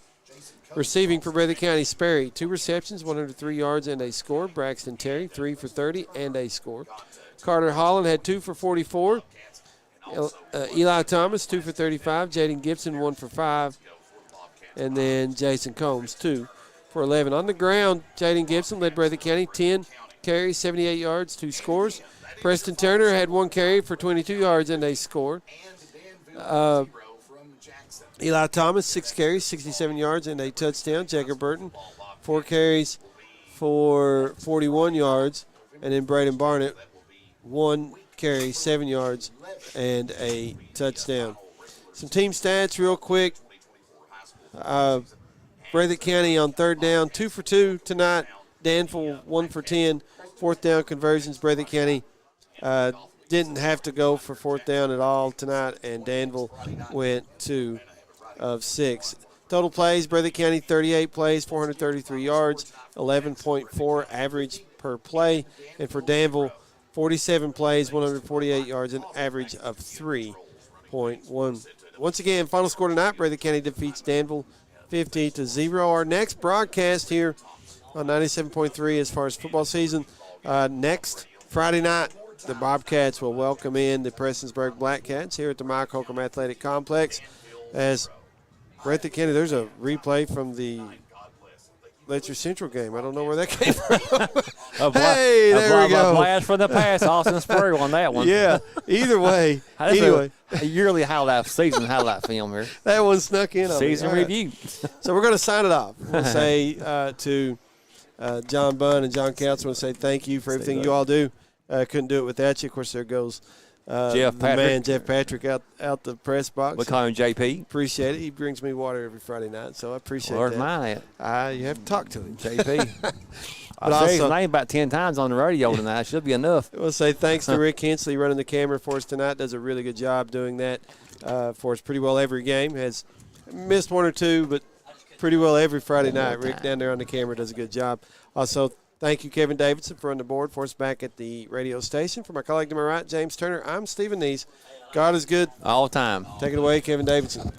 Receiving for Breathitt County, Sperry, 2 receptions, 103 yards and a score. Braxton Terry, 3 for 30 and a score. Carter Holland had 2 for 44. Eli Thomas, 2 for 35. Jaden Gibson, 1 for 5. And then Jason Combs, 2 for 11. On the ground, Jaden Gibson led Breathitt County, 10 carries, 78 yards, 2 scores. Preston Turner had 1 carry for 22 yards and a score. Eli Thomas, 6 carries, 67 yards and a touchdown. Jacob Burton, 4 carries for 41 yards. And then Braden Barnett, 1 carry, 7 yards and a touchdown. Some team stats real quick. Breathitt County on 3rd down, 2 for 2 tonight. Danville, 1 for 10. 4th down conversions. Breathitt County didn't have to go for 4th down at all tonight, and Danville went 2 of 6. Total plays, Breathitt County 38 plays, 433 yards, 11.4 average per play. And for Danville, 47 plays, 148 yards, an average of 3.1. Once again, final score tonight, Breathitt County defeats Danville 50-0. Our next broadcast here on 97.3 as far as football season, next Friday night, the Bobcats will welcome in the Prestonsburg Blackcats here at the Mike Holcomb Athletic Complex. As Breathitt County, there's a replay from the Letcher Central game. I don't know where that came from. Hey, there we go. A blast from the past, Austin Spurrier on that one. Yeah, either way. Anyway. A yearly season highlight film here. That one snuck in on me. Season All right. review. So we're going to sign it off. We'll say to John Bunn and John Council, we'll say thank you for everything you all do. Couldn't do it without you. Of course, there goes Jeff the Patrick. man, Jeff Patrick, out the press box. We call him JP. Appreciate it. He brings me water every Friday night, so I appreciate Where's that. mine at? You have to talk to him. JP. But I'll say his also- name about 10 times on the radio tonight. Should be enough. I want to say thanks to Rick Hensley running the camera for us tonight. Does a really good job doing that for us pretty well every game. Has missed one or two, but pretty well every Friday night. Rick down there on the camera does a good job. Also, thank you, Kevin Davidson, for running the board for us back at the radio station. For my colleague to my right, James Turner, I'm Stephen Neese. God is good. All the time. Take it away, Kevin Davidson.